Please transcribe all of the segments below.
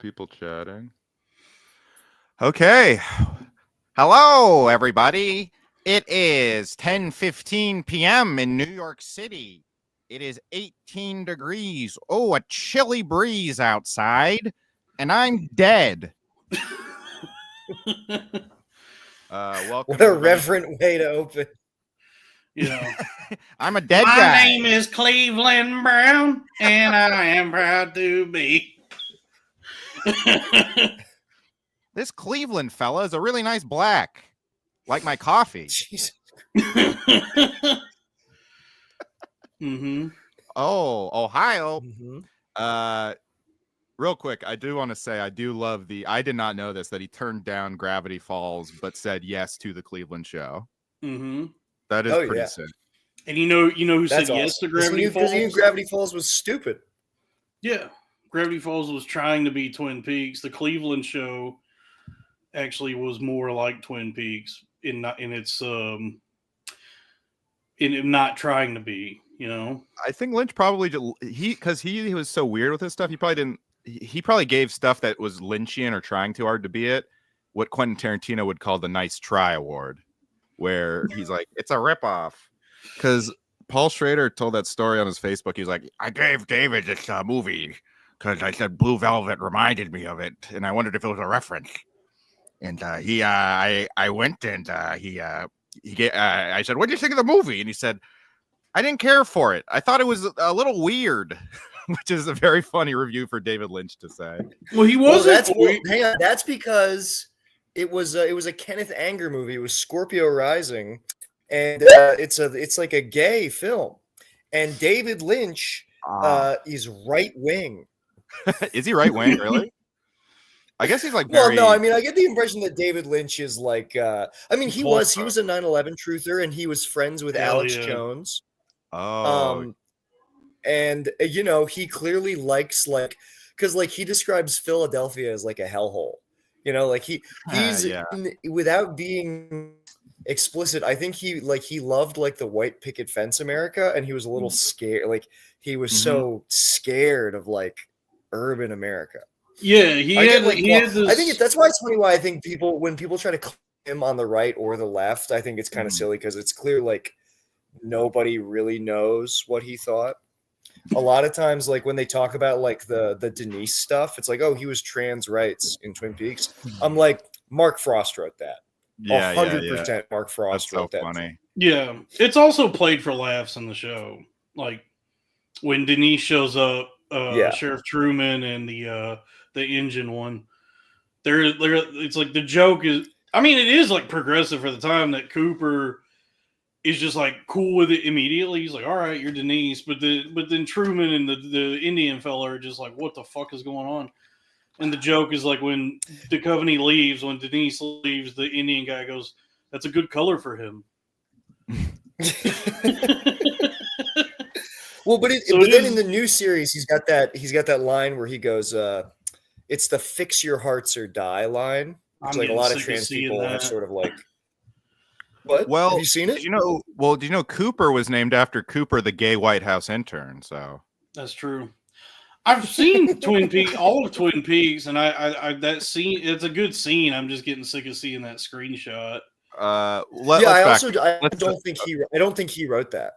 People chatting. Okay. Hello, everybody. It is 10:15 p.m. in New York City. It is 18 degrees. Oh, a chilly breeze outside, and I'm dead. Welcome. What a reverent way to open. You know, I'm a dead my guy. name is Cleveland Brown, and I am proud to be. This Cleveland fella is a really nice black, like my coffee. Jesus. Mm-hmm. Oh, Ohio. Mm-hmm. Real quick, I do want to say I do love I did not know this, that he turned down Gravity Falls but said yes to the Cleveland show. Mm-hmm. That is pretty sick. And you know who That's said yes awesome. to Gravity Falls? Because he knew Gravity Falls was stupid. Yeah. Gravity Falls was trying to be Twin Peaks. The Cleveland show actually was more like Twin Peaks in its not trying to be, you know. I think Lynch probably because he was so weird with his stuff, he probably didn't. He probably gave stuff that was Lynchian or trying too hard to be it, what Quentin Tarantino would call the nice try award, where he's like, it's a ripoff. Because Paul Schrader told that story on his Facebook. He's like, I gave David this movie because I said Blue Velvet reminded me of it, and I wondered if it was a reference. And I went and I said, what do you think of the movie? And he said, I didn't care for it. I thought it was a little weird, which is a very funny review for David Lynch to say. Well, he wasn't. Hang on, that's because it was a Kenneth Anger movie. It was Scorpio Rising, and it's like a gay film. And David Lynch is right wing. Is he right wing? Really? I guess he's like. Well, no, I mean, I get the impression that David Lynch is like. I mean, he was a 9/11 truther, and he was friends with Alex Jones. Oh. And you know, he clearly likes because he describes Philadelphia as like a hellhole. You know, like he's without being explicit. I think he loved like the white picket fence America, and he was a little scared. Like he was so scared of like urban America. Yeah, I think that's why it's funny. Why I think when people try to claim him on the right or the left, I think it's kind of silly because it's clear like nobody really knows what he thought. A lot of times, like when they talk about like the Denise stuff, it's like, oh, he was trans rights in Twin Peaks. I'm like, Mark Frost wrote that. 100% Mark Frost wrote that. Funny. Yeah, it's also played for laughs in the show. Like when Denise shows up, Sheriff Truman and the engine one. It's like the joke is. I mean, it is like progressive for the time that Cooper is just like cool with it immediately. He's like, all right, you're Denise. But then Truman and the Indian fella are just like, what the fuck is going on? And the joke is like when Duchovny leaves, when Denise leaves, the Indian guy goes, that's a good color for him. Well, but then in the new series, he's got that line where he goes, it's the fix your hearts or die line. Which like a lot of trans people are sort of like, what? Well, have you seen it? Do you know Cooper was named after Cooper, the gay White House intern? So that's true. I've seen Twin Peaks, all of Twin Peaks, and I that scene. It's a good scene. I'm just getting sick of seeing that screenshot. I don't think he wrote that.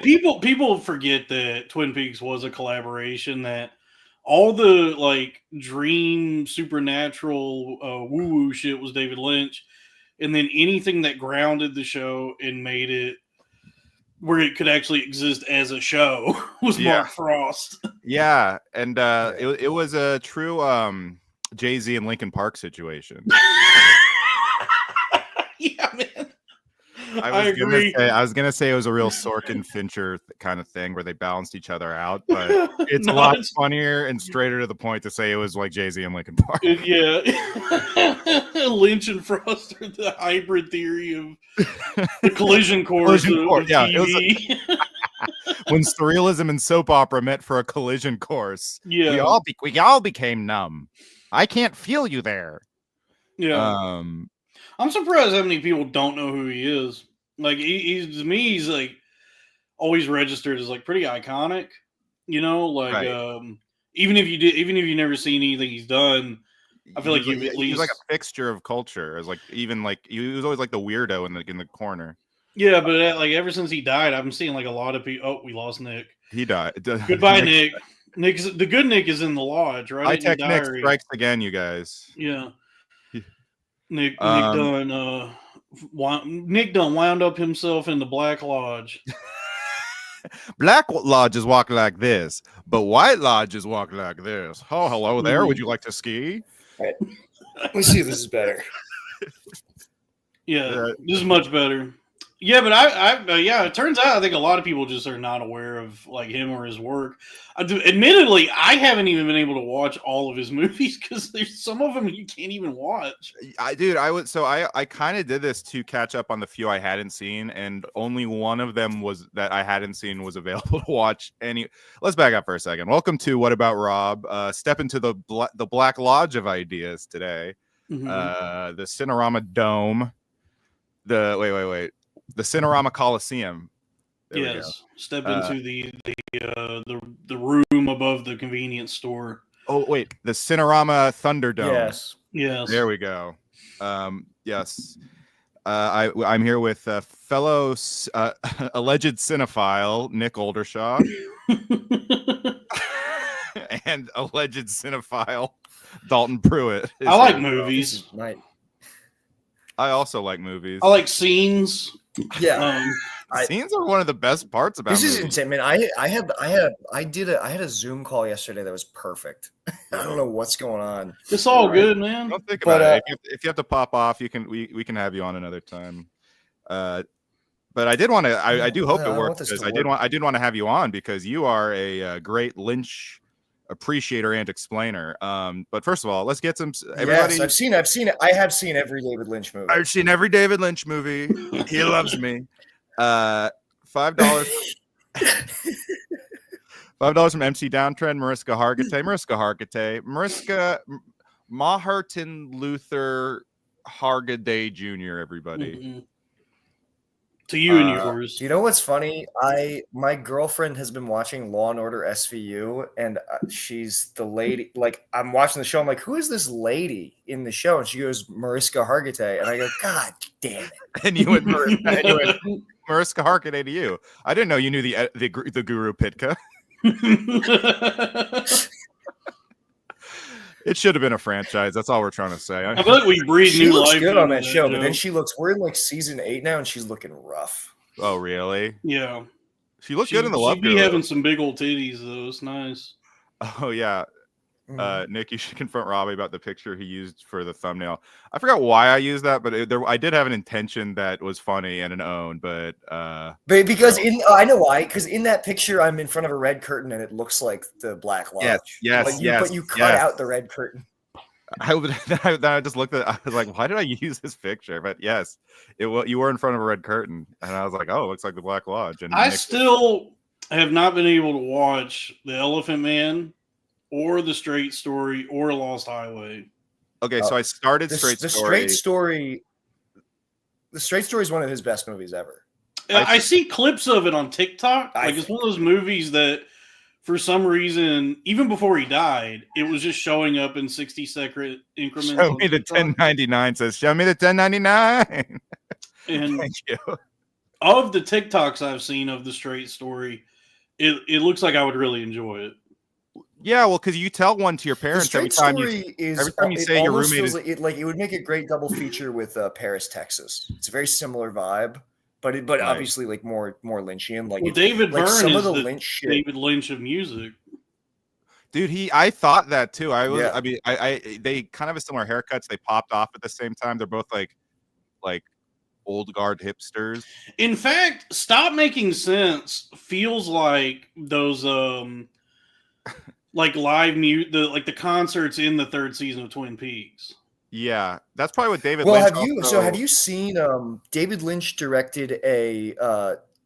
People forget that Twin Peaks was a collaboration. That all the like dream supernatural woo-woo shit was David Lynch. And then anything that grounded the show and made it where it could actually exist as a show was Mark Frost. Yeah, and it was a true Jay-Z and Linkin Park situation. Yeah, man. I was gonna say it was a real Sorkin Fincher kind of thing where they balanced each other out, but it's a lot funnier and straighter to the point to say it was like Jay-Z and Linkin Park. Yeah, Lynch and Frost are the hybrid theory of the collision course of TV. It was when surrealism and soap opera met for a collision course. Yeah, we all became numb. I can't feel you there. Yeah. I'm surprised how many people don't know who he is. Like he's like always registered as like pretty iconic, you know, like even if you never seen anything he's done, I feel like you've at least he's like a fixture of culture. As like even like he was always like the weirdo in the corner. Yeah, but like ever since he died, I've been seeing like a lot of people. Oh, we lost Nick. He died. Goodbye, Nick. The good Nick is in the lodge, right? High tech Nick strikes again, you guys. Yeah. Nick done wound up himself in the Black Lodge. Black lodges walk like this, but white lodges walk like this. Oh, hello there. Would you like to ski? Right. Let me see if this is better. Yeah, this is much better. Yeah, but it turns out I think a lot of people just are not aware of like him or his work. Admittedly, I haven't even been able to watch all of his movies because there's some of them you can't even watch. I kind of did this to catch up on the few I hadn't seen, and only one of them that I hadn't seen was available to watch. Let's back up for a second. Welcome to What About Rob? Step into the Black Lodge of ideas today. Mm-hmm. The Cinerama Dome. The Cinerama Coliseum. Yes, step into the room above the convenience store. Oh wait, the Cinerama Thunderdome. Yes. There we go. Yes. I'm here with fellow alleged cinephile Nick Oldershaw and alleged cinephile Dalton Pruitt. I like movies. I also like movies. I like scenes. Yeah. Scenes are one of the best parts about this movies. is insane, man. I had a Zoom call yesterday that was perfect. I don't know what's going on. It's all good, man. Don't think about it. If you have to pop off, we can have you on another time. But I did want to. I do hope it works because I did want to have you on because you are a great Lynch appreciator and explainer. But first of all, let's get some. Everybody, yes, I've seen it. I have seen every David Lynch movie. I've seen every David Lynch movie. He loves me. $5. $5 from MC Downtrend, Mariska Hargitay, Mariska Maherton Luther Hargaday Jr. Everybody. Mm-hmm. To you and yours. You know what's funny? My girlfriend has been watching Law and Order SVU, and she's the lady. Like I'm watching the show, I'm like, who is this lady in the show? And she goes, Mariska Hargitay, and I go, God damn it! And you went Mariska Hargitay to you. I didn't know you knew the Guru Pitka. It should have been a franchise. That's all we're trying to say. I feel like we breathe she new looks life good on that show, but then she looks. We're in like season 8 now, and she's looking rough. Oh, really? Yeah. She looked good in the Love She'd be Guru. having some big old titties though. It's nice. Oh yeah. Nick, you should confront Robbie about the picture he used for the thumbnail. I forgot why I used that, but I did have an intention that was funny and an own, but because I know why. Because in that picture, I'm in front of a red curtain, and it looks like the Black Lodge. Yes. But you cut out the red curtain. I just looked at. I was like, why did I use this picture? But yes, you were in front of a red curtain, and I was like, oh, it looks like the Black Lodge. And I still have not been able to watch The Elephant Man, or The Straight Story, or Lost Highway. Okay, so I started Straight Story. The Straight Story is one of his best movies ever. I see clips of it on TikTok. It's one of those movies that, for some reason, even before he died, it was just showing up in 60-second increments. Show me the 1099 says, show me the 1099. And thank you. Of the TikToks I've seen of The Straight Story, it looks like I would really enjoy it. Yeah, well, because you tell one to your parents every time you say your roommate is... it would make a great double feature with Paris, Texas. It's a very similar vibe, but obviously like more Lynchian. Like David Byrne some is of the the Lynch shit. David Lynch of music. Dude, I thought that too. I mean, they kind of have similar haircuts. They popped off at the same time. They're both like old guard hipsters. In fact, Stop Making Sense feels like those like live the concerts in the third season of Twin Peaks. Yeah, that's probably what David. Well, Lynch have you seen David Lynch directed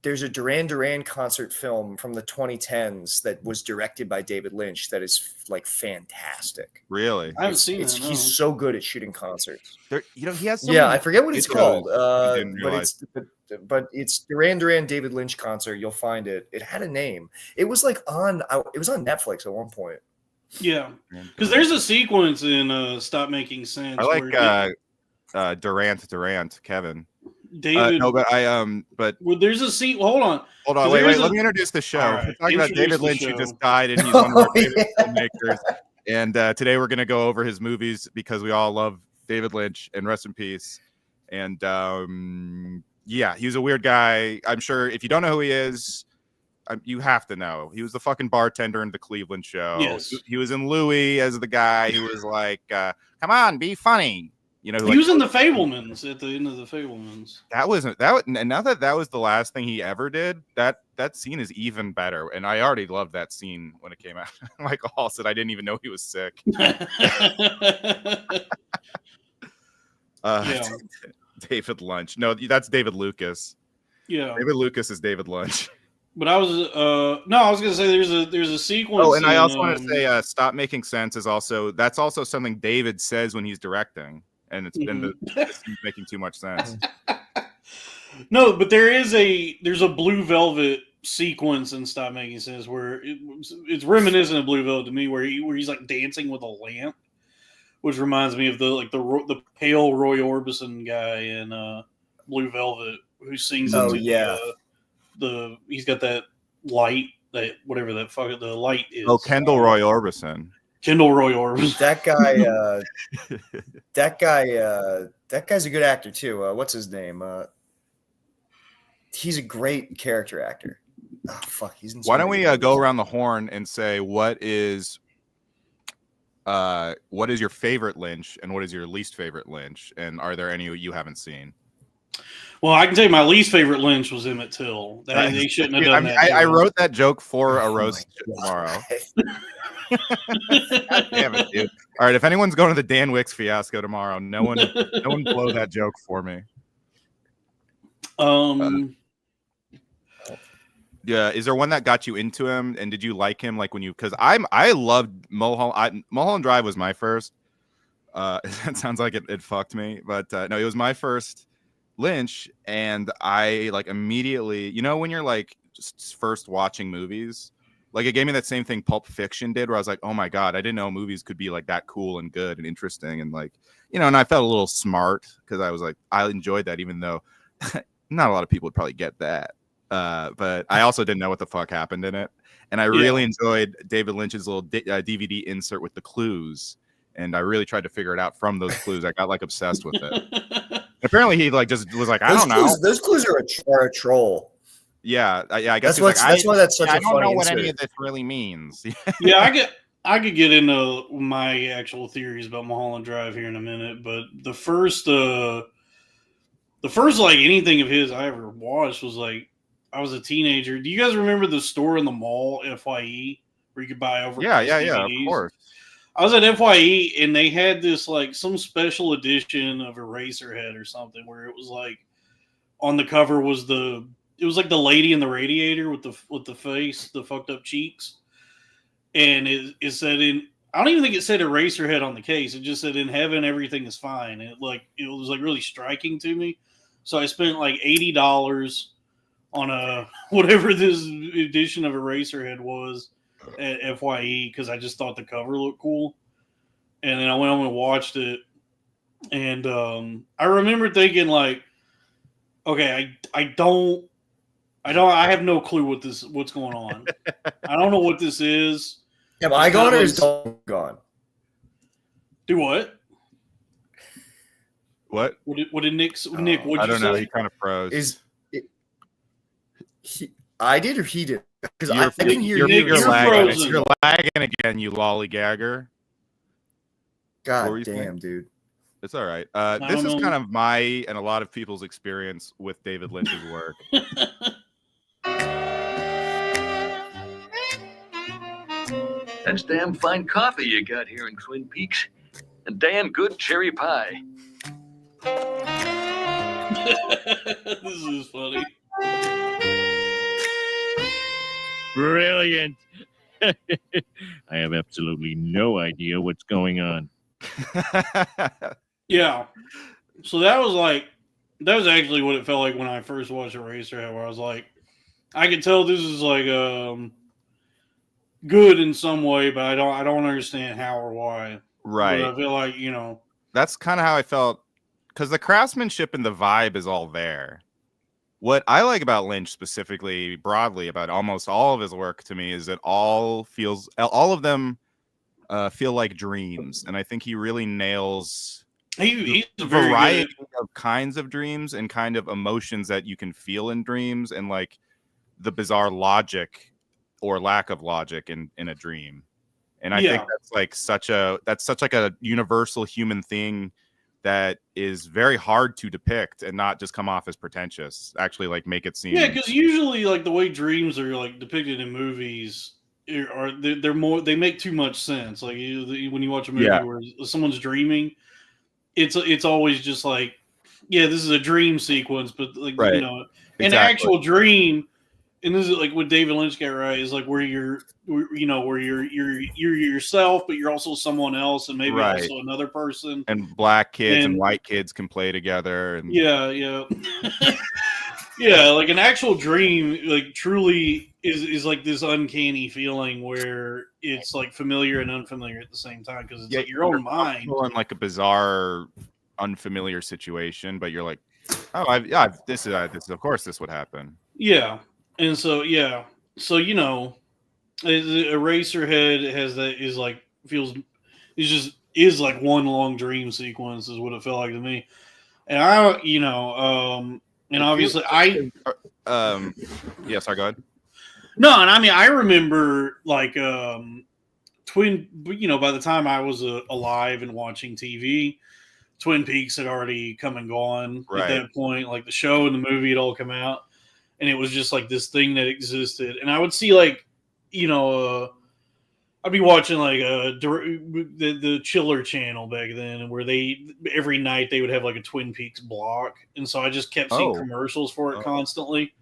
there's a Duran Duran concert film from the 2010s that was directed by David Lynch that is like fantastic. Really? I haven't seen it. He's so good at shooting concerts. He has I forget what it's called. But it's Duran Duran David Lynch concert. You'll find it. It had a name. It was like it was on Netflix at one point. Yeah, because there's a sequence in Stop Making Sense. I like Durant, Kevin. David. No, but well, there's a seat. Hold on. Wait. Let me introduce the show. Right, We're talking about David Lynch, who just died, and he's one of our favorite filmmakers. And today we're gonna go over his movies because we all love David Lynch, and rest in peace. And yeah, he was a weird guy. I'm sure if you don't know who he is, you have to know. He was the fucking bartender in the Cleveland show. Yes. He was in Louis as the guy who was like, "Come on, be funny." You know, he was in the Fablemans at the end of the Fablemans. And now that was the last thing he ever did, that scene is even better. And I already loved that scene when it came out. Michael Hall said, "I didn't even know he was sick." David Lynch. No, that's David Lucas. Yeah, David Lucas is David Lynch. But I was I was gonna say there's a sequence. Oh, and I also want to say, Stop Making Sense is also something David says when he's directing. And it's been making too much sense. No, but there's a Blue Velvet sequence in Stop Making Sense where it's reminiscent of Blue Velvet to me, where he's like dancing with a lamp, which reminds me of the pale Roy Orbison guy in Blue Velvet who sings. Oh yeah, he's got that light, that whatever that the light is. Oh, Kendall Roy Orbison. Kendall Roy Orbison. That guy's a good actor too. What's his name? He's a great character actor. Oh, fuck, he's in. Why don't we go around the horn and say what is your favorite Lynch and what is your least favorite Lynch, and are there any you haven't seen? Well, I can tell you my least favorite Lynch was Emmett Till. They shouldn't have done that. I wrote that joke for a roast tomorrow. God damn it, dude. All right, if anyone's going to the Dan Wicks fiasco tomorrow, no one blow that joke for me. Yeah, is there one that got you into him, and did you like him like when you? Because I loved Mulholland. Mulholland Drive was my first. That sounds like it fucked me, but no, it was my first Lynch, and I like immediately. You know when you're like just first watching movies. Like, it gave me that same thing Pulp Fiction did, where I was like, oh, my God, I didn't know movies could be, like, that cool and good and interesting. And, like, you know, and I felt a little smart because I was like, I enjoyed that, even though not a lot of people would probably get that. But I also didn't know what the fuck happened in it. And I really enjoyed David Lynch's little DVD insert with the clues. And I really tried to figure it out from those clues. I got, like, obsessed with it. Apparently, he, like, just was like, I don't know. Those clues are a troll. Yeah, I guess that's why that's such a funny. I don't know what insert. any of this really means. Yeah, I could get into my actual theories about Mulholland Drive here in a minute, but the first like anything of his I ever watched was like I was a teenager. Do you guys remember the store in the mall, FYE, where you could buy over? Yeah, of course. I was at FYE and they had this like some special edition of Eraserhead or something where it was like on the cover was it was like the lady in the radiator with the face, the fucked up cheeks. And it said I don't even think it said Eraserhead on the case. It just said in heaven, everything is fine. And it was like really striking to me. So I spent like $80 on whatever this edition of Eraserhead was at FYE because I just thought the cover looked cool. And then I went home and watched it. And I remember thinking like, okay, I have no clue what's going on. I don't know what this is. Am I gone or is Dalton gone? Do what? What? What did Nick? Nick, what'd I you don't know. say? He kind of froze. I did or he did? Because I can hear you. You're lagging. You're lagging again, you lollygagger. God damn, dude. It's all right. This is kind of my and a lot of people's experience with David Lynch's work. That's damn fine coffee you got here in Twin Peaks. And damn good cherry pie. This is funny. Brilliant. I have absolutely no idea what's going on. Yeah. So that was actually what it felt like when I first watched Eraserhead, where I was like, I could tell this is like good in some way, but I don't understand how or why. Right. But I feel like that's kind of how I felt, because the craftsmanship and the vibe is all there. What I like about Lynch specifically, broadly, about almost all of his work to me, is that all of them feel like dreams, and I think he really nails he's the a very variety good. of kinds of dreams and kind of emotions that you can feel in dreams, and like the bizarre logic or lack of logic in a dream. And I think that's such like a universal human thing that is very hard to depict and not just come off as pretentious. Actually, like make it seem. Yeah, because usually, like the way dreams are like depicted in movies, they're more, they make too much sense. Like when you watch a movie where someone's dreaming, it's always just like, yeah, this is a dream sequence, but like an actual dream. And this is like what David Lynch got right, is like where you're yourself, but you're also someone else, and maybe also another person. And black kids and white kids can play together. And yeah, like an actual dream, like truly is like this uncanny feeling where it's like familiar and unfamiliar at the same time, because it's like your own mind in like a bizarre, unfamiliar situation, but you're like, oh, this is of course this would happen. Yeah. And so, Eraserhead has that, is like, is like one long dream sequence is what it felt like to me. And and obviously sorry, go ahead. No, and I mean, I remember like by the time I was alive and watching TV, Twin Peaks had already come and gone at that point. Like the show and the movie had all come out. And it was just like this thing that existed. And I would see like, I'd be watching like the Chiller channel back then, where every night they would have like a Twin Peaks block. And so I just kept seeing commercials for it constantly.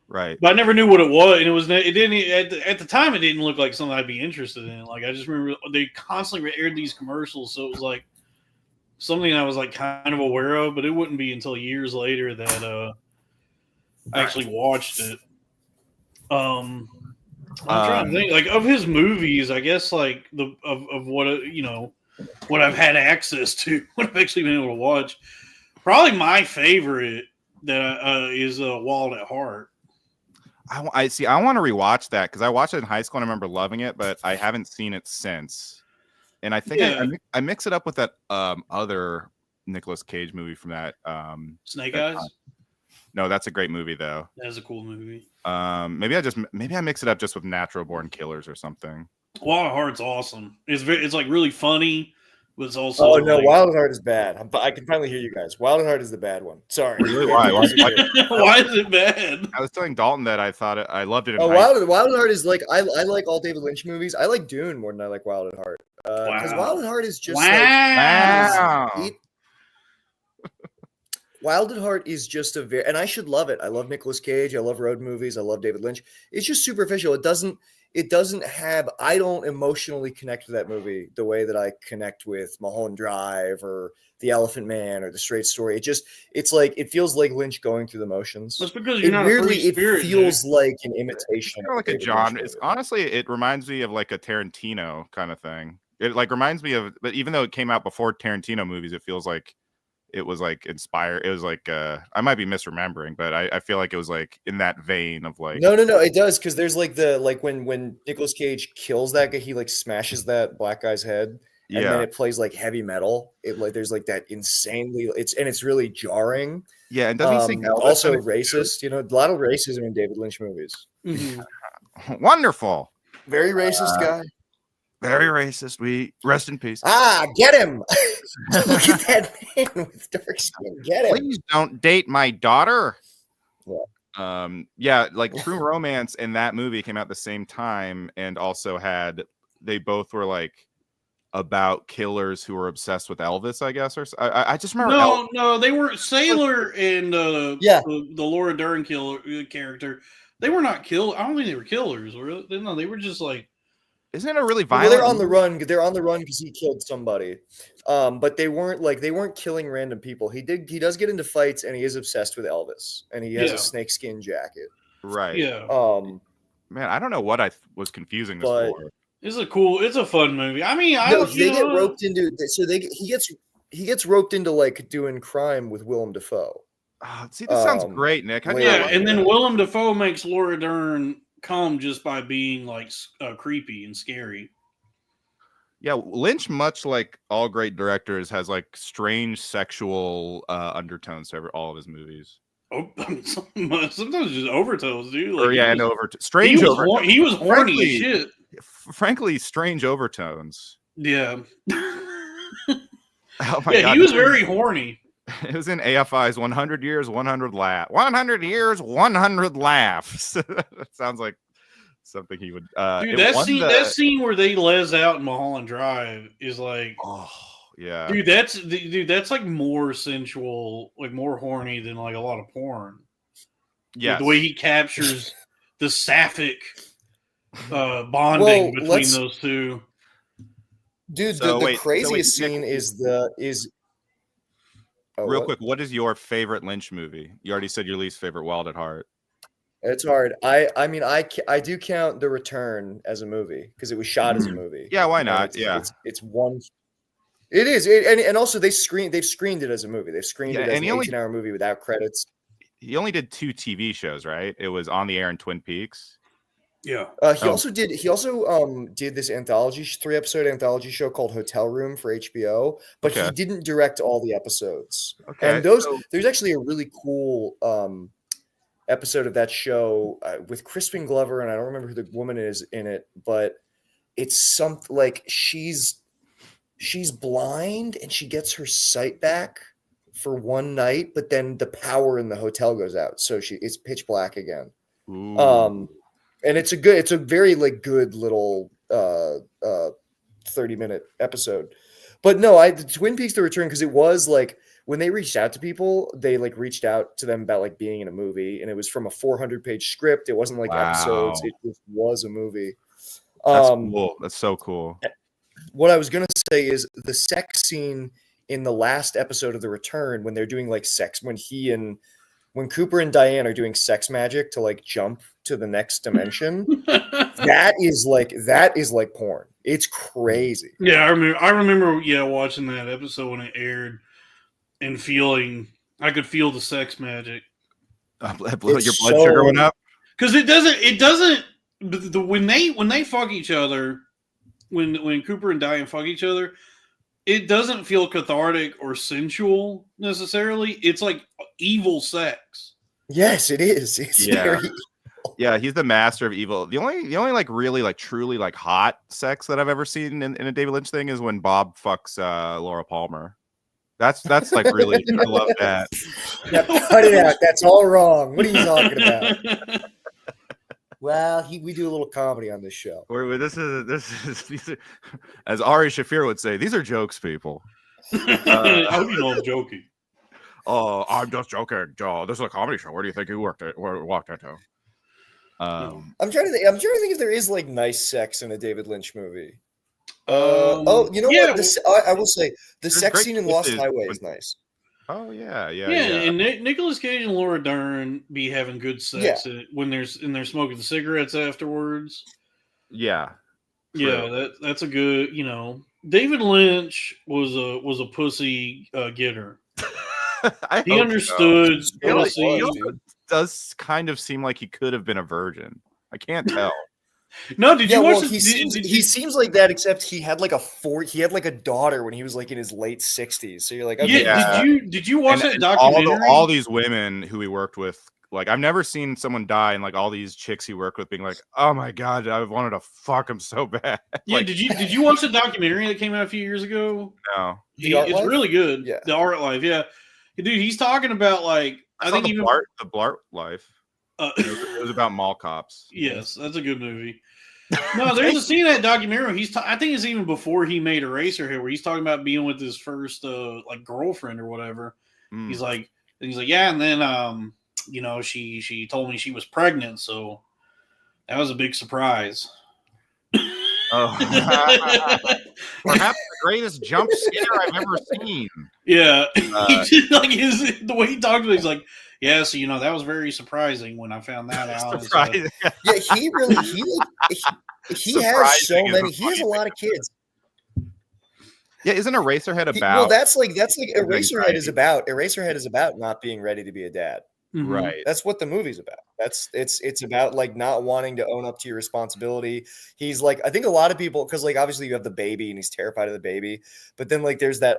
Right. But I never knew what it was. And it didn't, at the time, it didn't look like something I'd be interested in. Like I just remember they constantly aired these commercials. So it was like something I was like kind of aware of, but it wouldn't be until years later that, I actually watched it. I'm trying to think, like, of his movies. I guess like of what what I've had access to, what I've actually been able to watch. Probably my favorite that is Wild at Heart. I see. I want to rewatch that because I watched it in high school and I remember loving it, but I haven't seen it since. And I think I mix it up with that other Nicolas Cage movie from that Snake Eyes. No, that's a great movie though. That is a cool movie. Maybe I mix it up just with Natural Born Killers or something. Wild at Heart's awesome. It's like really funny, but it's also Wild at Heart is bad. I can finally hear you guys. Wild at Heart is the bad one. Sorry. Really? Why? Why is it bad? I was telling Dalton that I loved it. Wild at Heart is like I like all David Lynch movies. I like Dune more than I like Wild at Heart. Because Wild at Heart is just Wild at Heart is just and I should love it. I love Nicolas Cage. I love road movies. I love David Lynch. It's just superficial. It doesn't have, I don't emotionally connect to that movie the way that I connect with Mulholland Drive or The Elephant Man or The Straight Story. It feels like Lynch going through the motions. That's because you're not a free spirit, it feels like an imitation. It's kind of like a genre. It's honestly, it reminds me of like a Tarantino kind of thing. It like reminds me of, but even though it came out before Tarantino movies, it feels like it was like inspired. It was like I might be misremembering, but I feel like it was like in that vein of like no, it does, because there's like when Nicolas Cage kills that guy, he like smashes that black guy's head, and then it plays like heavy metal. It like there's like that insanely it's really jarring. Yeah, and doesn't he also racist? A lot of racism in David Lynch movies. Mm-hmm. Wonderful, very racist guy. Very racist. We rest in peace. Get him! Look at that man with dark skin. Get him! Please don't date my daughter. Yeah. Like True Romance and that movie came out the same time, and also they both were like about killers who were obsessed with Elvis, I guess. Or I just remember. No, they were Sailor and the Laura Dern character. They were not killed. I don't think they were killers. No, they were just like. Isn't it a really violent? Well, they're on the run. They're on the run because he killed somebody. But they weren't killing random people. He does get into fights, and he is obsessed with Elvis, and he has a snakeskin jacket. Right. Yeah. Man, I don't know what I was confusing this But- for. It's a fun movie. I mean, they get roped into. So he gets roped into like doing crime with Willem Dafoe. Oh, see, this sounds great, Nick. How do you Yeah, like and it? then Willem Dafoe makes Laura Dern come just by being like creepy and scary. Yeah, Lynch, much like all great directors, has like strange sexual undertones to all of his movies. Oh, sometimes just overtones, dude. Or yeah, and strange overtones. He was horny as shit. Frankly, strange overtones. Yeah. Oh my yeah, God, he was very horny. It was in AFI's 100 Years, 100 Laughs. 100 Years, 100 Laughs. That sounds like something he would. Dude, that scene where they les out in Mulholland Drive is like, oh yeah, dude, that's like more sensual, like more horny than like a lot of porn. Yeah, the way he captures the sapphic bonding between those two. Dude, the craziest scene is real quick. What is your favorite Lynch movie? You already said your least favorite, Wild at Heart. It's hard. I mean, I do count The Return as a movie because it was shot as a movie. Yeah, why not? It's one. It is, and also they've screened it as a movie. They've screened it as an 18-hour movie without credits. He only did 2 TV shows, right? It was On the Air and Twin Peaks. Yeah. He also did this 3-episode anthology show called Hotel Room for HBO, but he didn't direct all the episodes. Okay. And there's actually a really cool episode of that show with Crispin Glover, and I don't remember who the woman is in it, but it's something like she's blind and she gets her sight back for one night, but then the power in the hotel goes out, so it's pitch black again. Ooh. And it's a very like good little 30-minute episode. But no, the Twin Peaks: The Return, because it was like when they reached out to people, they like reached out to them about like being in a movie, and it was from a 400-page script. It wasn't like episodes; it just was a movie. That's cool. That's so cool. What I was gonna say is the sex scene in the last episode of The Return, when they're doing like sex, when Cooper and Diane are doing sex magic to like jump to the next dimension, that is like porn. It's crazy. Yeah, I remember watching that episode when it aired and I could feel the sex magic. Your blood sugar went up? Because it doesn't when they fuck each other, when Cooper and Diane fuck each other, it doesn't feel cathartic or sensual necessarily. It's like evil sex. Yes, it is. It's very evil. Yeah, he's the master of evil. The only like really like truly like hot sex that I've ever seen in a David Lynch thing is when Bob fucks Laura Palmer. That's like really I love that. Yeah, cut it out. That's all wrong. What are you talking about? Well, we do a little comedy on this show. This is as Ari Shaffir would say, these are jokes, people. I hope you know I'm joking. Oh, I'm just joking, Joe. This is a comedy show. Where do you think you walked into? I'm trying to think if there is like nice sex in a David Lynch movie. You know what? I will say the sex scene in Lost Highway is nice. Oh yeah. And Nicolas Cage and Laura Dern be having good sex when they're smoking the cigarettes afterwards. Yeah. True. Yeah, that's a good. David Lynch was a pussy getter. He understood. It does kind of seem like he could have been a virgin. I can't tell. No, did you watch? He seems like that, except he had like a daughter when he was like in his late 60s. So you're like, okay, did you watch that documentary? All these women who he worked with, like I've never seen someone die, and like all these chicks he worked with being like, oh my god, I wanted to fuck him so bad. Yeah, like, did you watch the documentary that came out a few years ago? No, it's really good. Yeah, The Art Life. Yeah, dude, he's talking about like I think even the Blart Life. It was about mall cops. Yes, that's a good movie. No, there's a scene in that documentary where I think it's even before he made Eraserhead, where he's talking about being with his first like girlfriend or whatever. He's like, yeah, and then she told me she was pregnant, so that was a big surprise. Oh, perhaps the greatest jump scare I've ever seen. Yeah, the way he talked about it, he's like, Yeah, so that was very surprising when I found that out. Surprising. Yeah, he has so many. He has a lot of kids. Yeah, isn't Eraserhead about? Well, that's like Eraserhead is about. Eraserhead is about not being ready to be a dad. Mhm. Right. That's what the movie's about. It's about like not wanting to own up to your responsibility. He's like, I think a lot of people, because like obviously you have the baby and he's terrified of the baby, but then like there's that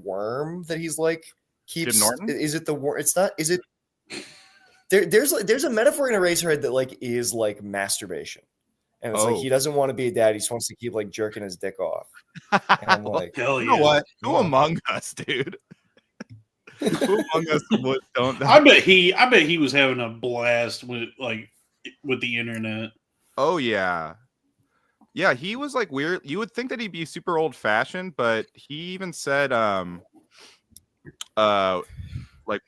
worm that he's like keeps. Jim Norton? Is it the worm? It's not. Is it? There's a metaphor in Eraserhead that like is like masturbation, and it's like he doesn't want to be a dad. He just wants to keep like jerking his dick off. And I'm like, Hell you know yeah. what? Who among us, dude? Who among us don't? I bet he was having a blast with the internet. Oh yeah, yeah. He was like weird. You would think that he'd be super old fashioned, but he even said, like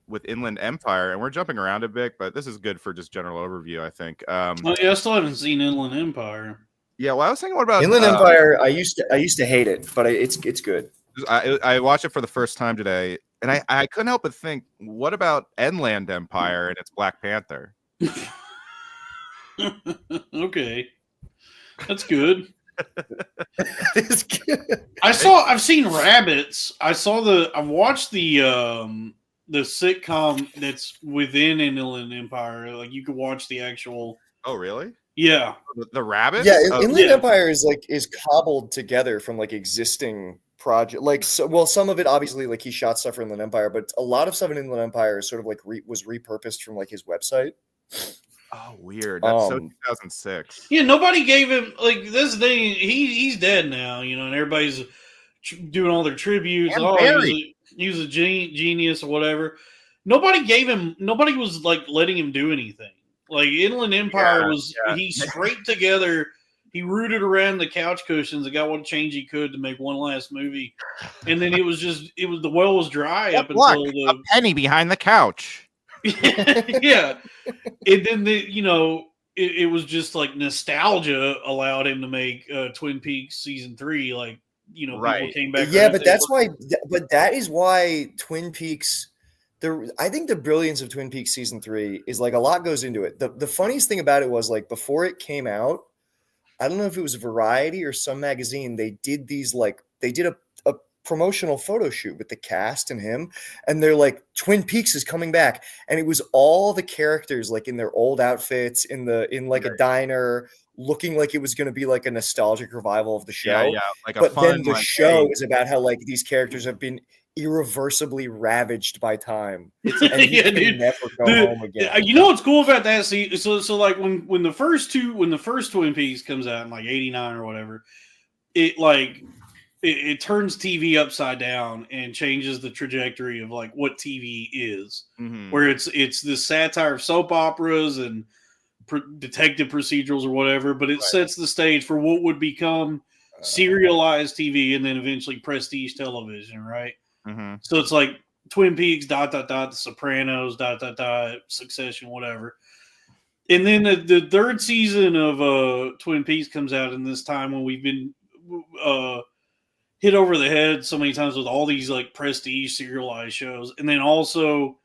with Inland Empire, and we're jumping around a bit, but this is good for just general overview, I think. Oh yeah, I still haven't seen Inland Empire. Yeah, well, I was thinking, what about Inland Empire? I used to hate it, but it's good. I watched it for the first time today, and I couldn't help but think, what about Inland Empire and its Black Panther? Okay, that's good. It's good. I've seen Rabbits. I've watched the sitcom that's within Inland Empire. Like you could watch the actual. Oh, really? Yeah. The Rabbits? Yeah, Oh, Inland Empire is cobbled together from like existing project. Like, well, some of it obviously like he shot stuff for Inland Empire, but a lot of stuff in Inland Empire is sort of like was repurposed from like his website. Oh, weird. That's so 2006. Yeah, nobody gave him like this thing. He's dead now, and everybody's doing all their tributes. And Oh, buried. he was a genius or whatever. Nobody was like letting him do anything. Like Inland Empire he scraped together. He rooted around the couch cushions and got what change he could to make one last movie, and then the well was dry up until a penny behind the couch. Yeah, and then it was just like nostalgia allowed him to make Twin Peaks season 3. Like people came back. Yeah, but that is why Twin Peaks. I think the brilliance of Twin Peaks season 3 is like a lot goes into it. The funniest thing about it was like before it came out, I don't know if it was Variety or some magazine. They did a promotional photo shoot with the cast and him, and they're like, Twin Peaks is coming back, and it was all the characters like in their old outfits in a diner, looking like it was going to be like a nostalgic revival of the show. Yeah, like but then the show is about how like these characters have been irreversibly ravaged by time, and you can never go home again. You know what's cool about that? See, so like when the first Twin Peaks comes out in like '89 or whatever, it turns TV upside down and changes the trajectory of like what TV is, where it's this satire of soap operas and detective procedurals or whatever, but it sets the stage for what would become serialized TV and then eventually prestige television, right? So it's like Twin Peaks, ... The Sopranos, ... Succession, whatever. And then the third season of Twin Peaks comes out in this time when we've been hit over the head so many times with all these like prestige serialized shows, and then also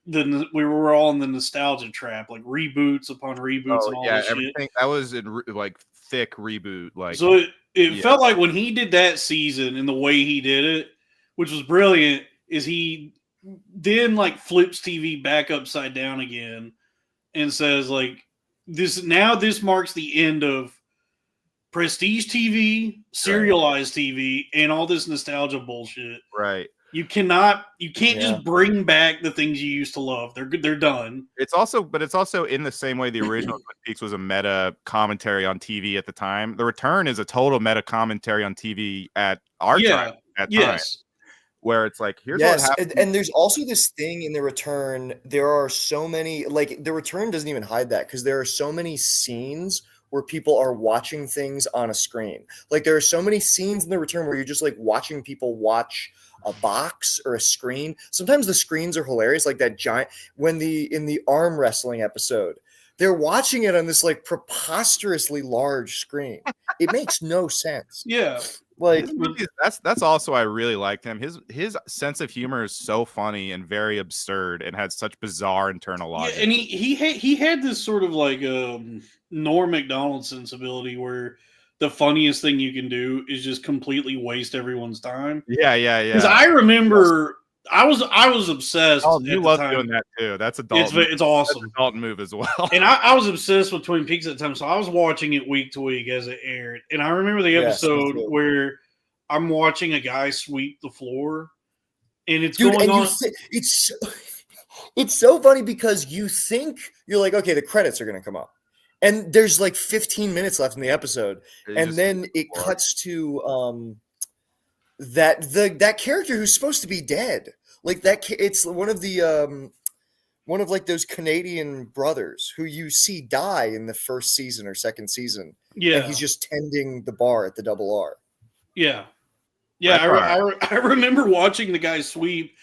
we were all in the nostalgia trap, like reboots upon reboots and all this everything shit. that was like thick reboot. Like so, it felt like when he did that season and the way he did it, which was brilliant, is he then like flips TV back upside down again and says like this marks the end of prestige TV, serialized TV, and all this nostalgia bullshit. Right. You can't just bring back the things you used to love. They're done. It's also in the same way the original Twin Peaks was a meta commentary on TV at the time. The Return is a total meta commentary on TV at our time. Time, where it's like, here's what happened. And there's also this thing in The Return. There are so many, like The Return doesn't even hide that, because there are so many scenes where people are watching things on a screen. Like there are so many scenes in The Return where you're just like watching people watch a box or a screen. Sometimes the screens are hilarious, like that giant in the arm wrestling episode, they're watching it on this like preposterously large screen. It makes no sense. Yeah. Like his movies, that's also I really liked him. His sense of humor is so funny and very absurd and had such bizarre internal logic. Yeah, and he had this sort of like Norm Macdonald sensibility where the funniest thing you can do is just completely waste everyone's time. Yeah. Because I remember I was obsessed. Oh, you at the love time. doing that too. That's a Dalton. It's awesome. That's a Dalton move as well. And I was obsessed with Twin Peaks at the time, so I was watching it week to week as it aired. And I remember the episode where I'm watching a guy sweep the floor, and it's going on. It's so funny because you think you're like, okay, the credits are going to come up, and there's like 15 minutes left in the episode, and then it cuts to that character who's supposed to be dead, like that. It's one of like those Canadian brothers who you see die in the first season or second season. Yeah, and he's just tending the bar at the Double R. Yeah. I remember watching the guy sweep,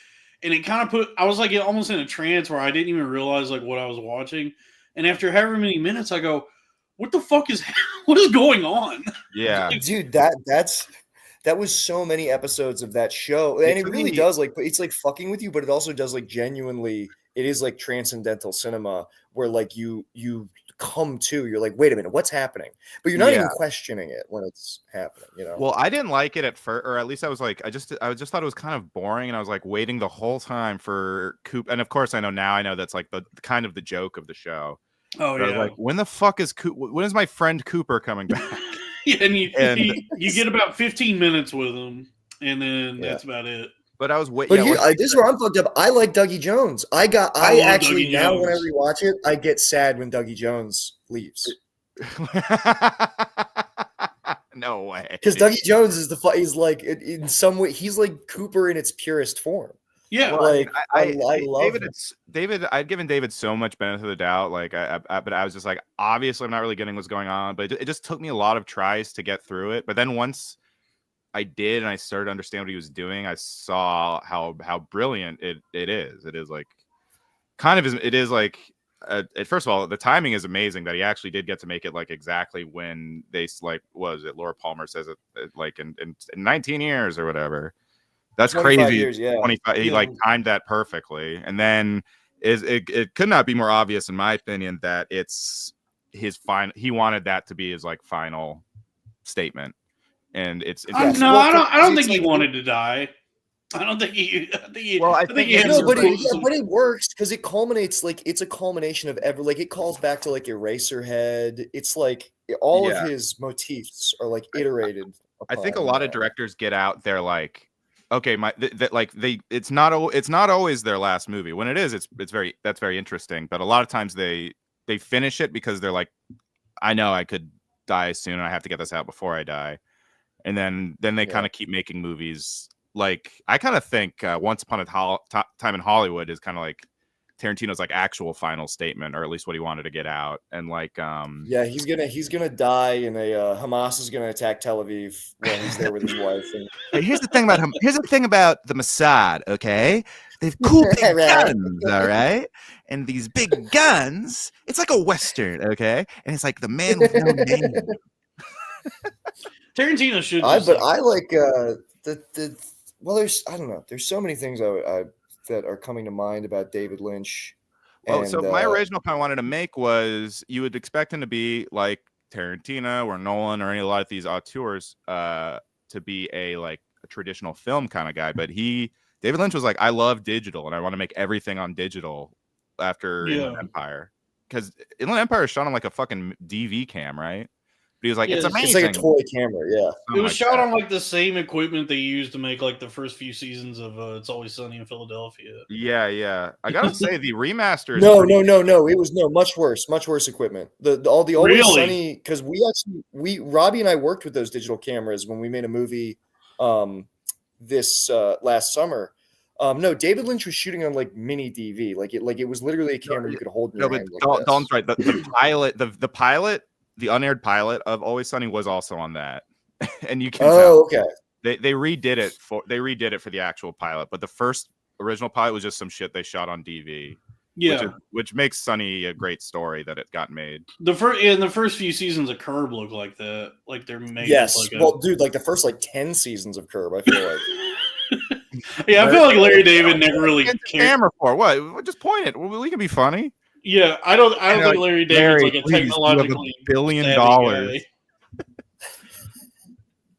and it kind of I was like almost in a trance where I didn't even realize like what I was watching. And after however many minutes, I go, "What the fuck what is going on?" Yeah, dude, that was so many episodes of that show, and it really does like it's like fucking with you, but it also does like genuinely. It is like transcendental cinema where like you come to, you're like, wait a minute, what's happening? But you're not even questioning it when it's happening, you know? Well, I didn't like it at first, or at least I was like, I just thought it was kind of boring, and I was like waiting the whole time for Coop. And of course, I know that's like the kind of the joke of the show. Oh but yeah. I was like, when the fuck is when is my friend Cooper coming back? Yeah, and you get about 15 minutes with him, and then that's about it. But I was waiting. But this is where I'm fucked up. I like Dougie Jones. I actually Dougie now Jones. When I rewatch it, I get sad when Dougie Jones leaves. No way. Because Dougie Jones is he's like in some way he's like Cooper in its purest form. Yeah, well, like I love David. I'd given David so much benefit of the doubt. Like, but I was just like, obviously, I'm not really getting what's going on. But it just took me a lot of tries to get through it. But then once I did, and I started to understand what he was doing, I saw how brilliant it is. It is like first of all, the timing is amazing that he actually did get to make it like exactly when they like Laura Palmer says it like in 19 years or whatever. That's crazy. Years, yeah. 25. He like timed that perfectly, and then it could not be more obvious in my opinion that it's his final. He wanted that to be his like final statement. And I don't think he wanted to die. I don't think he. But it works because it culminates like it's a culmination of it calls back to like Eraserhead. It's like all of his motifs are like iterated. I think a lot of directors get out there like, okay, it's not always their last movie. When it is, that's very interesting. But a lot of times they finish it because they're like, I know I could die soon, and I have to get this out before I die. And then they kind of keep making movies. Like I kind of think Once Upon a Time in Hollywood is kind of like Tarantino's like actual final statement, or at least what he wanted to get out. And like he's gonna die, and Hamas is gonna attack Tel Aviv while he's there with his wife. And... Hey, here's the thing about him. Here's the thing about the Mossad. Okay, they've cool big guns. All right, and these big guns. It's like a Western. Okay, and it's like the man with no name. Tarantino should. But I like well, there's I don't know. There's so many things that are coming to mind about David Lynch. Well, so my original point I wanted to make was you would expect him to be like Tarantino or Nolan or a lot of these auteurs to be a traditional film kind of guy, but David Lynch was like, I love digital and I want to make everything on digital after Inland Empire, because Inland Empire is shot on like a fucking DV cam, right? But he was like, it's amazing. It's like a toy camera, yeah. It was shot on like the same equipment they used to make like the first few seasons of It's Always Sunny in Philadelphia. Yeah. I gotta say the remaster is No. It was much worse equipment. The Always Sunny, because Robbie and I worked with those digital cameras when we made a movie this last summer. No, David Lynch was shooting on like mini DV, like it was literally a camera you could hold in your hand. But Dalton's right. The pilot. The unaired pilot of Always Sunny was also on that, and you can tell. Okay. They redid it for the actual pilot, but the first original pilot was just some shit they shot on DV. Yeah, which makes Sunny a great story that it got made. the first few seasons of Curb look like that. Like they're made. Yes, like well, dude, like the first 10 seasons of Curb, I feel like. Yeah, I feel like Larry David never really cared. Camera for what? Just point it. We can be funny. Yeah, I don't think Larry David's like a please, technologically $1 billion. guy.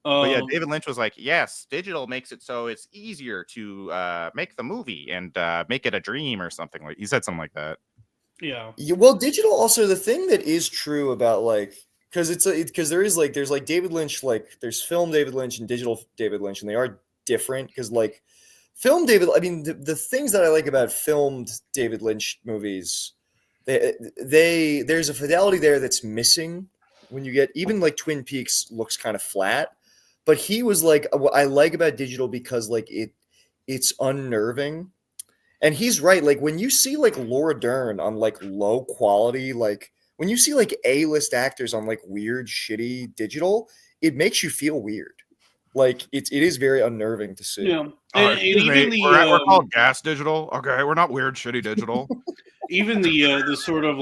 But yeah, David Lynch was like, yes, digital makes it so it's easier to make the movie and make it a dream or something. Like he said something like that. Yeah. Well, digital also, the thing that is true about because there's David Lynch, there's film David Lynch and digital David Lynch, and they are different because film David, I mean the things that I like about filmed David Lynch movies, there's a fidelity there that's missing when you get even Twin Peaks looks kind of flat. But he was what I like about digital because it's unnerving, and he's right. When you see Laura Dern on low quality, when you see A-list actors on weird shitty digital, it makes you feel weird. It is very unnerving to see. Yeah, and even we're called gas digital. Okay, we're not weird shitty digital. Even the sort of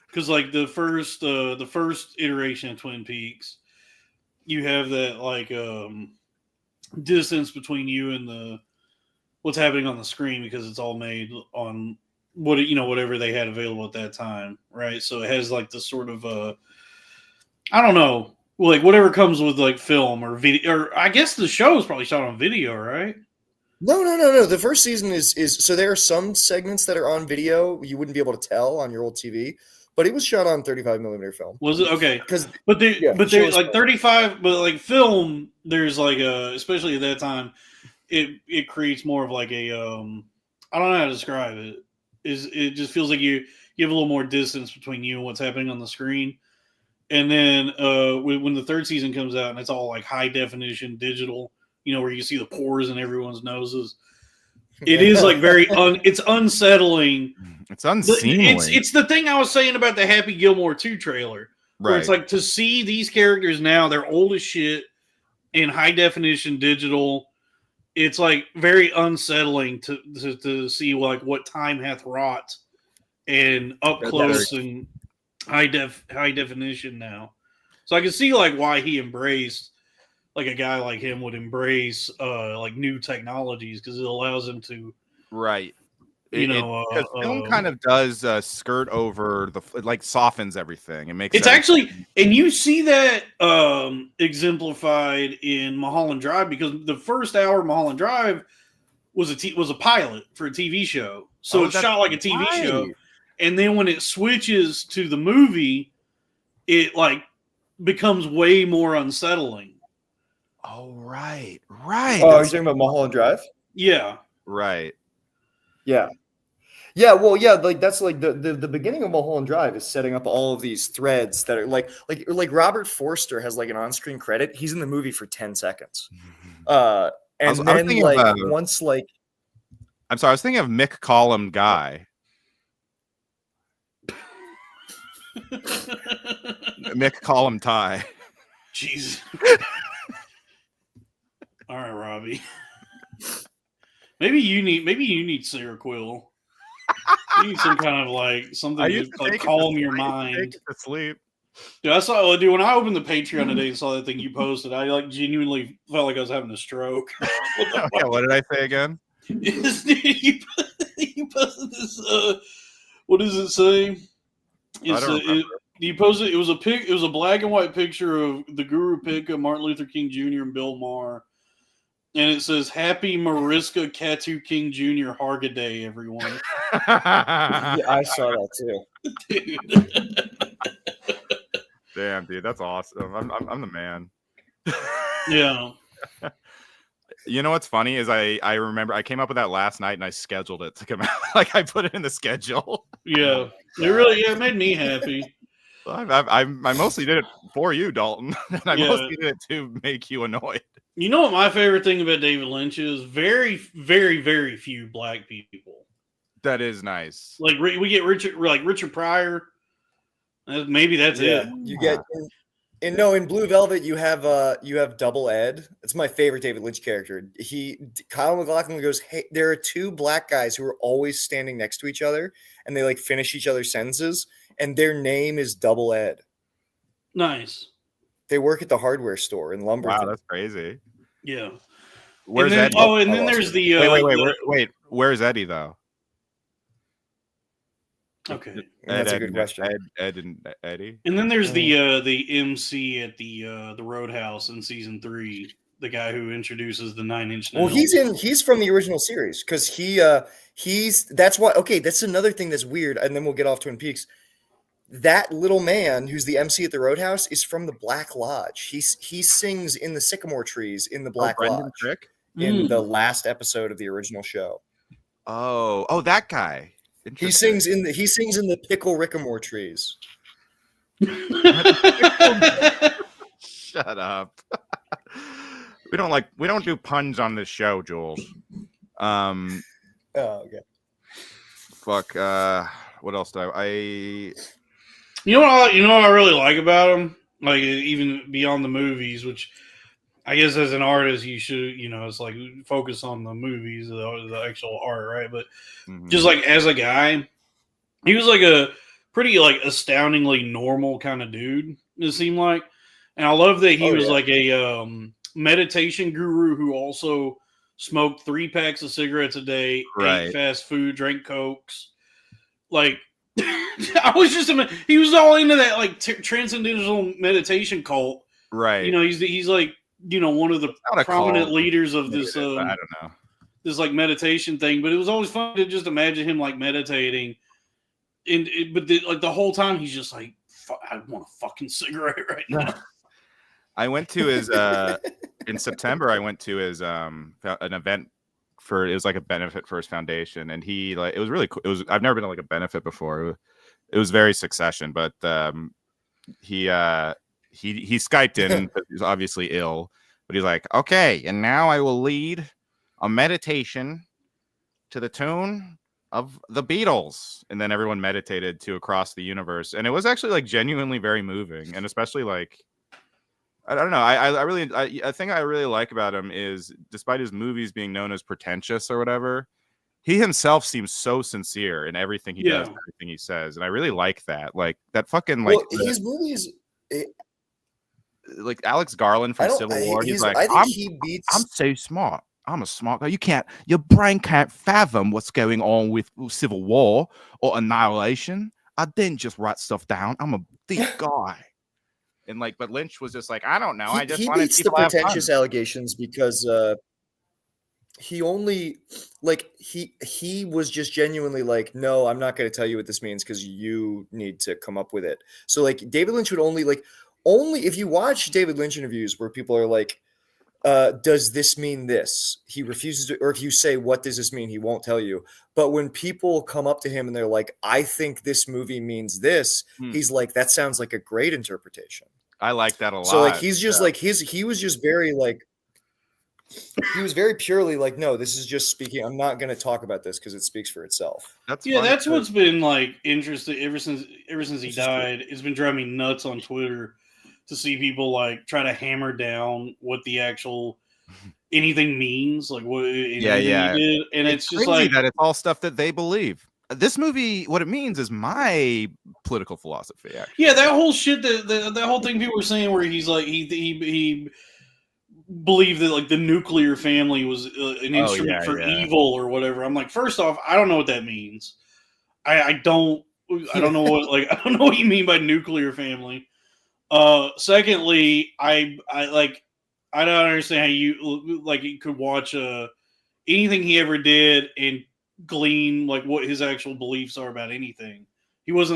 because the first iteration of Twin Peaks, you have that distance between you and what's happening on the screen because it's all made on whatever they had available at that time, right? So it has this sort of I don't know, whatever comes with film or video, or I guess the show is probably shot on video, right? No. The first season is so there are some segments that are on video you wouldn't be able to tell on your old TV. But it was shot on 35mm film. Was it okay? But there's 35, but film. There's especially at that time, it creates more of a I don't know how to describe it. It just feels like you have a little more distance between you and what's happening on the screen. And then when the third season comes out and it's all high definition digital, where you see the pores in everyone's noses. It is very it's unsettling. It's unseemly. It's the thing I was saying about the Happy Gilmore 2 trailer. Where Right. it's to see these characters now, they're old as shit in high definition digital. It's very unsettling to see what time hath wrought and up close and high definition now. So I can see why he embraced a guy like him would embrace new technologies because it allows him to right. Because film kind of does skirt over softens everything. It makes it's sense. actually, and you see that exemplified in Mulholland Drive because the first hour of Mulholland Drive was a pilot for a TV show, so it's shot like a TV show, and then when it switches to the movie, it becomes way more unsettling. Oh right. Oh, you're talking about Mulholland Drive? Yeah. Right. Yeah. Yeah, well, yeah, that's the beginning of Mulholland Drive is setting up all of these threads that are like Robert Forster has an on-screen credit. He's in the movie for 10 seconds. And I was then thinking of, once I'm sorry, I was thinking of Mick Collum Guy. Mick Collum Ty. Jeez. All right, Robbie. Maybe you need Seroquel. You need some kind of something to calm your mind. To sleep. Dude, when I opened the Patreon today and saw that thing you posted, I genuinely felt like I was having a stroke. Okay, what did I say again? You posted this. What does it say? You posted. It was a black and white picture of the Guru Pika, Martin Luther King Jr., and Bill Maher. And it says, "Happy Mariska Katu King Jr. Harga Day, everyone." Yeah, I saw that too. Dude. Damn, dude, that's awesome. I'm the man. Yeah. You know what's funny is I remember I came up with that last night and I scheduled it to come out. I put it in the schedule. Yeah. It made me happy. I mostly did it for you, Dalton. And I mostly did it to make you annoyed. You know what my favorite thing about David Lynch is? Very, very, very few black people. That is nice. We get Richard Pryor. Maybe that's it. You get And no, in Blue Velvet, you have Double Ed. It's my favorite David Lynch character. Kyle MacLachlan goes, "Hey, there are two black guys who are always standing next to each other, and they like finish each other's sentences, and their name is Double Ed. Nice. They work at the hardware store in Lumberton." Wow, that's crazy. Yeah. Where's and then, Eddie? Oh, and then there's the wait. Where's Eddie though? Okay, that's a good question. Ed and Eddie. And then there's the MC at the Roadhouse in season 3, the guy who introduces the 9-inch nails. Well, he's from the original series because that's why. Okay, that's another thing that's weird, and then we'll get off Twin Peaks. That little man who's the MC at the Roadhouse is from the Black Lodge. He sings in the sycamore trees in the Black Lodge in the last episode of the original show. Oh, that guy. He sings in the pickle Rickamore trees. Shut up. We don't do puns on this show, Jules. Oh, okay. Fuck. What else do I? You know what I really like about him? Like, even beyond the movies, which I guess as an artist you should, it's like focus on the movies, the actual art, right? But just like as a guy, he was like a pretty like astoundingly normal kind of dude, it seemed like. And I love that he was like a meditation guru who also smoked 3 packs of cigarettes a day, ate fast food, drank Cokes. Like, I was just, he was all into that like transcendental meditation cult. Right. He's like, one of the prominent leaders of this. I don't know. This like meditation thing, but it was always fun to just imagine him like meditating, but the whole time he's just like, I want a fucking cigarette right now. I went to his in September. I went to his an event it was like a benefit for his foundation, and it was really cool. I've never been to like a benefit before. It was very Succession, but he Skyped in because he's obviously ill, but he's like, okay, and now I will lead a meditation to the tune of the Beatles. And then everyone meditated to Across the Universe. And it was actually like genuinely very moving. And especially like, I don't know. I think I really like about him is despite his movies being known as pretentious or whatever, he himself seems so sincere in everything he does, everything he says. And I really like that. Like that fucking like his movies. Like Alex Garland from Civil War, he's like, I'm so smart. I'm a smart guy. Your brain can't fathom what's going on with Civil War or Annihilation. I didn't just write stuff down. I'm a deep guy. And like, but Lynch was just like, I don't know. I just wanted people to have fun. He beats the pretentious allegations because he only he was just genuinely like, no, I'm not going to tell you what this means because you need to come up with it. So like, David Lynch would only if you watch David Lynch interviews where people are like, does this mean this? He refuses to, or if you say, what does this mean? He won't tell you. But when people come up to him and they're like, I think this movie means this, he's like, that sounds like a great interpretation. I like that a lot. So like, he's just like he was just very like, he was very purely like, no, this is just speaking. I'm not going to talk about this because it speaks for itself. That's what's been like interesting ever since he died. It's been driving me nuts on Twitter to see people like try to hammer down what the actual anything means, like what he did. And it's just like that it's all stuff that they believe. This movie, what it means is my political philosophy. Actually. Yeah, that whole shit, that whole thing people were saying where he's like he believed that like the nuclear family was an instrument for evil or whatever. I'm like, first off, I don't know what that means. I don't know what you mean by nuclear family. Secondly, I don't understand how you could watch anything he ever did and glean like what his actual beliefs are about anything. He was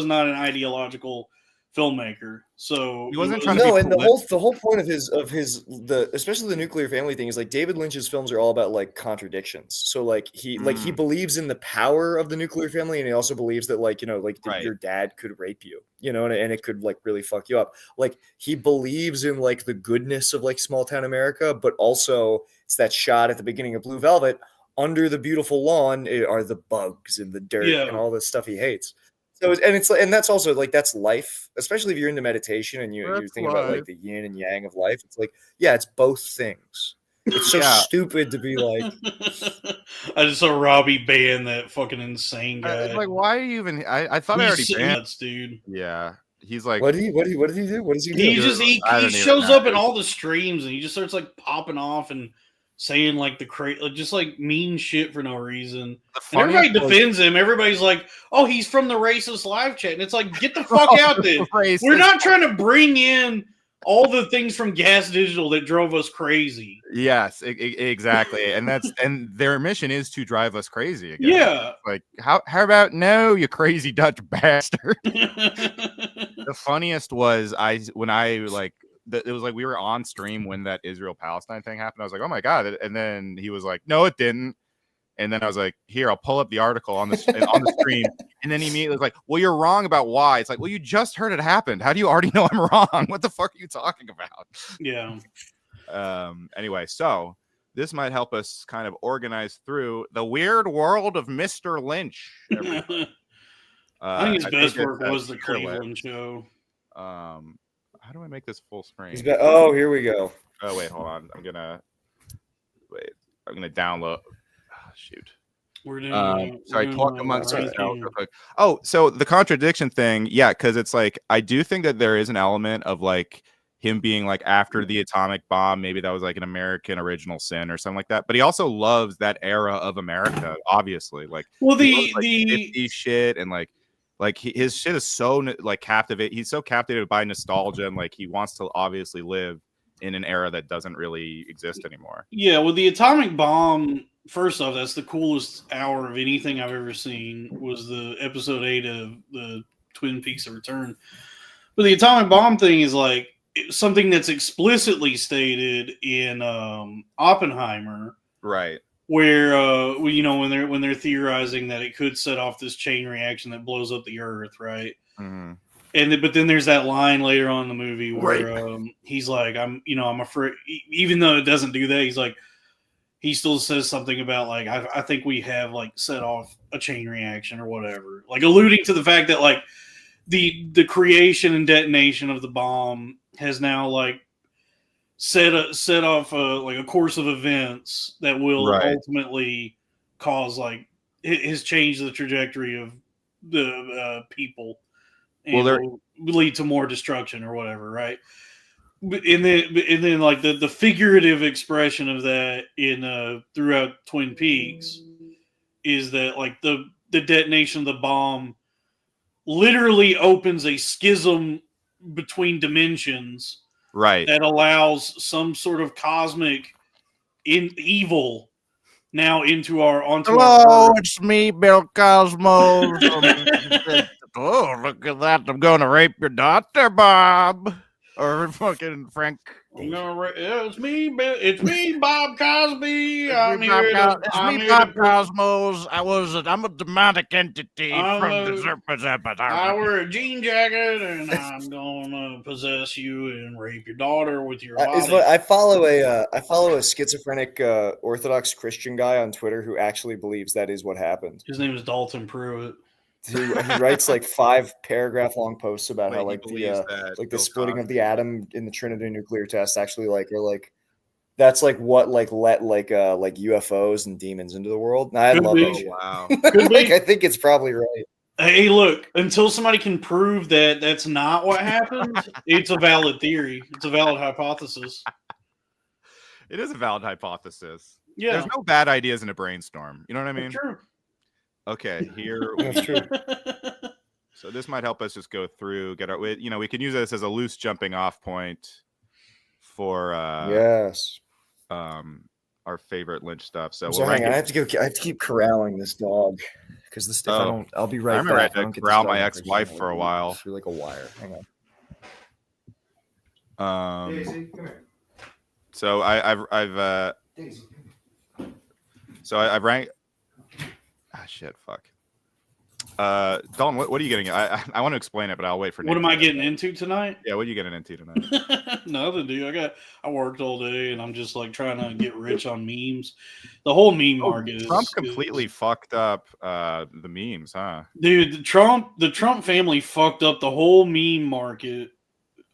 not an ideological filmmaker, so he wasn't trying to. No, and the whole point of his especially the nuclear family thing is like David Lynch's films are all about like contradictions. So like he believes in the power of the nuclear family, and he also believes that like your dad could rape you, and it could like really fuck you up. Like he believes in like the goodness of like small town America, but also it's that shot at the beginning of Blue Velvet. Under the beautiful lawn are the bugs and the dirt and all the stuff he hates. So and that's also like that's life, especially if you're into meditation and you That's think about like life. the yin and yang of life. It's like, yeah, it's both things. It's so Yeah. stupid to be like, I just saw Robbie ban that fucking insane guy. It's like, why are you even? I thought I already He's banned. nuts, dude. Yeah, he's like, what did he do? What does he do? He shows up in all the streams and he just starts like popping off and saying like just like mean shit for no reason. And everybody defends him. Everybody's like, "Oh, he's from the racist live chat," and it's like, get the fuck out there. We're not trying to bring in all the things from Gas Digital that drove us crazy. Yes, exactly, and their mission is to drive us crazy again. Yeah, like how about no, you crazy Dutch bastard. The funniest was it was like we were on stream when that Israel-Palestine thing happened. I was like, oh my god, and then he was like, no, it didn't. And then I was like, here, I'll pull up the article on the screen. And then he immediately was like, well, you're wrong about why. It's like, well, you just heard it happened. How do you already know I'm wrong? What the fuck are you talking about? Yeah. Anyway, so this might help us kind of organize through the weird world of Mr. Lynch. I think his best work was the Cleveland show. How do I make this full screen? Oh, here we go. Oh, wait, hold on. I'm gonna download. Shoot. Sorry, talk amongst ourselves real quick. Oh, so the contradiction thing, yeah, because it's like I do think that there is an element of like him being like after the atomic bomb, maybe that was like an American original sin or something like that. But he also loves that era of America, obviously. Like, well, the 50s shit and like his shit is so like captivated. He's so captivated by nostalgia and like he wants to obviously live in an era that doesn't really exist anymore. Yeah, well, the atomic bomb. First off, that's the coolest hour of anything I've ever seen. Was the episode 8 of the Twin Peaks of Return. But the atomic bomb thing is like something that's explicitly stated in Oppenheimer, right? Where when they're theorizing that it could set off this chain reaction that blows up the Earth, right? Mm-hmm. But then there's that line later on in the movie where he's like, I'm afraid, even though it doesn't do that, he's like. He still says something about like I think we have like set off a chain reaction or whatever, like alluding to the fact that like the creation and detonation of the bomb has now like set off like a course of events that will ultimately cause like has changed the trajectory of the people and will lead to more destruction or whatever, right? And then like the figurative expression of that in throughout Twin Peaks is that like the detonation of the bomb literally opens a schism between dimensions, right? That allows some sort of cosmic evil now onto our Hello, it's me, Bill Cosmos. Oh, look at that! I'm going to rape your daughter, Bob. Or fucking Frank. It's me, Bob Cosby. It's me, Bob Cosmos. I'm a demonic entity from the surface. I wear a jean jacket and I'm gonna possess you and rape your daughter with your body. I follow a schizophrenic Orthodox Christian guy on Twitter who actually believes that is what happened. His name is Dalton Pruitt. He writes like 5-paragraph long posts about how like the splitting of the atom in the Trinity nuclear test actually that's like what like let like UFOs and demons into the world. And I love it. Wow. I think it's probably right. Hey, look, until somebody can prove that that's not what happened, it's a valid theory. It's a valid hypothesis. It is a valid hypothesis. Yeah. There's no bad ideas in a brainstorm. You know what I mean? That's true. Okay, here. That's true. So this might help us just go through, we can use this as a loose jumping off point for our favorite Lynch stuff. So hang on, I have to keep corralling this dog because this stuff I'll be right back. I remember I had to corral my ex-wife for a while through like a wire. Hang on. Daisy, come here. So I've ranked. Ah, shit, fuck. Dalton, what are you getting? I want to explain it, but I'll wait for. What Nick am I getting into tonight? Yeah, what are you getting into tonight? Nothing, dude. I worked all day, and I'm just like trying to get rich on memes. The whole meme market Trump is completely fucked up the memes, huh? Dude, the Trump family fucked up the whole meme market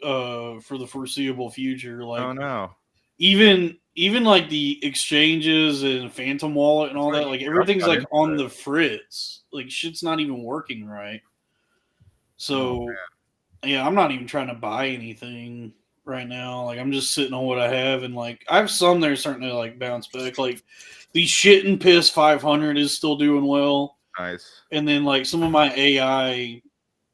for the foreseeable future. Like, Oh no. even like the exchanges and Phantom Wallet and all that, like everything's like on the fritz. Like shit's not even working right. So yeah, I'm not even trying to buy anything right now. Like I'm just sitting on what I have, and like I have some that are starting to like bounce back. Like the Shit and Piss 500 is still doing well. Nice. And then like some of my AI,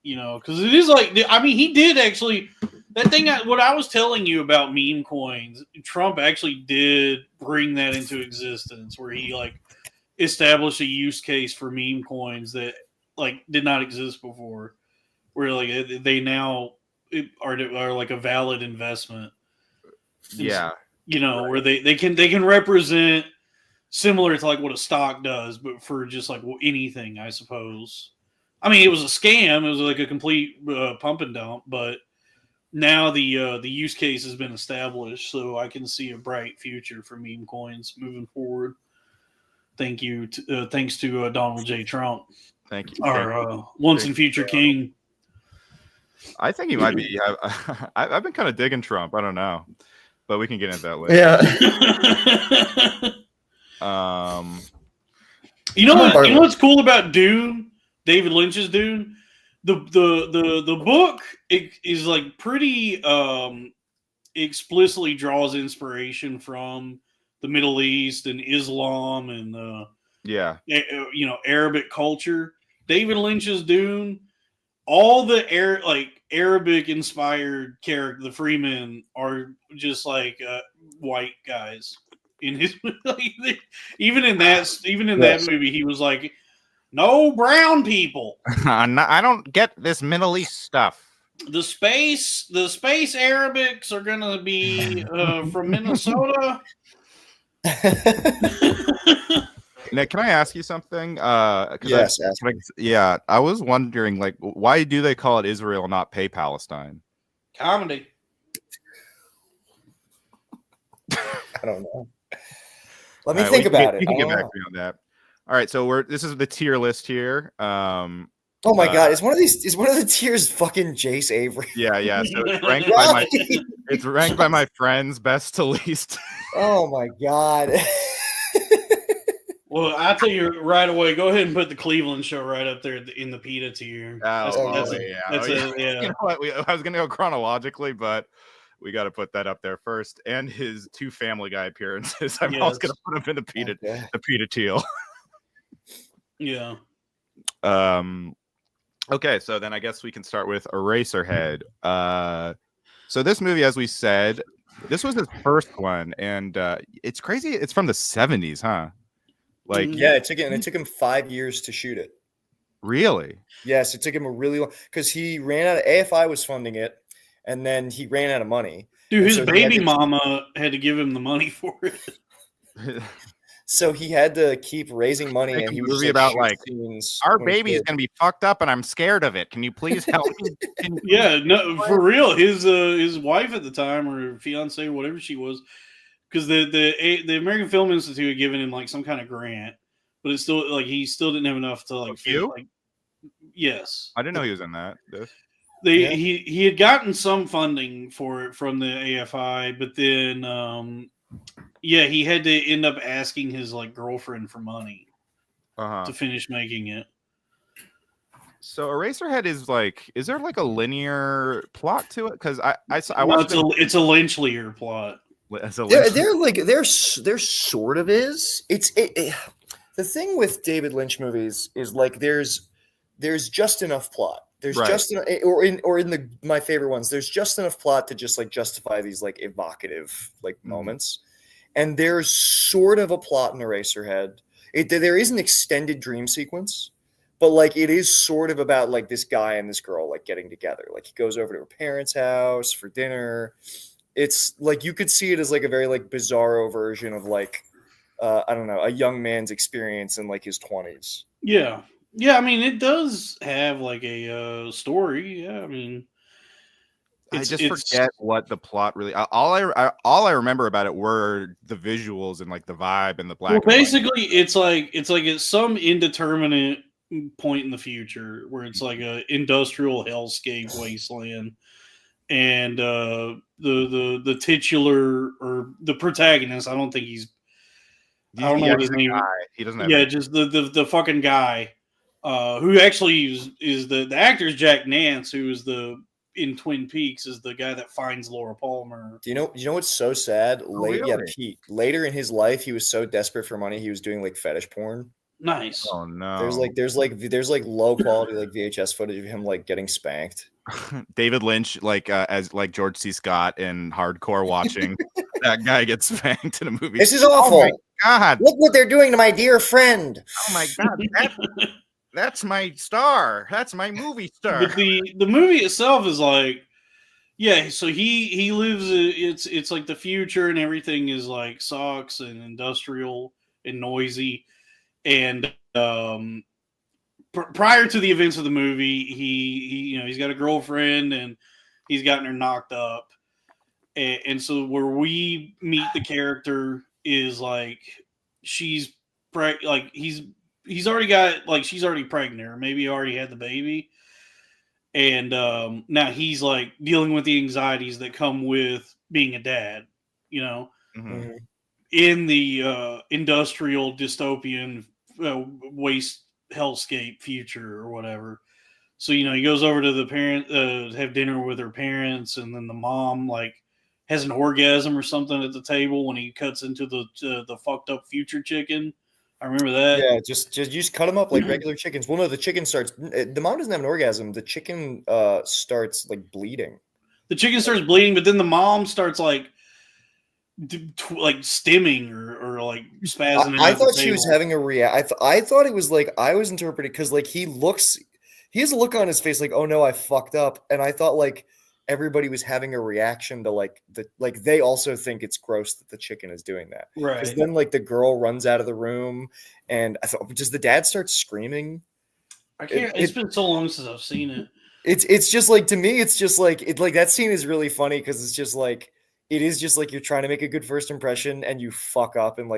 because it is like, I mean, he did actually. That thing, what I was telling you about meme coins, Trump actually did bring that into existence, where he like established a use case for meme coins that like did not exist before, where like they now are like a valid investment. Yeah, where they can represent similar to like what a stock does, but for just like anything, I suppose. I mean, it was a scam; it was like a complete pump and dump, but. Now the use case has been established, so I can see a bright future for meme coins moving forward. Thanks to Donald J. Trump. Thank you. Our once and future king. I think he might be. I've been kind of digging Trump. I don't know, but we can get into that later. Yeah. You know what's cool about Dune? David Lynch's Dune. The book is like pretty explicitly draws inspiration from the Middle East and Islam and Arabic culture. David Lynch's Dune, all the Arabic inspired character, the Freemen are just like white guys in his even in that movie he was like. No brown people. I don't get this Middle East stuff. The space Arabics are gonna be from Minnesota. Nick, can I ask you something? Yes. I was wondering, like, why do they call it Israel, not pay Palestine? Comedy. I don't know. Let me think about it. You can get back to me on that. All right, so this is the tier list here. Oh my god, is one of the tiers fucking Jace Avery? Yeah. So it's ranked by my friends, best to least. Oh my god. Well, I'll tell you right away. Go ahead and put the Cleveland show right up there in the PETA tier. Yeah. You know what? I was gonna go chronologically, but we got to put that up there first. And his 2 Family Guy appearances. I'm also gonna put him in the PETA teal. Yeah. Okay, so then I guess we can start with Eraserhead. So this movie, as we said, this was his first one, and it's crazy. It's from the 70s, huh? Like, yeah, it took him 5 years to shoot it. Really? Yes, it took him a really long because he ran out of AFI was funding it, and then he ran out of money. Dude, his baby mama had to give him the money for it. So he had to keep raising money, and he was about like our baby's gonna be fucked up, and I'm scared of it. Can you please help me? Yeah, no, for real. His wife at the time, or fiance, whatever she was, because the American Film Institute had given him like some kind of grant, but it's still like he still didn't have enough to like. Yes, I didn't know he was in that. He had gotten some funding for it from the AFI, but then. Yeah, he had to end up asking his like girlfriend for money to finish making it. So Eraserhead is there like a linear plot to it? Because I watched it's a Lynch-lier plot. There sort of is. The thing with David Lynch movies is like there's just enough plot. There's just enough, my favorite ones. There's just enough plot to just like justify these like evocative like moments. And there's sort of a plot in Eraserhead. There is an extended dream sequence, but like it is sort of about like this guy and this girl like getting together. Like he goes over to her parents' house for dinner. It's like you could see it as like a very like bizarro version of like I don't know, a young man's experience in like his 20s. Yeah. Yeah, I mean, it does have like a story. Yeah, I mean, I just forget what the plot really. All I remember about it were the visuals and like the vibe and the black. Well, basically, it's like it's some indeterminate point in the future where it's like a industrial hellscape wasteland, and the titular or the protagonist. I don't think I don't know what his name. He doesn't have. Yeah, just the fucking guy, who actually is the actor's Jack Nance, who is in Twin Peaks, is the guy that finds Laura Palmer. You know what's so sad? Really? Later in his life, he was so desperate for money, he was doing like fetish porn. Nice. Oh no. There's like low quality like VHS footage of him like getting spanked. David Lynch, as like George C. Scott in Hardcore, watching that guy get spanked in a movie. This is awful. Oh my God! Look what they're doing to my dear friend. Oh my God! That's my star. That's my movie star. But the movie itself is like, yeah. So he lives. It's like the future, and everything is like sucks and industrial and noisy. And prior to the events of the movie, he's got a girlfriend and he's gotten her knocked up. And so where we meet the character is like he's already got, like, she's already pregnant, or maybe already had the baby. And now he's like dealing with the anxieties that come with being a dad, Mm-hmm. in the industrial dystopian waste hellscape future or whatever. So, he goes over to the parent, have dinner with her parents, and then the mom like has an orgasm or something at the table when he cuts into the fucked up future chicken. I remember that. Yeah, just cut them up like regular chickens. Well, no, the chicken starts. The mom doesn't have an orgasm. The chicken starts like bleeding. The chicken starts bleeding, but then the mom starts like stimming or like spazzing. I thought she was having a react. I thought it was like, I was interpreting because like he has a look on his face like, oh no, I fucked up, and I thought like everybody was having a reaction to like they also think it's gross that the chicken is doing that. Right. Because then like the girl runs out of the room, and I thought, does the dad start screaming? I can't. It's been so long since I've seen it. It's just like, to me, it's just like that scene is really funny because it's just like, it is just like you're trying to make a good first impression and you fuck up in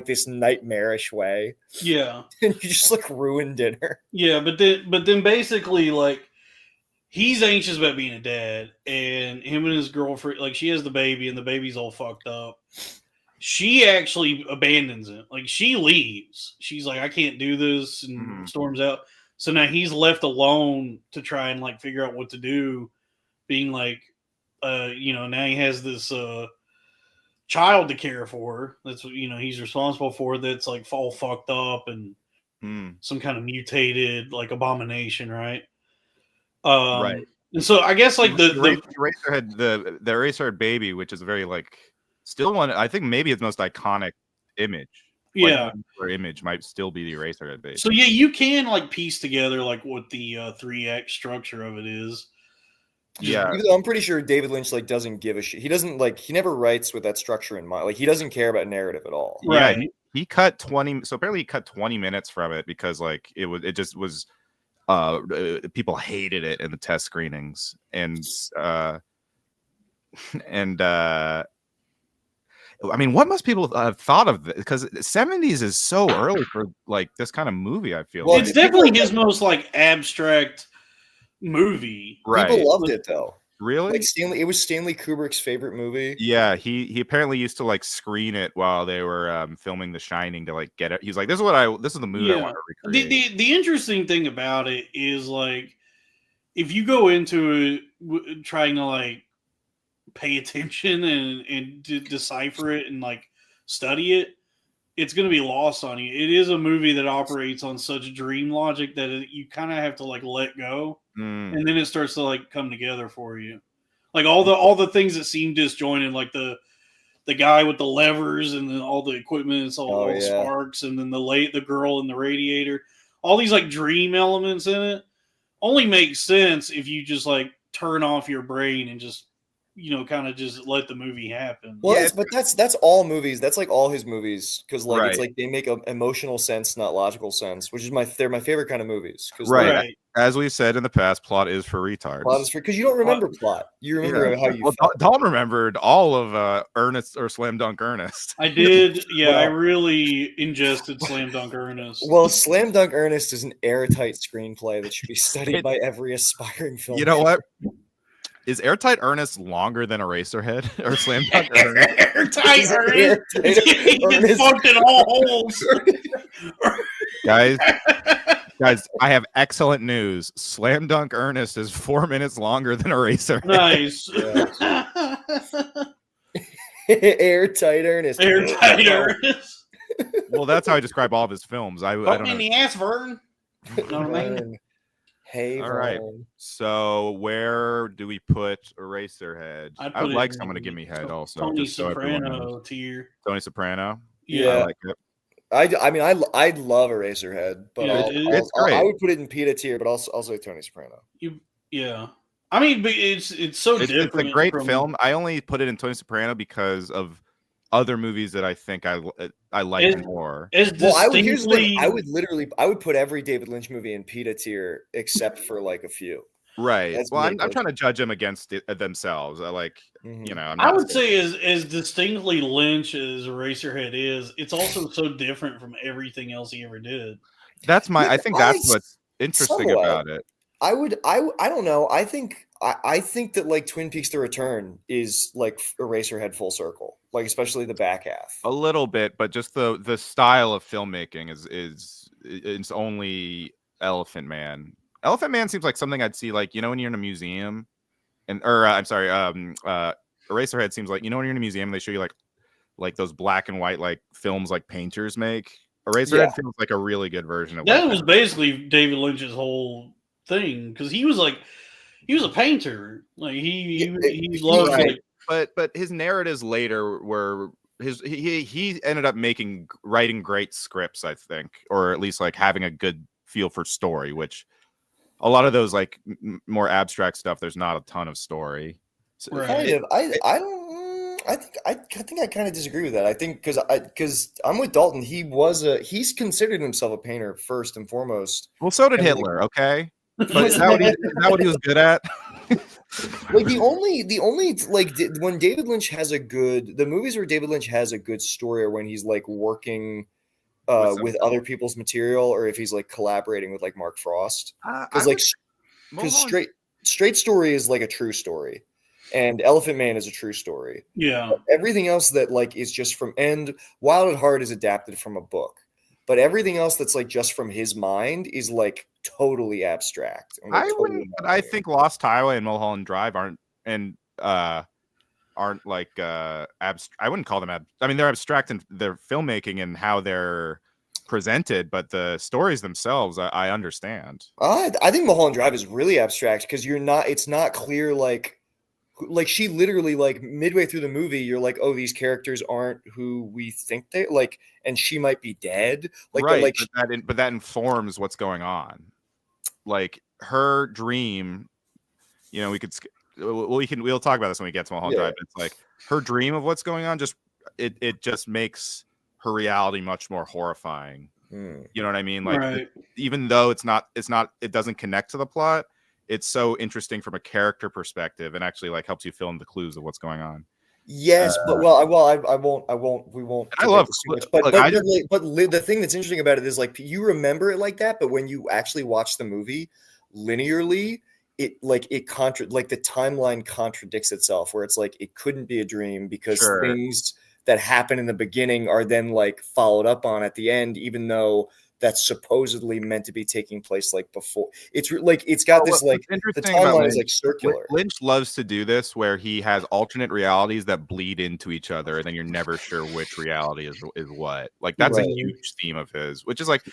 this nightmarish way. Yeah. And you just like ruin dinner. Yeah, but then basically like he's anxious about being a dad, and him and his girlfriend, like, she has the baby and the baby's all fucked up. She actually abandons it. Like, she leaves. She's like, I can't do this, and storms out. So now he's left alone to try and like figure out what to do, being like, now he has this child to care for. That's he's responsible for. That's like all fucked up and some kind of mutated like abomination, right? Right. And so I guess like the Eraserhead baby, which is a very like still one. I think maybe its most iconic image. Yeah, or image might still be the Eraserhead baby. So yeah, you can like piece together like what the 3-act structure of it is. Yeah, I'm pretty sure David Lynch like doesn't give a shit. He doesn't he never writes with that structure in mind. Like, he doesn't care about narrative at all. Right. Yeah, he cut 20. So apparently he cut 20 minutes from it because like it just was people hated it in the test screenings, and I mean, what must people have thought of this? Because the 70s is so early for like this kind of movie. I feel it's definitely his most like abstract movie. Right. People loved it though. Really? Like it was Stanley Kubrick's favorite movie. Yeah, he apparently used to like screen it while they were filming The Shining to like get it. He's like, this is the movie I want to recreate. The interesting thing about it is like, if you go into it trying to like pay attention and decipher it and like study it, it's going to be lost on you. It is a movie that operates on such dream logic that you kind of have to like let go, and then it starts to like come together for you. Like all the things that seem disjointed, like the guy with the levers and then all the equipment, it's all the sparks, and then the girl in the radiator, all these like dream elements in it only make sense if you just like turn off your brain and just kind of just let the movie happen. Well, Yeah, that's all movies. That's like all his movies because like it's Right. like they make an emotional sense, not logical sense, which is they're my favorite kind of movies. Right. Right. As we've said in the past, plot is for retards. Plot is because you don't remember plot. You remember how you. Well, felt. Dalton remembered all of Ernest or Slam Dunk Ernest. I did. Yeah, I Well- really ingested Slam Dunk Ernest. Well, Slam Dunk Ernest is an airtight screenplay that should be studied by every aspiring filmmaker. You know what? Is Airtight Ernest longer than Eraserhead or Slam Dunk Ernest? Airtight Ernest. He gets Ernest. fucked in all holes. Guys, I have excellent news. Slam Dunk Ernest is 4 minutes longer than Eraserhead. Nice. Airtight Ernest. Airtight Ernest. Well, that's how I describe all of his films. I Fuck don't me in know. the ass, Vern. Know what I mean? Hey, All right. Vern. So where do we put Eraserhead? I'd I put would it like in someone to give me head the also. Tony just so everyone Soprano knows. tier. Tony Soprano. Yeah. I like it. I mean, I love Eraserhead, but Yeah, it's great. I would put it in PETA tier, but also Tony Soprano. Yeah. I mean, but it's so It's different. a great from- film. I only put it in Tony Soprano because of other movies that I think I like It- more. As Well, here's the distinctly, thing. I would put every David Lynch movie in PETA tier except for like a few. Right. That's Well, me I'm trying to personally. judge them against themselves. I like, Mhm. I'm I not would saying- say as distinctly Lynch as Eraserhead is, it's also so different from everything else he ever did. that's my. I think that's I- what's interesting somewhat. about it. I don't know. I think that like Twin Peaks: The Return is like Eraserhead full circle, like especially the back half. A little bit, but just the style of filmmaking is it's only Elephant Man. Elephant Man seems like something I'd see like when you're in a museum, I'm sorry, Eraserhead seems like when you're in a museum they show you like those black and white like films like painters make. Eraserhead feels like a really good version of That was basically David Lynch's whole thing because he was a painter. Like he loved right. like, but his narratives later were he ended up writing great scripts, I think, or at least like having a good feel for story, which a lot of those like more abstract stuff there's not a ton of story. So, Right. Kind of. I don't. I think I kind of disagree with that. I think because I'm with Dalton. He's considered himself a painter first and foremost. well, so did And, like- Hitler, okay? But is that what he was good at? Like the only like when David Lynch has the movies where David Lynch has a good story are when he's like working with other people's material or if he's like collaborating with like Mark Frost because like because straight story is like a true story and Elephant Man is a true story. yeah. Everything else that like is just from and Wild at Heart is adapted from a book, but everything else that's like just from his mind is like totally abstract. And, like, I totally wouldn't. not I real. think Lost Highway and Mulholland Drive aren't like I wouldn't call them I mean, they're abstract in their filmmaking and how they're presented, but the stories themselves, I understand. I think Mulholland Drive is really abstract because it's not clear like she literally like midway through the movie you're like, oh, these characters aren't who we think they like, and she might be dead. Like Right, like but that informs what's going on. Like her dream, we'll talk about this when we get to Mulholland Drive. It's like her dream of what's going on. Just it just makes her reality much more horrifying. You know what I mean? Like Right. even though it doesn't connect to the plot. It's so interesting from a character perspective and actually like helps you fill in the clues of what's going on. yes, but we won't. I love debate this too much, look, I the thing that's interesting about it is like you remember it like that, but when you actually watch the movie linearly, the timeline contradicts itself where it's like it couldn't be a dream because Sure. things that happen in the beginning are then like followed up on at the end, even though that's supposedly meant to be taking place like before. It's like it's got this like the interesting about timeline is Lynch, like circular. Lynch loves to do this where he has alternate realities that bleed into each other, and then you're never sure which reality is what. Like that's a Right. huge theme of his, which is like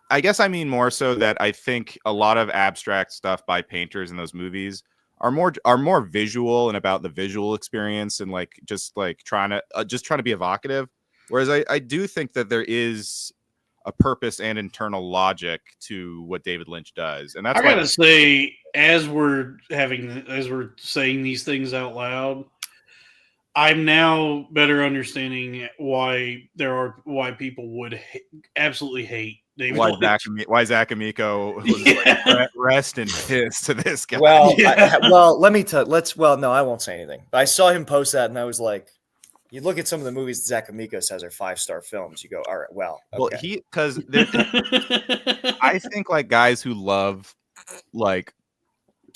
I guess I mean more so that I think a lot of abstract stuff by painters in those movies are more visual and about the visual experience and like just trying to be evocative. Whereas I do think that there is a purpose and internal logic to what David Lynch does, and that's I gotta say, as we're saying these things out loud, I'm now better understanding why people would absolutely hate David Lynch. Why Zach Amico was like, rest in piss to this guy. Well, let me tell. No, I won't say anything. I saw him post that, and I was like, you look at some of the movies Zach Amico says are 5-star films. You go, all right, well, okay. Because I think like guys who love like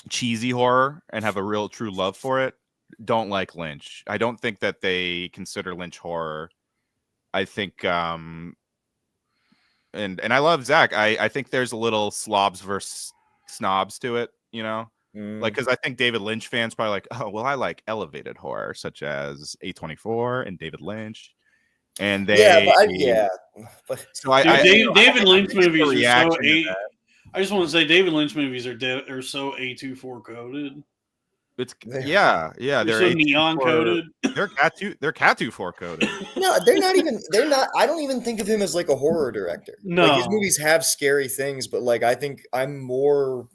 cheesy horror and have a real true love for it don't like Lynch. I don't think that they consider Lynch horror. I think and I love Zach. I think there's a little slobs versus snobs to it, you know? Like, because I think David Lynch fans probably like, oh, well, I like elevated horror such as A24 and David Lynch. And they David Lynch movies are so I just want to say David Lynch movies are so A24 coded. They're so neon coded. They're Cat24 coded. No, they're not. I don't even think of him as like a horror director. No, like, his movies have scary things, but like I think horror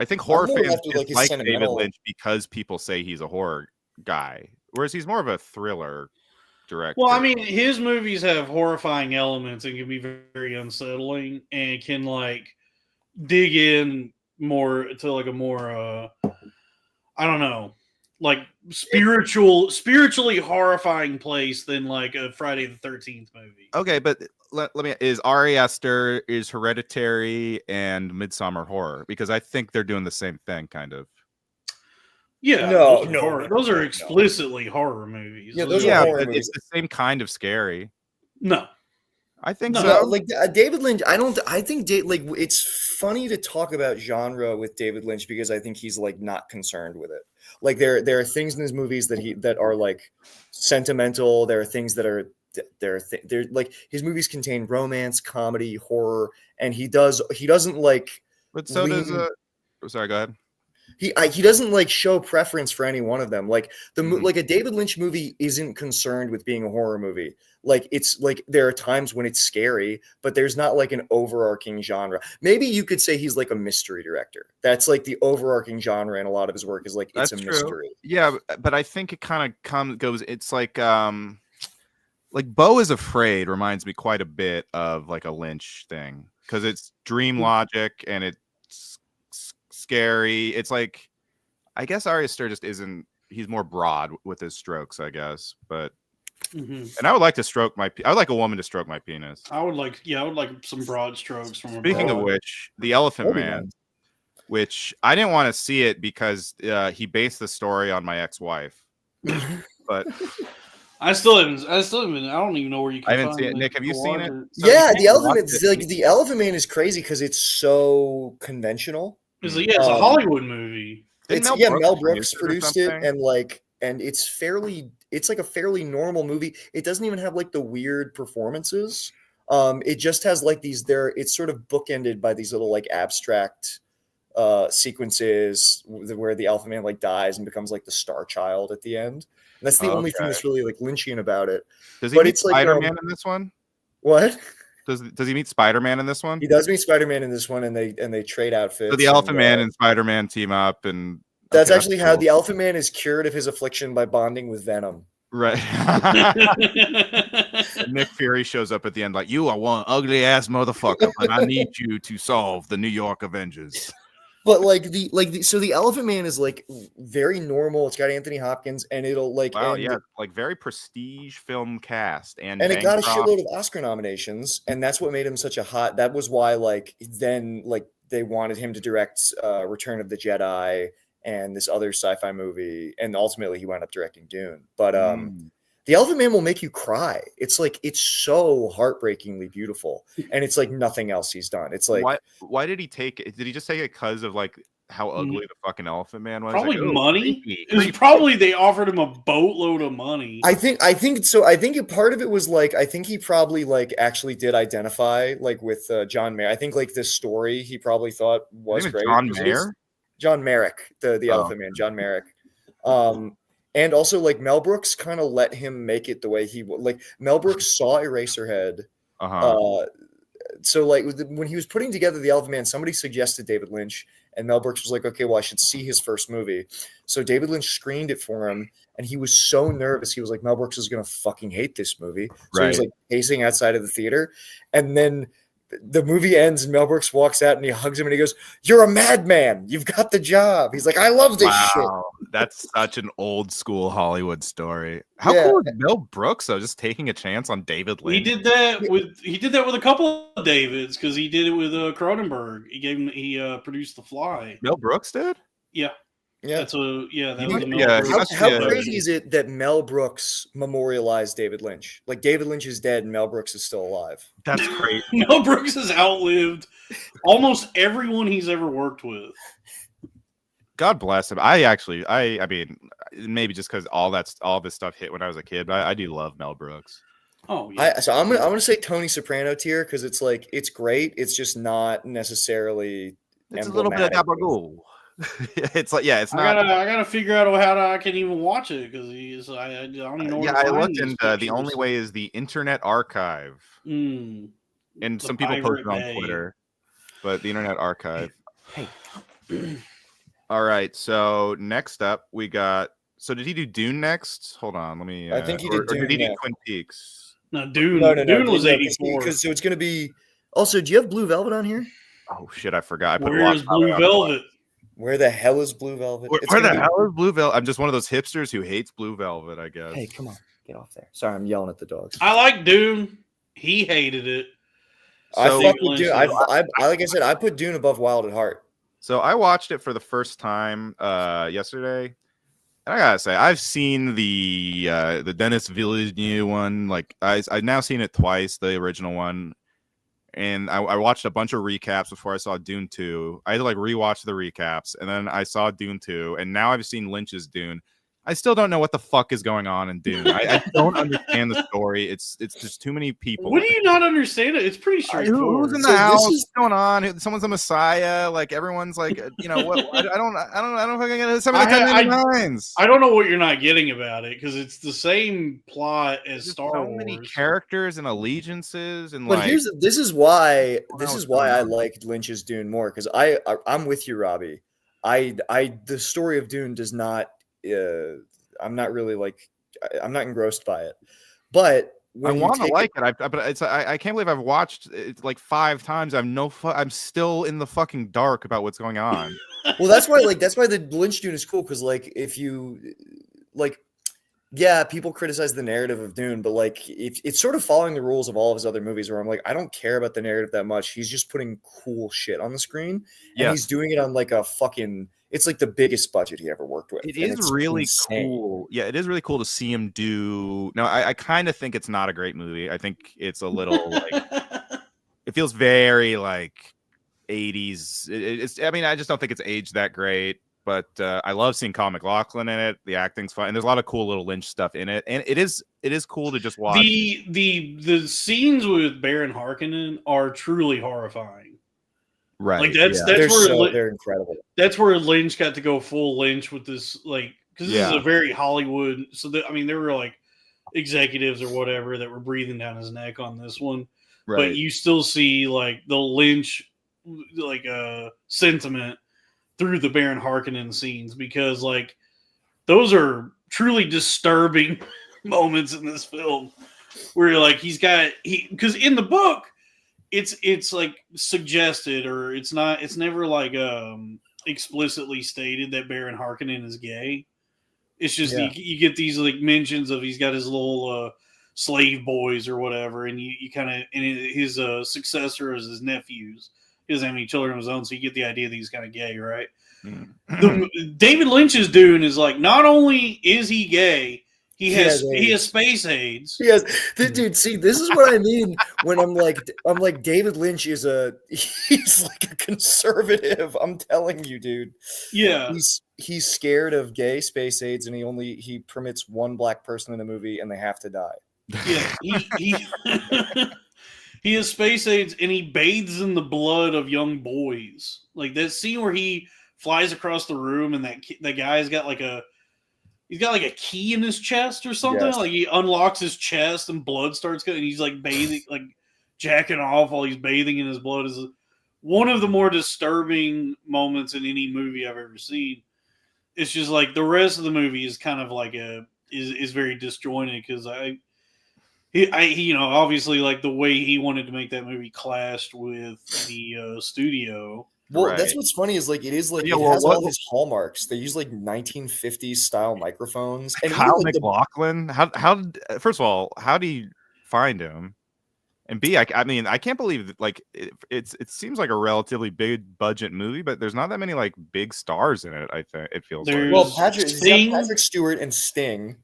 fans like David Lynch because people say he's a horror guy, whereas he's more of a thriller director. Well, I mean, his movies have horrifying elements and can be very, very unsettling, and can like dig in more to like a more I don't know, like spiritually horrifying place than like a Friday the 13th movie. Okay, but let me is Ari Aster, is Hereditary and Midsommar horror? Because I think they're doing the same thing, kind of. Yeah, those are explicitly horror movies. Yeah, those are horror but movies. It's the same kind of scary. No. I think so. No, like David Lynch, I think it's funny to talk about genre with David Lynch because I think he's like not concerned with it. Like there are things in his movies that are like sentimental. There are things that are they're like his movies contain romance, comedy, horror, and he doesn't like. But so does sorry, go ahead. He doesn't like show preference for any one of them. Like like a David Lynch movie isn't concerned with being a horror movie. Like it's like there are times when it's scary, but there's not like an overarching genre. Maybe you could say he's like a mystery director. That's like the overarching genre in a lot of his work is like it's a mystery. Yeah, but I think it kind of goes. It's like Beau is Afraid reminds me quite a bit of like a Lynch thing because it's dream logic and it's scary. It's like I guess Ari Aster just isn't. He's more broad with his strokes, I guess, but. And I would like to I would like a woman to stroke my penis. I would like some broad strokes from. Speaking of which, The Elephant Man, which I didn't want to see it because he based the story on my ex-wife. But I still haven't. I don't even know where you can. I haven't seen it. Nick, have you seen it? Yeah, The Elephant Man is crazy because it's so conventional. It's a Hollywood movie. Mel Brooks produced it, and it's like a fairly normal movie. It doesn't even have like the weird performances. It just has like it's sort of bookended by these little like abstract sequences where the Elephant Man like dies and becomes like the star child at the end. And that's the only thing that's really like Lynchian about it. Does he meet Spider-Man in this one? What? Does he meet Spider-Man in this one? He does meet Spider-Man in this one, and they trade outfits. So the Elephant Man and Spider-Man team up, and that's actually how the Elephant Man is cured of his affliction by bonding with Venom. Right. Nick Fury shows up at the end like, you are one ugly ass motherfucker, and I need you to solve the New York Avengers. But so the Elephant Man is like very normal. It's got Anthony Hopkins, and it'll like like very prestige film cast, and it got a shitload of Oscar nominations, and that's what made him such a hot. That was why they wanted him to direct Return of the Jedi and this other sci-fi movie, and ultimately he wound up directing Dune. But The Elephant Man will make you cry. It's so heartbreakingly beautiful, and it's like nothing else he's done. It's like why did he take it? Did he just take it because of like how ugly the fucking Elephant Man was? Probably money. It was probably they offered him a boatload of money. I think so. I think part of it was like I think he probably like actually did identify like with John Mayer. I think like this story he probably thought was great. John Merrick, the Elephant Man, John Merrick. And also, like, Mel Brooks kind of let him make it the way he would. Like, Mel Brooks saw Eraserhead, so like when he was putting together The Elephant Man, somebody suggested David Lynch, and Mel Brooks was like, okay, well, I should see his first movie. So David Lynch screened it for him, and he was so nervous. He was like, Mel Brooks is going to fucking hate this movie. So he was like pacing outside of the theater. And then the movie ends, and Mel Brooks walks out, and he hugs him, and he goes, "You're a madman. You've got the job." He's like, "I love this shit." That's such an old school Hollywood story. How cool is Mel Brooks though, just taking a chance on David Lynch? He did that with a couple of Davids, because he did it with Cronenberg. He produced The Fly. Mel Brooks did? Yeah. Yeah, that was a Mel Brooks. How crazy is it that Mel Brooks memorialized David Lynch? Like, David Lynch is dead and Mel Brooks is still alive. That's great. Mel Brooks has outlived almost everyone he's ever worked with. God bless him. I mean, maybe just because all this stuff hit when I was a kid, but I do love Mel Brooks. Oh yeah. So I'm gonna say Tony Soprano tier, because it's like, it's great. It's just not necessarily. It's a little bit of gabagool. It's like, it's not. I gotta figure out how I can even watch it, because I don't even know. Yeah, I looked, and the only way is the Internet Archive, and some people post it on Twitter, but the Internet Archive. Hey. All right, so next up we got. So did he do Dune next? Hold on, let me. I think he did Dune. Or did he do next. Twin Peaks? No, Dune. No, Dune was 84. So it's gonna be. Also, do you have Blue Velvet on here? Oh shit, I forgot. Where is Blue Velvet? Where the hell is Blue Velvet? Where the hell is Blue Velvet? I'm just one of those hipsters who hates Blue Velvet, I guess. Hey, come on, get off there. Sorry, I'm yelling at the dogs. I like Dune. He hated it. I fuck with Dune. I like I said, I put Dune above Wild at Heart. So I watched it for the first time yesterday. And I gotta say, I've seen the Denis Villeneuve one. Like I've now seen it twice, the original one. And I watched a bunch of recaps before I saw Dune 2. I had to like rewatch the recaps, and then I saw Dune 2, and now I've seen Lynch's Dune. I still don't know what the fuck is going on in Dune. I don't understand the story. It's just too many people. What do you not understand? It's pretty straightforward. Who's in the house? What's going on? Someone's a messiah. Like everyone's like, you know what? I don't fucking get it. 7 of 10 99s. I don't know what you're not getting about it, because it's the same plot as Star Wars. So many characters and allegiances, and but this is why I liked Lynch's Dune more, because I'm with you, Robbie. The story of Dune does not. I'm not really like, I'm not engrossed by it, but I want to like it. But I can't believe I've watched it like 5 times. I'm still in the fucking dark about what's going on. Well, that's why the Lynch Dune is cool, because like, if you like, yeah, people criticize the narrative of Dune, but like, if it's sort of following the rules of all of his other movies, where I'm like, I don't care about the narrative that much. He's just putting cool shit on the screen, and he's doing it on like a fucking. It's like the biggest budget he ever worked with. It is really cool. Yeah, it is really cool to see him do. No, I kind of think it's not a great movie. I think it's a little like it feels very like 80s. It's. I mean, I just don't think it's aged that great. But I love seeing Colin McLaughlin in it. The acting's fun, and there's a lot of cool little Lynch stuff in it. And it is cool to just watch. The scenes with Baron Harkonnen are truly horrifying. Right. Like they're incredible. That's where Lynch got to go full Lynch with this, like, because this is a very Hollywood. So there were like executives or whatever that were breathing down his neck on this one. Right. But you still see like the Lynch like sentiment through the Baron Harkonnen scenes, because like those are truly disturbing moments in this film where you're like, because in the book it's like suggested, or it's never like explicitly stated that Baron Harkonnen is gay. It's just you get these like mentions of he's got his little slave boys or whatever, and you kind of, and his successor is his nephews. He doesn't have any children of his own, so you get the idea that he's kind of gay, right? David Lynch's Dune is like, not only is he gay, he has space AIDS. Yes, dude. See, this is what I mean when I'm like David Lynch he's like a conservative. I'm telling you, dude. Yeah, he's scared of gay, space AIDS, and he permits one black person in the movie, and they have to die. Yeah, he has space AIDS, and he bathes in the blood of young boys. Like that scene where he flies across the room, and that guy's got like a key in his chest or something. Yes. Like he unlocks his chest, and blood starts going, and he's like bathing, like jacking off while he's bathing in his blood is one of the more disturbing moments in any movie I've ever seen. It's just like the rest of the movie is kind of like is very disjointed because he obviously like the way he wanted to make that movie clashed with the studio. Well, Right. that's what's funny is like it is like Yeah, it well, has what- all his hallmarks. They use like 1950s style microphones. And Kyle even, like, MacLachlan. First of all, how do you find him? And B, I mean, I can't believe that, like it seems like a relatively big budget movie, but there's not that many like big stars in it. I think it feels There's- like. well, Patrick Stewart and Sting.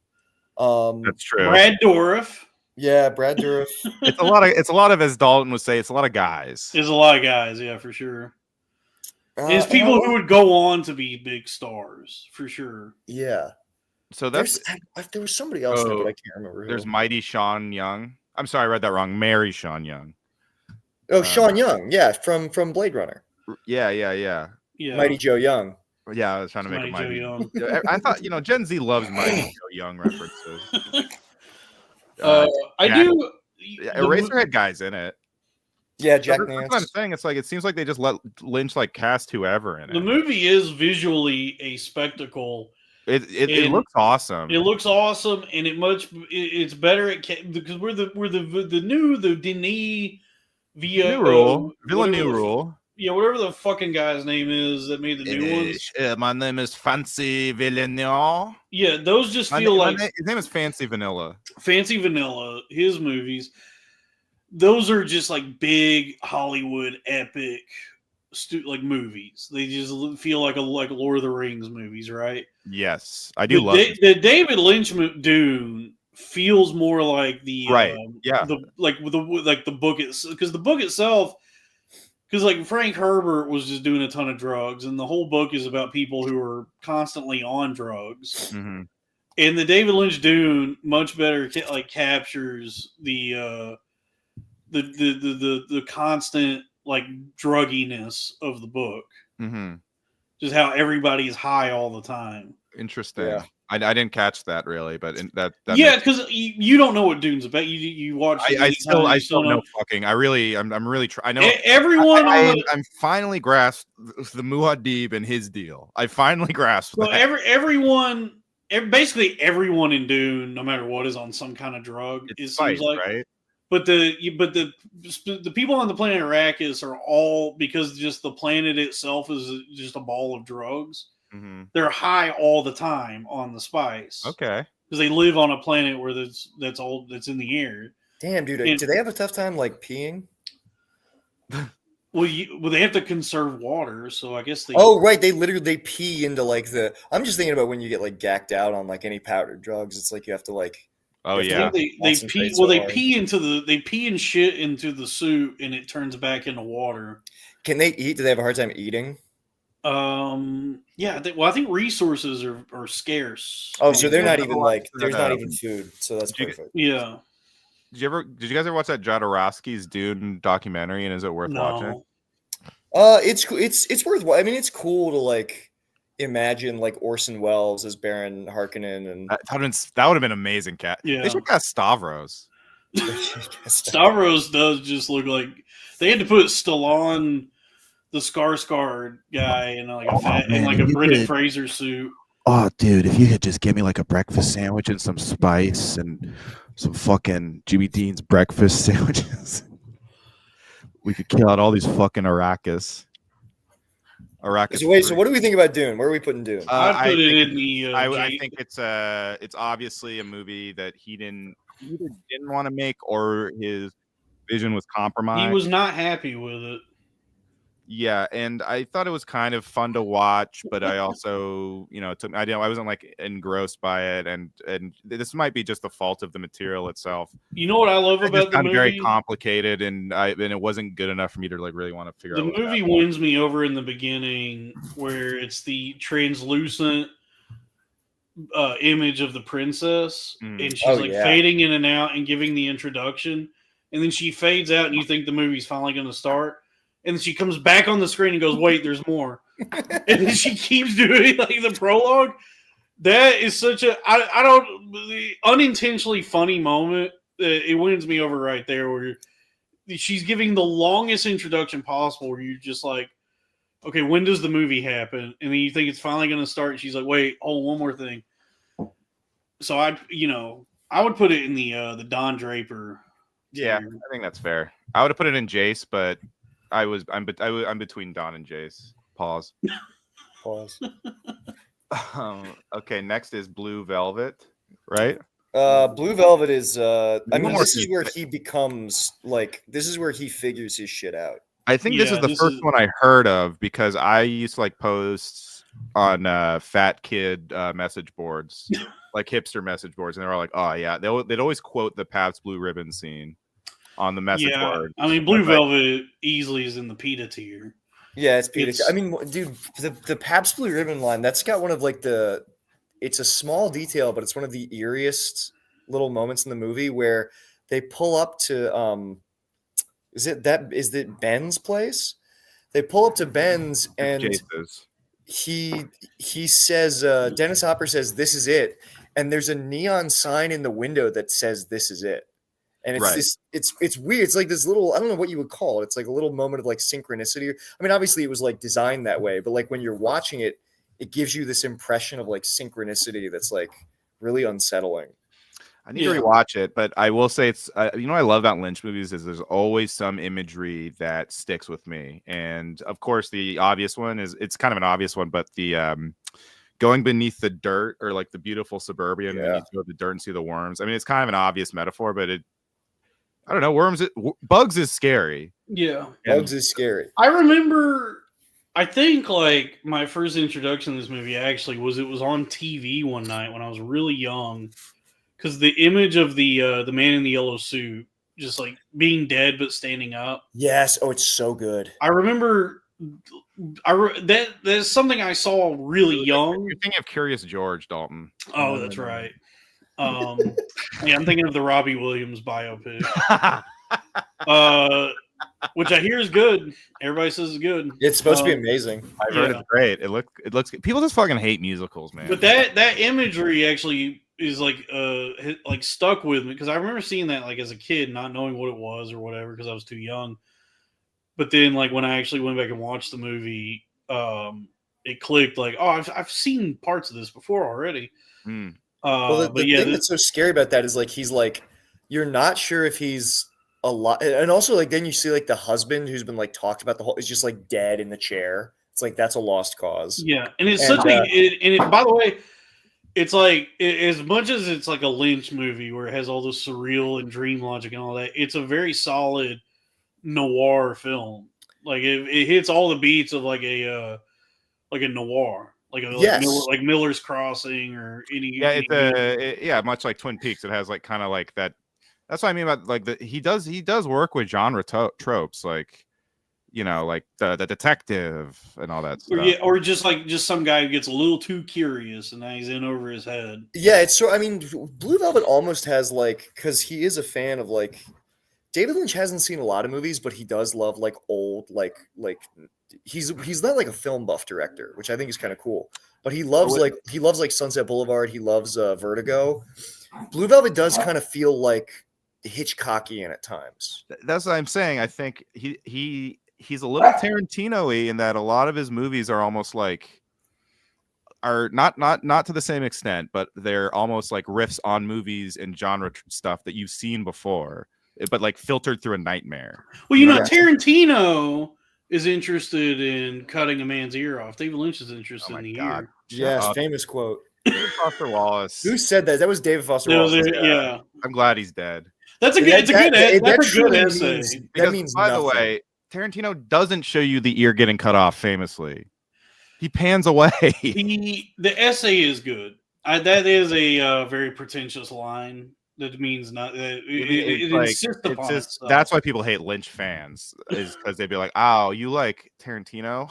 That's true. Brad Dourif Yeah, Brad Dourif. It's a lot of, as Dalton would say, it's a lot of guys. is a lot of guys, yeah, for sure. It's and people who would go on to be big stars, for sure. Yeah. So that's There was somebody else there, but I can't remember who. there's Mighty Sean Young. I'm sorry, I read that wrong. Mary Sean Young. Sean Young, yeah, from Blade Runner. Yeah. Yeah, Mighty Joe Young. Yeah, I was trying to make Mighty it Joe Mighty. Young. I thought Gen Z loves Mighty Joe Young references. I Jack- do. Eraserhead guy's in it. Yeah, Jack That's what I'm Nance. saying. It's like it seems like they just let Lynch like cast whoever in it. The movie is visually a spectacle. It looks awesome. It looks awesome, and it's better at because we're the new Denis Villeneuve rule. Yeah, whatever the fucking guy's name is that made the new ones. My name is Fancy Villeneuve. Yeah, those just feel like his name is Fancy Vanilla. Fancy Vanilla. His movies, those are just like big Hollywood epic, like movies. They just feel like Lord of the Rings movies, right? Yes, I do love it. The David Lynch Dune feels more like the Right. Yeah. the book because the book itself. Because like Frank Herbert was just doing a ton of drugs, and the whole book is about people who are constantly on drugs. Mm-hmm. And the David Lynch Dune much better like captures the constant like drugginess of the book. Mm-hmm. Just how everybody is high all the time. Interesting. Yeah. I didn't catch that really, but that yeah, because you don't know what Dune's about. You watch. I still know fucking. I'm really I know everyone. I'm finally grasped the Muad'Dib and his deal. I finally grasped. So that. basically everyone in Dune, no matter what, is on some kind of drug. It's seems like, right? But the people on the planet Arrakis are all because just the planet itself is just a ball of drugs. Mm-hmm. They're high all the time on the spice. Okay. Because they live on a planet where that's in the air. Damn, dude. And- do they have a tough time like peeing? Well, they have to conserve water, so I guess they. Oh, right. They pee into like the. I'm just thinking about when you get like gacked out on like any powdered drugs. It's like you have to like. Oh You yeah. have to They concentrate pee. so Well, they hard. pee and shit into the suit, and it turns back into water. Can they eat? Do they have a hard time eating? Yeah. I think resources are scarce. Oh, so they're Yeah, not even like. There's not no. even food. So that's Did you- perfect. Yeah. Did you guys ever watch that Jodorowsky's Dune documentary? And is it worth watching? It's worth. I mean, it's cool to like imagine like Orson Welles as Baron Harkonnen and. That would have been amazing, Cat. Yeah. They should cast Stavros. Stavros does just look like they had to put Stallone, the Skarsgård guy, in like a Brendan Fraser suit. Oh, dude, if you could just give me like a breakfast sandwich and some spice and some fucking Jimmy Dean's breakfast sandwiches, we could kill out all these fucking Arrakis. So wait, so what do we think about Dune? Where are we putting Dune? I put it in the. I think it's obviously a movie that he either didn't want to make or his vision was compromised. He was not happy with it. Yeah, and I thought it was kind of fun to watch, but I also, I wasn't like engrossed by it, and this might be just the fault of the material itself. You know what I love It about just the got movie? very complicated, and it wasn't good enough for me to like really want to figure The out. movie wins me over in the beginning, where it's the translucent image of the princess, and she's fading in and out and giving the introduction, and then she fades out, and you think the movie's finally going to start. And then she comes back on the screen and goes, "Wait, there's more." And then she keeps doing like the prologue. That is such a the unintentionally funny moment. It wins me over right there. Where she's giving the longest introduction possible, where you're just like, okay, when does the movie happen? And then you think it's finally going to start. And she's like, wait, hold one more thing. So I would put it in the Don Draper. Yeah, I think that's fair. I would have put it in Jace, but I'm between Don and Jace. Pause. Okay, next is Blue Velvet, right? Blue Velvet is I mean, more this is where he becomes like, this is where he figures his shit out. I think this is the first one I heard of, because I used to like post on fat kid message boards, like hipster message boards, and they're all like, oh yeah, they'd always quote the Pabst Blue Ribbon scene on the message board. I mean, Blue Velvet easily is in the PETA tier. Yeah, it's PETA. I mean, dude, the Pabst Blue Ribbon line, that's got one of like it's a small detail, but it's one of the eeriest little moments in the movie where they pull up to is it Ben's place? They pull up to Ben's, and he says, Dennis Hopper says, "This is it," and there's a neon sign in the window that says, "This is it." And it's it's weird. It's like this little, I don't know what you would call it. It's like a little moment of like synchronicity. I mean, obviously it was like designed that way, but like when you're watching it, it gives you this impression of like synchronicity that's like really unsettling. I need to rewatch it, but I will say it's what I love about Lynch movies is there's always some imagery that sticks with me. And of course the obvious one is, it's kind of an obvious one, but the going beneath the dirt, or like the beautiful suburban, and you go to the dirt and see the worms. I mean, it's kind of an obvious metaphor, but I don't know, Bugs is scary. Yeah. Bugs is scary. I remember, I think like my first introduction to this movie actually was, it was on TV one night when I was really young, because the image of the man in the yellow suit just like being dead but standing up. Yes. Oh, it's so good. I remember that's something I saw really young. You're thinking of Curious George, Dalton. Oh, that's right. Yeah, I'm thinking of the Robbie Williams biopic, which I hear is good. Everybody says it's good. It's supposed to be amazing. I've heard it's great. It looks. People just fucking hate musicals, man. But that imagery actually is like stuck with me, because I remember seeing that like as a kid, not knowing what it was or whatever, because I was too young. But then like when I actually went back and watched the movie, it clicked. Like, oh, I've seen parts of this before already. Well, the thing that's so scary about that is like, he's like, you're not sure if he's alive, and also like then you see like the husband who's been like talked about the whole is just like dead in the chair. It's like, that's a lost cause. Yeah, and it's such by the way, it's like, as much as it's like a Lynch movie where it has all the surreal and dream logic and all that, it's a very solid noir film. Like it hits all the beats of like a noir. Like Miller's Crossing or any. Yeah, much like Twin Peaks. It has like kind of like that. That's what I mean about like he does work with genre tropes, like like the detective and all that stuff. Or just some guy who gets a little too curious and now he's in over his head. Yeah, it's so. I mean, Blue Velvet almost has like, because he is a fan of like, David Lynch hasn't seen a lot of movies, but he does love like old like. He's not like a film buff director, which I think is kind of cool. But he loves like Sunset Boulevard. He loves Vertigo. Blue Velvet does kind of feel like Hitchcockian at times. That's what I'm saying. I think he's a little Tarantino-y in that a lot of his movies are almost like not to the same extent, but they're almost like riffs on movies and genre stuff that you've seen before, but like filtered through a nightmare. Well, Tarantino is interested in cutting a man's ear off. David Lynch is interested in the ear. Yes, famous quote. David Foster Wallace. Who said that? That was David Foster Wallace. Yeah. I'm glad he's dead. That's a good essay. That means by nothing. the way, Tarantino doesn't show you the ear getting cut off famously. He pans away. The essay is good. That is a very pretentious line. That means not. It insists upon itself. That's why people hate Lynch fans, is because they'd be like, "Oh, you like Tarantino?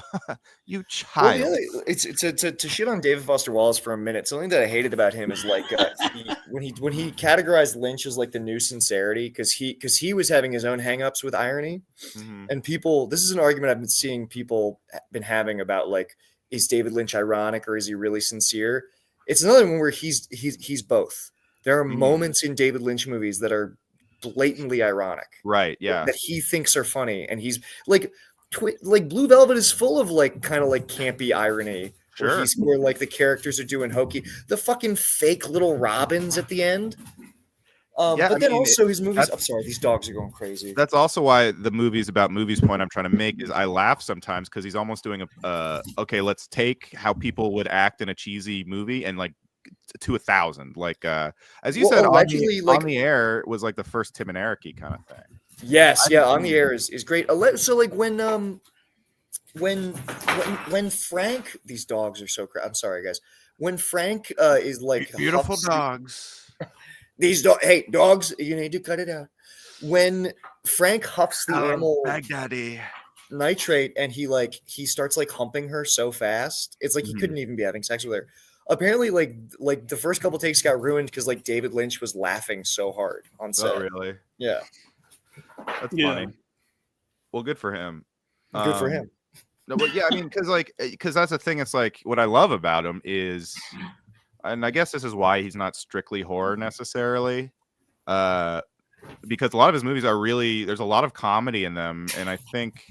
You child." Well, yeah, it's to shit on David Foster Wallace for a minute. Something that I hated about him is like when he categorized Lynch as like the new sincerity, because he was having his own hangups with irony, and people. This is an argument I've been seeing people been having about like, is David Lynch ironic or is he really sincere? It's another one where he's both. There are moments in David Lynch movies that are blatantly ironic. Right. Yeah. That he thinks are funny, and he's like, like Blue Velvet is full of like kind of like campy irony. Sure. Where like the characters are doing hokey, the fucking fake little robins at the end. Yeah, but then also his movies. that's- I'm sorry, these dogs are going crazy. That's also why the movies about movies point I'm trying to make is I laugh sometimes because he's almost doing okay, let's take how people would act in a cheesy movie and like to 1,000. Like as you said, allegedly, on the air was like the first Tim and Eric-y kind of thing. Yes, yeah, On the Air is great. So like when Frank, these dogs are so I'm sorry guys. When Frank is like Beautiful dogs. These hey dogs, you need to cut it out. When Frank huffs the animal Baghdadi nitrate and he starts like humping her so fast, it's like he couldn't even be having sex with her. Apparently, like the first couple takes got ruined because like David Lynch was laughing so hard on set. Oh, really? Yeah, that's funny. Well, good for him. Good for him. No, but yeah, I mean, because that's the thing. It's like what I love about him is, and I guess this is why he's not strictly horror necessarily, because a lot of his movies are really, there's a lot of comedy in them, and I think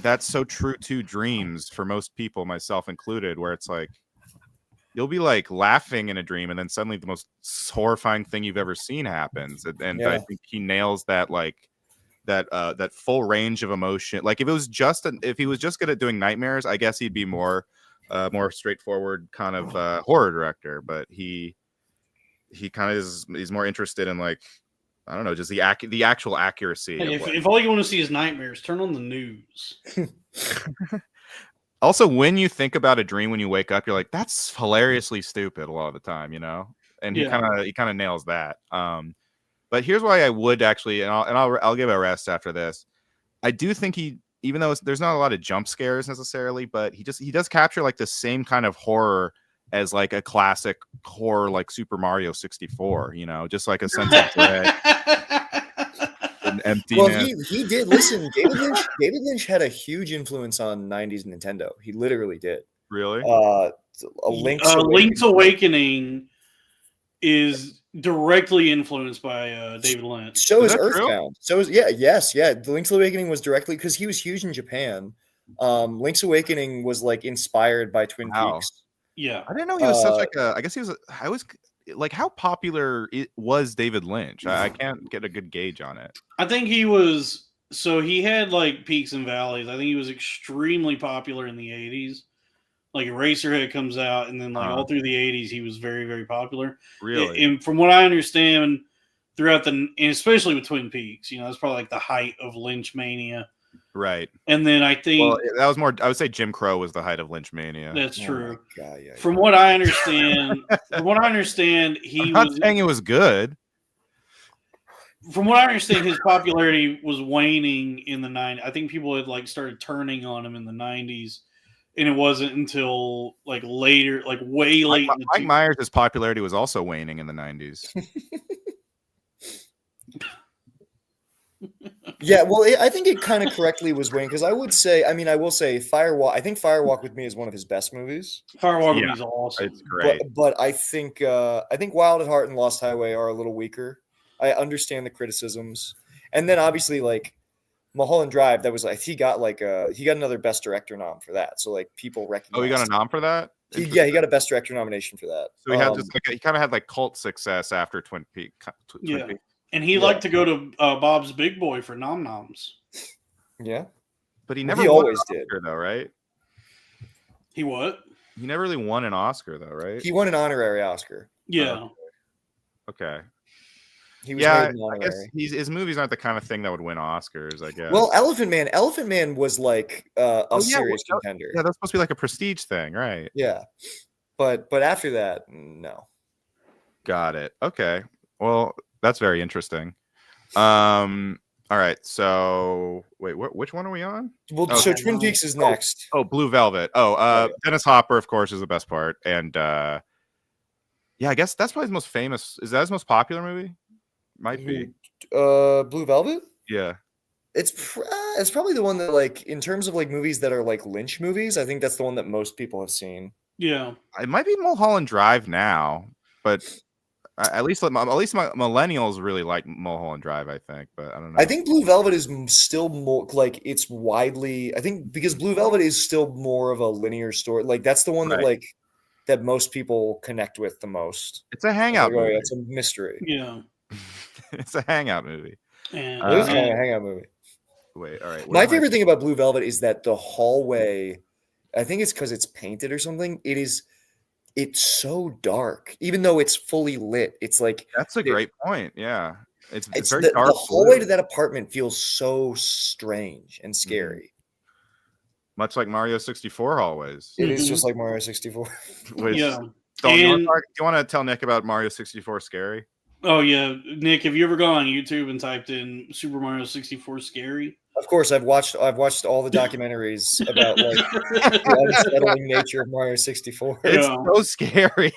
that's so true to dreams for most people, myself included, where it's like you'll be like laughing in a dream, and then suddenly the most horrifying thing you've ever seen happens, and I think he nails that that full range of emotion. Like if he was just good at doing nightmares, I guess he'd be more straightforward kind of horror director, but he kind of he's more interested in like, I don't know, just the actual accuracy. Hey, if all you want to see is nightmares, turn on the news. Also, when you think about a dream when you wake up, you're like, that's hilariously stupid a lot of the time, you know? And he kind of nails that. But here's why I would actually, and I'll give it a rest after this. I do think even though there's not a lot of jump scares necessarily, but he does capture like the same kind of horror as like a classic horror like Super Mario 64, you know, just like a sense of dread and emptiness. Well, he did. Listen, David Lynch had a huge influence on 90s Nintendo. He literally did. Really? Link's Awakening is directly influenced by David Lynch. So is Earthbound. So is The Link's Awakening was directly because he was huge in Japan. Link's Awakening was like inspired by Twin Peaks. Yeah, I didn't know he was such like a. I guess he was. I was like, how popular was David Lynch? I can't get a good gauge on it. I think he was. So he had like peaks and valleys. I think he was extremely popular in the 80s. Like Eraserhead comes out, and then like all through the 80s, he was very, very popular. Really? And from what I understand, throughout and especially with Twin Peaks, you know, that's probably like the height of Lynch mania. Right. And then I think that was more. I would say Jim Crow was the height of Lynch mania. That's true. God, yeah, from what I understand, he was saying it was good. From what I understand, his popularity was waning in the 90s. I think people had like started turning on him in the 90s. And it wasn't until like later, like way late. Mike Myers' popularity was also waning in the 90s. Yeah, well, I think it kind of correctly was waning because I will say Firewalk. I think Firewalk with Me is one of his best movies. Firewalk with Me is awesome. It's great. But I think Wild at Heart and Lost Highway are a little weaker. I understand the criticisms, and then obviously like Mulholland Drive, that was like he got another Best Director nom for that. So like people recognize. Oh, he got a nom for that? He got a Best Director nomination for that. So he had he kind of had like cult success after Twin Peaks. And he liked to go to Bob's Big Boy for nom-noms. Yeah, but he never he won always an Oscar, though, right? He what? He never really won an Oscar, though, right? He won an honorary Oscar. Yeah. Okay. He was I guess his movies aren't the kind of thing that would win Oscars, I guess. Well, Elephant Man was like a serious contender. Yeah, that's supposed to be like a prestige thing, right? Yeah, but after that, no. Got it. Okay. Well, that's very interesting. All right. So wait, which one are we on? Well, so Twin Peaks is next. Oh, Blue Velvet. Dennis Hopper, of course, is the best part, and I guess that's probably his most famous. Is that his most popular movie? Might be. Blue Velvet? Yeah. It's probably the one that, like, in terms of like movies that are like Lynch movies, I think that's the one that most people have seen. Yeah. It might be Mulholland Drive now, but At least my millennials really like Mulholland Drive, I think, but I don't know. I think Blue Velvet is still more like it's widely. I think because Blue Velvet is still more of a linear story. Like that's the one that Right. that most people connect with the most. It's a hangout Like, oh, movie. yeah, it's a mystery. Yeah. It's a hangout movie. And, It is kind of a hangout movie. Wait, all right. My favorite thing about Blue Velvet is that the hallway. I think it's because it's painted or something. It's so dark, even though it's fully lit. It's like That's a great point. Yeah, it's it's very the dark. hallway blue. to that apartment feels so strange and scary. Much like Mario 64 hallways. It is just like Mario 64. Which, yeah. do you And- want to tell Nick about Mario 64 Scary? Oh yeah, Nick, have you ever gone on YouTube and typed in Super Mario 64 scary? Of course, I've watched all the documentaries about like the unsettling nature of Mario 64. It's Yeah. so scary.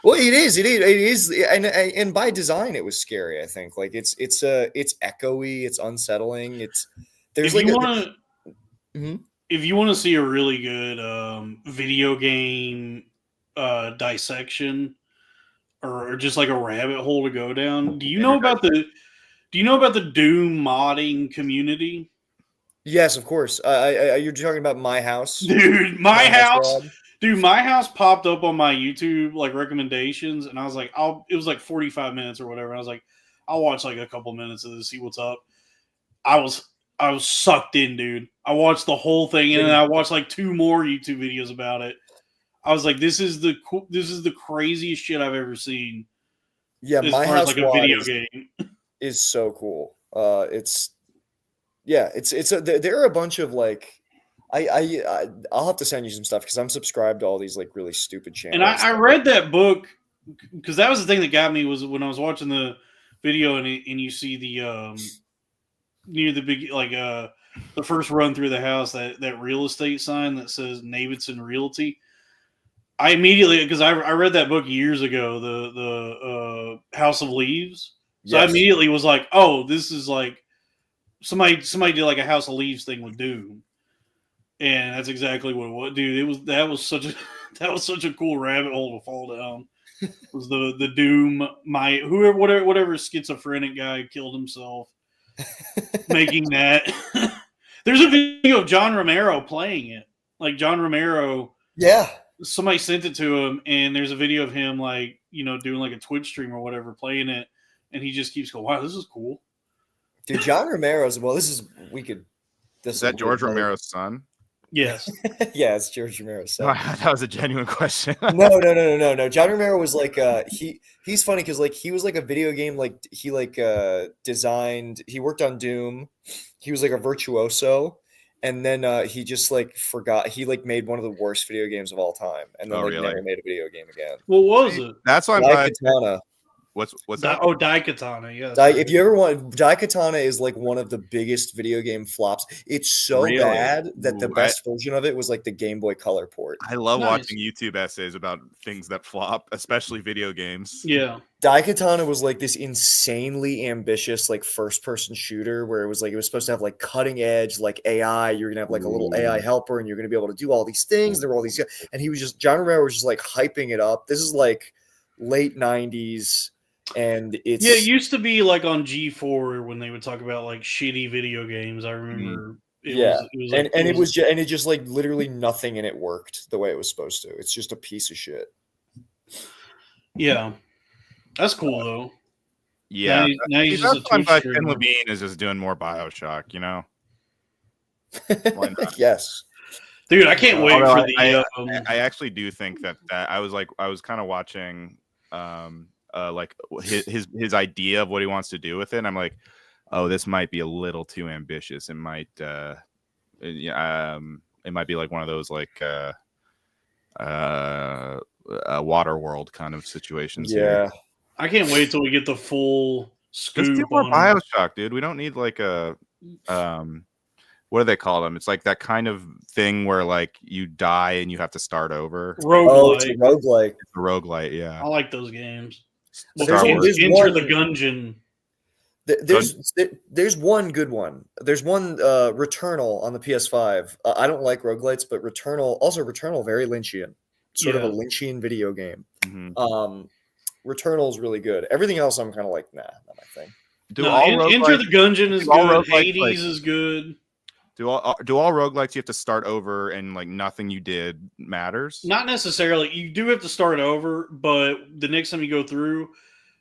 Well, it is, and by design, it was scary. I think like it's echoey, it's unsettling. There's If like you want to, Mhm. if you want to see a really good video game dissection or just like a rabbit hole to go down, do you know about the Doom modding community? Yes, of course. You're talking about My House, Dude, my house. Rob? Dude, my house popped up on my YouTube like recommendations, and I was like, it was like 45 minutes or whatever. And I was like, I'll watch like a couple minutes of this, see what's up. I was sucked in, dude. I watched the whole thing, and then I watched like 2 more YouTube videos about it. I was like, this is the craziest shit I've ever seen. Yeah, As My far as House like a video Wad game. is so cool. There are a bunch of like I'll have to send you some stuff because I'm subscribed to all these like really stupid channels. And I read that book because that was the thing that got me was when I was watching the video and you see the near the big like the first run through the house that real estate sign that says Navidson Realty. I immediately because I read that book years ago, the House of Leaves. So I immediately was like, oh, this is like somebody did like a House of Leaves thing with Doom. And that's exactly what it was, dude. That was such a cool rabbit hole to fall down. Was the Doom whatever schizophrenic guy killed himself making that. There's a video of John Romero playing it. Like John Romero, somebody sent it to him, and there's a video of him like doing like a Twitch stream or whatever playing it, and he just keeps going, "Wow, this is cool." Dude, John Romero's is that George Romero's son? Yes. Yeah, it's George Romero's son. That was a genuine question. No. John Romero was like he's funny because like he was like a video game he designed. He worked on Doom. He was like a virtuoso, and then he just like forgot. He like made one of the worst video games of all time, and then never made a video game again. What was it? That's why I'm glad. Daikatana. What's that? Oh, Daikatana. Yes. If you ever want, Daikatana is like one of the biggest video game flops. It's so bad that the best version of it was like the Game Boy Color port. I love watching YouTube essays about things that flop, especially video games. Yeah. Daikatana was like this insanely ambitious like first person shooter where it was supposed to have like cutting edge like AI. You're gonna have like a little AI helper and you're gonna be able to do all these things. There were all these, and John Romero was just like hyping it up. This is like late 90s. And it used to be like on G4 when they would talk about like shitty video games. I remember. It just like literally nothing in it worked the way it was supposed to. It's just a piece of shit. Yeah, that's cool though. Yeah, now he's just a Twitch Ken Levine is just doing more BioShock. Why not? Yes. Dude, I can't wait for the. I actually do think that I was kind of watching. Like his idea of what he wants to do with it. And I'm like, oh, this might be a little too ambitious. It might be like one of those like a water world kind of situations. Yeah, I can't wait till we get the full scoop. Let's do more BioShock, dude. We don't need like a what do they call them? It's like that kind of thing where like you die and you have to start over. It's a roguelike. It's a roguelite, yeah. I like those games. Enter the Gungeon. There's one good one. There's one Returnal on the PS5. I don't like roguelites, but Returnal very Lynchian. Sort of a Lynchian video game. Mm-hmm. Returnal's really good. Everything else, I'm kind of like, nah, not my thing. Enter the Gungeon is good. Hades is good. Do all roguelikes you have to start over and like nothing you did matters? Not necessarily. You do have to start over, but the next time you go through,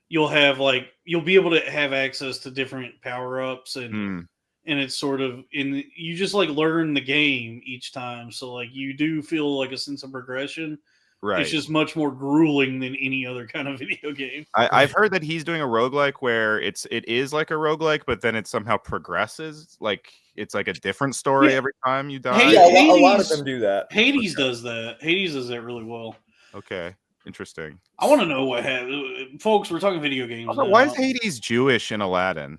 you'll be able to have access to different power-ups and it's sort of you just like learn the game each time. So like you do feel like a sense of progression. Right. It's just much more grueling than any other kind of video game. I've heard that he's doing a roguelike where it is like a roguelike, but then it somehow progresses. Like it's like a different story every time you die. A lot of them do that. Hades does that. Hades does that really well. Okay. Interesting. I want to know what happened. Folks, we're talking video games. Also, why is Hades Jewish in Aladdin?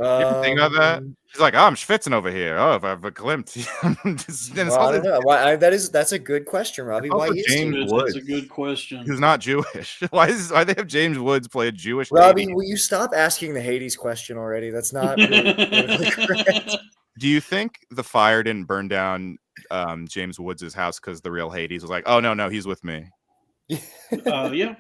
You ever think about that? He's like, I'm schwitzing over here. Oh, if I've a glimpse. I don't know. That's a good question, Robbie. Why is James Woods? That's a good question. Who's not Jewish? Why they have James Woods play a Jewish? Robbie, Hades? will you stop asking the Hades question already? That's not really correct. Do you think the fire didn't burn down James Woods' house because the real Hades was like, oh no, he's with me? Yeah.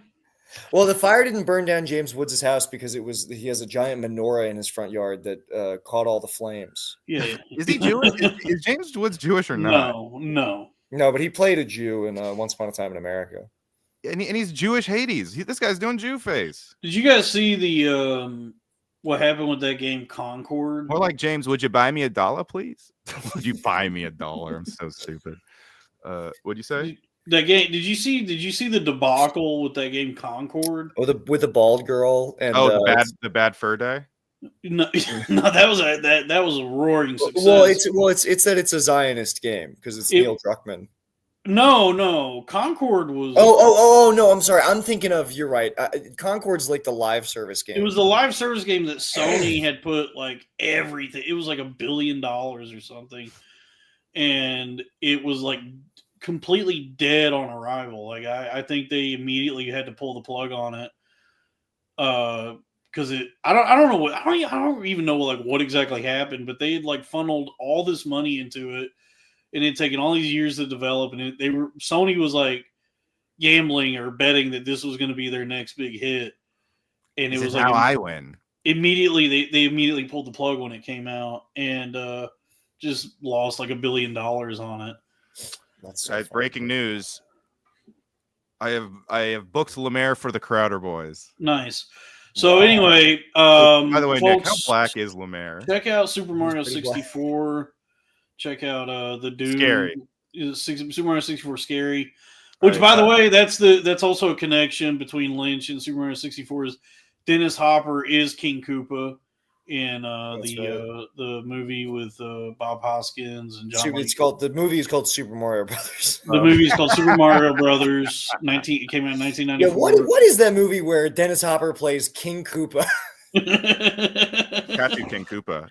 Well, the fire didn't burn down James Woods' house because he has a giant menorah in his front yard that caught all the flames. Yeah. Is he Jewish? is James Woods Jewish or not? No, but he played a Jew in Once Upon a Time in America. And he's Jewish Hades. This guy's doing Jew face. Did you guys see the what happened with that game Concord? More like, James, would you buy me $1, please? Would you buy me $1? I'm so stupid. What'd you say? That game. Did you see the debacle with that game Concord? Oh, with the bald girl and the bad fur day. No, that was a roaring success. It's that it's a Zionist game because it's Neil Druckmann. No, Concord was. Oh, no, I'm sorry. I'm thinking of. You're right. Concord's like the live service game. It was the live service game that Sony had put like everything. It was like $1 billion or something, and it was like completely dead on arrival. Like I think they immediately had to pull the plug on it. Because I don't even know like what exactly happened, but they had like funneled all this money into it, and it had taken all these years to develop, and Sony was like gambling or betting that this was going to be their next big hit, and it was like I win. Immediately, they immediately pulled the plug when it came out, and just lost like $1 billion on it. That's Guys, breaking news. I have booked Lemaire for the Crowder Boys. Nice. So anyway, by the way, folks, Nick, how black is Lemaire? Check out Super Mario 64. Check out the Dune. Scary. Super Mario 64 Scary. Which, by the way, that's also a connection between Lynch and Super Mario 64. Is Dennis Hopper is King Koopa in the movie with Bob Hoskins and John. The movie is called Super Mario Brothers. The movie is called Super Mario Brothers. It came out in 1994. Yeah, what is that movie where Dennis Hopper plays King Koopa? Got you, King Koopa.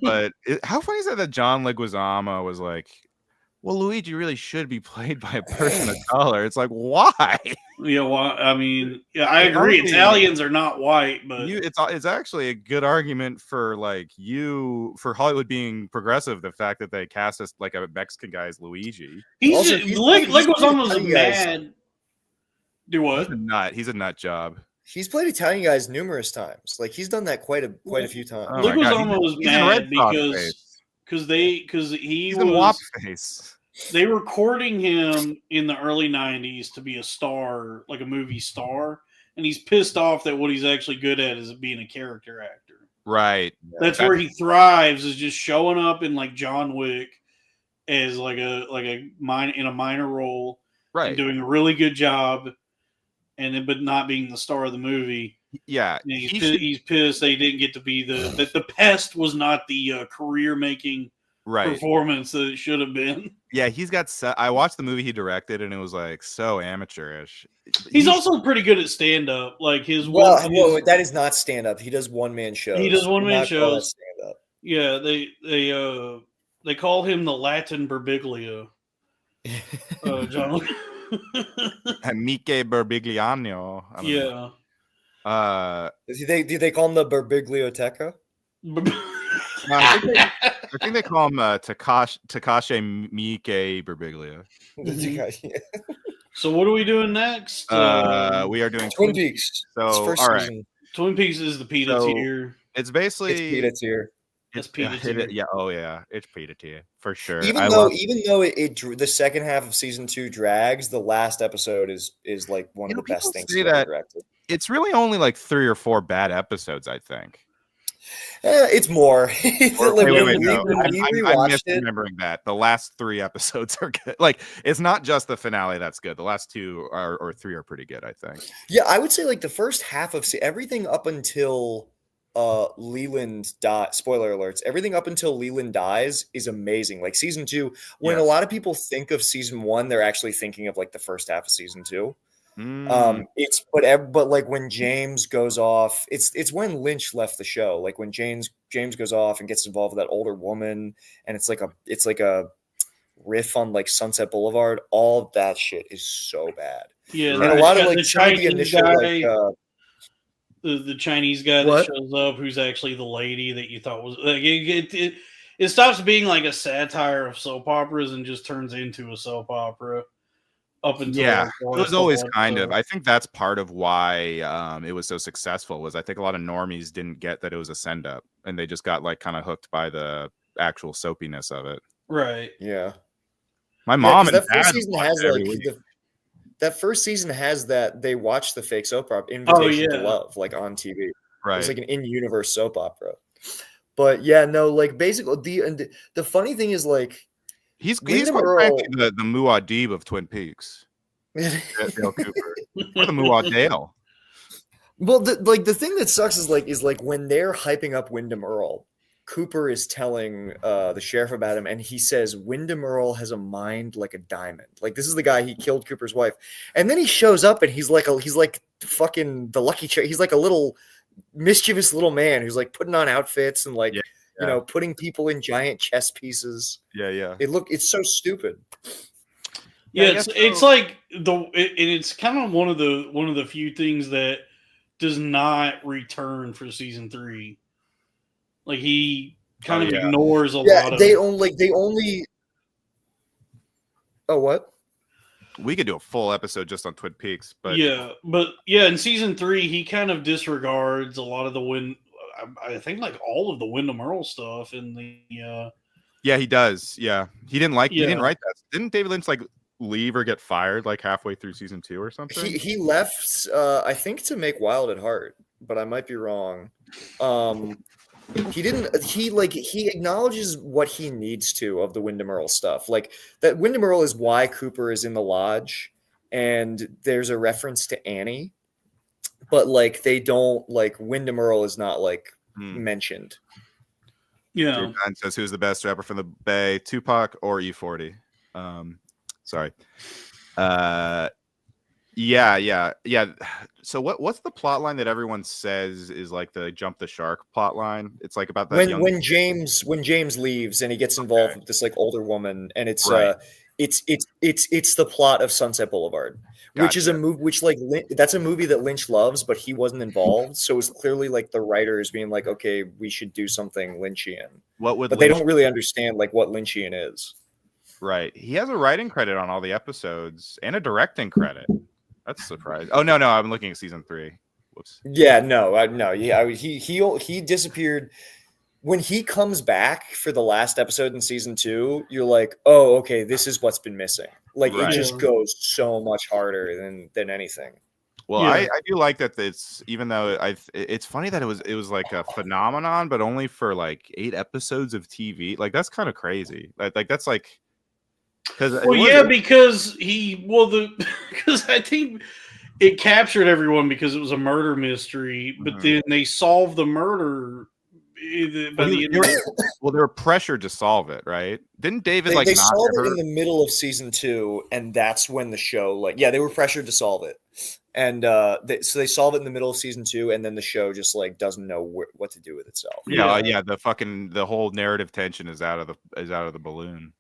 But how funny is that John Leguizamo was like, well, Luigi really should be played by a person of color. It's like, why? Yeah, well, I mean, yeah, I agree. Italians are not white, but it's actually a good argument for for Hollywood being progressive. The fact that they cast us like a Mexican guy as Luigi. Leguizamo's mad. Do what? He's a nut job. He's played Italian guys numerous times. Like he's done that quite a few times. Oh Leguizamo was mad because he was WAP face. They were courting him in the early 90s to be a star, like a movie star, and he's pissed off that what he's actually good at is being a character actor. Right. That's where he thrives, is just showing up in like John Wick as like a minor role, right, and doing a really good job, but not being the star of the movie. Yeah, and he's pissed they didn't get to be that the Pest was not the career making performance that it should have been. Yeah, he's got. I watched the movie he directed, and it was like so amateurish. He's also pretty good at stand up. Like that is not stand up. He does one man shows. He does one man shows. Stand up. Yeah, they call him the Latin Berbiglia. John. Amiche Berbigliano. Yeah. Do they call him the Berbiglioteca? I think they call him Takashi Miike Berbiglia. So what are we doing next? We are doing Twin Peaks. So It's first all right, season. Twin Peaks is the PETA So, tier. it's basically It's PETA tier. That's PETA tier. Yeah, oh yeah, it's PETA tier for sure. Even though the second half of season 2 drags, the last episode is like one of the best things ever directed. It's really only like 3 or 4 bad episodes, I think. It's more. Wait, no. I'm misremembering that. The last 3 episodes are good. Like, it's not just the finale that's good. The last 2 or 3 are pretty good, I think. Yeah, I would say like the first half of everything up until Leland spoiler alerts, everything up until Leland dies is amazing. Like season 2, when a lot of people think of season 1, they're actually thinking of like the first half of season 2. It's but like when James goes off, it's when Lynch left the show. Like when James goes off and gets involved with that older woman, and it's like a riff on like Sunset Boulevard. All that shit is so bad. Yeah, and a lot of like the some of the initial guy, like the Chinese guy that shows up, who's actually the lady that you thought was like it stops being like a satire of soap operas and just turns into a soap opera. Up until it was always kind of. I think that's part of why it was so successful. Was I think a lot of normies didn't get that it was a send up, and they just got like kind of hooked by the actual soapiness of it. Right. Yeah. My mom and that dad first season has like that first season has that they watch the fake soap opera Invitation to Love like on TV. Right. It's like an in-universe soap opera. But yeah, no, like basically the funny thing is like. He's quite frankly the Muad'Dib of Twin Peaks. Dale Cooper. Or the Muad'Dale. Well, the thing that sucks is like when they're hyping up Wyndham Earl, Cooper is telling the sheriff about him, and he says Wyndham Earl has a mind like a diamond. Like this is the guy he killed Cooper's wife, and then he shows up and he's like fucking the lucky charm. He's like a little mischievous little man who's like putting on outfits and like. You know, putting people in giant chess pieces. Yeah. It's so stupid. Yeah, it's like it's kind of one of the few things that does not return for season 3. Like he kind of ignores a lot of. They only. Oh, what? We could do a full episode just on Twin Peaks, but in season 3, he kind of disregards a lot of I think like all of the Wyndham Earl stuff in the yeah, he does. Yeah. He didn't write that. Didn't David Lynch like leave or get fired like halfway through season 2 or something? He left I think to make Wild at Heart, but I might be wrong. He didn't he acknowledges what he needs to of the Wyndham Earl stuff. Like that Wyndham Earl is why Cooper is in the lodge, and there's a reference to Annie. But like they don't like Wyndham Earl is not like mentioned. Yeah. Drew Dunn says who's the best rapper from the Bay, Tupac or E40? Sorry. Yeah. So what's the plot line that everyone says is like the jump the shark plot line? It's like about that when James leaves and he gets involved with this like older woman, and it's it's the plot of Sunset Boulevard. Gotcha. Which is a movie, that's a movie that Lynch loves, but he wasn't involved. So it's clearly like the writers being like, okay, we should do something Lynchian. But they don't really understand like what Lynchian is. Right. He has a writing credit on all the episodes and a directing credit. That's surprising. Oh no, I'm looking at season 3. Whoops. Yeah, no. Yeah, he disappeared. When he comes back for the last episode in season 2, you're like, oh, okay, this is what's been missing. Like it just goes so much harder than anything. Well, I do like that. It's even though it's funny that it was like a phenomenon, but only for like 8 episodes of TV. Like that's kind of crazy. Like that's like because because I think it captured everyone because it was a murder mystery, but then they solved the murder. They were pressured to solve it, right? Didn't David they solved it in the middle of season 2, and that's when the show they were pressured to solve it, and so they solve it in the middle of season 2, and then the show just like doesn't know what to do with itself. The whole narrative tension is out of the balloon.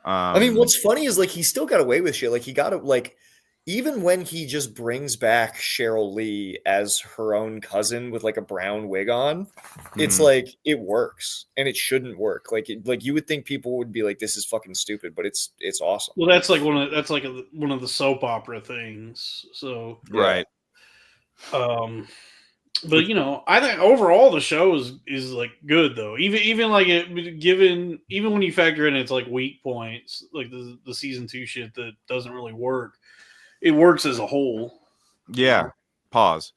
I mean, what's funny is like he still got away with shit. Like he got like even when he just brings back Cheryl Lee as her own cousin with like a brown wig on, it's like it works, and it shouldn't work. Like you would think people would be like, "This is fucking stupid," but it's awesome. Well, that's like one of the soap opera things. So Right. But I think overall the show is like good though. Even like even when you factor in its like weak points, like the season 2 shit that doesn't really work, it works as a whole. Yeah. Pause.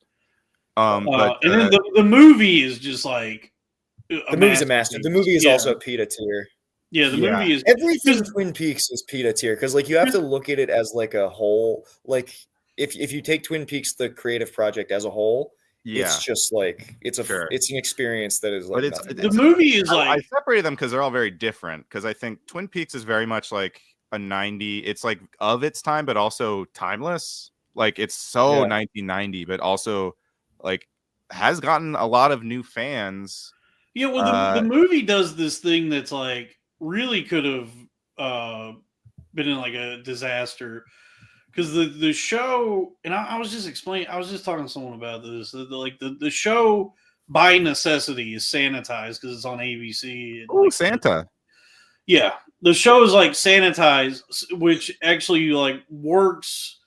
But and then the movie is just like the movie's a master. The movie is also a Pita tier. Yeah, the movie is everything. Twin Peaks is Pita tier because like you have to look at it as like a whole. Like if you take Twin Peaks the creative project as a whole. Yeah. It's just like it's an experience that is like the movie is like I separated them because they're all very different. Because I think Twin Peaks is very much like a 90. It's like of its time, but also timeless. Like it's so 1990, but also like has gotten a lot of new fans. Yeah, well, the movie does this thing that's like really could have been in like a disaster. Because the show, and I was just talking to someone about this. The show by necessity is sanitized because it's on ABC. Oh, like, Santa! Yeah, the show is like sanitized, which actually like works.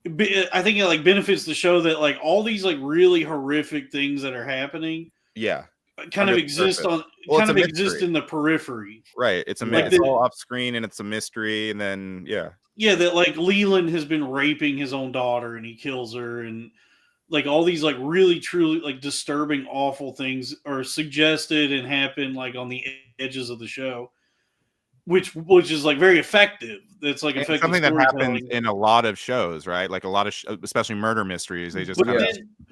I think it like benefits the show that like all these like really horrific things that are happening. Yeah. Kind of exist exist in the periphery. Right. It's it's all off screen and it's a mystery, and then Yeah, that like Leland has been raping his own daughter and he kills her, and like all these like really truly like disturbing, awful things are suggested and happen like on the edges of the show, which is like very effective. That's like effective something that happens in a lot of shows, right? Like a lot of especially murder mysteries. They just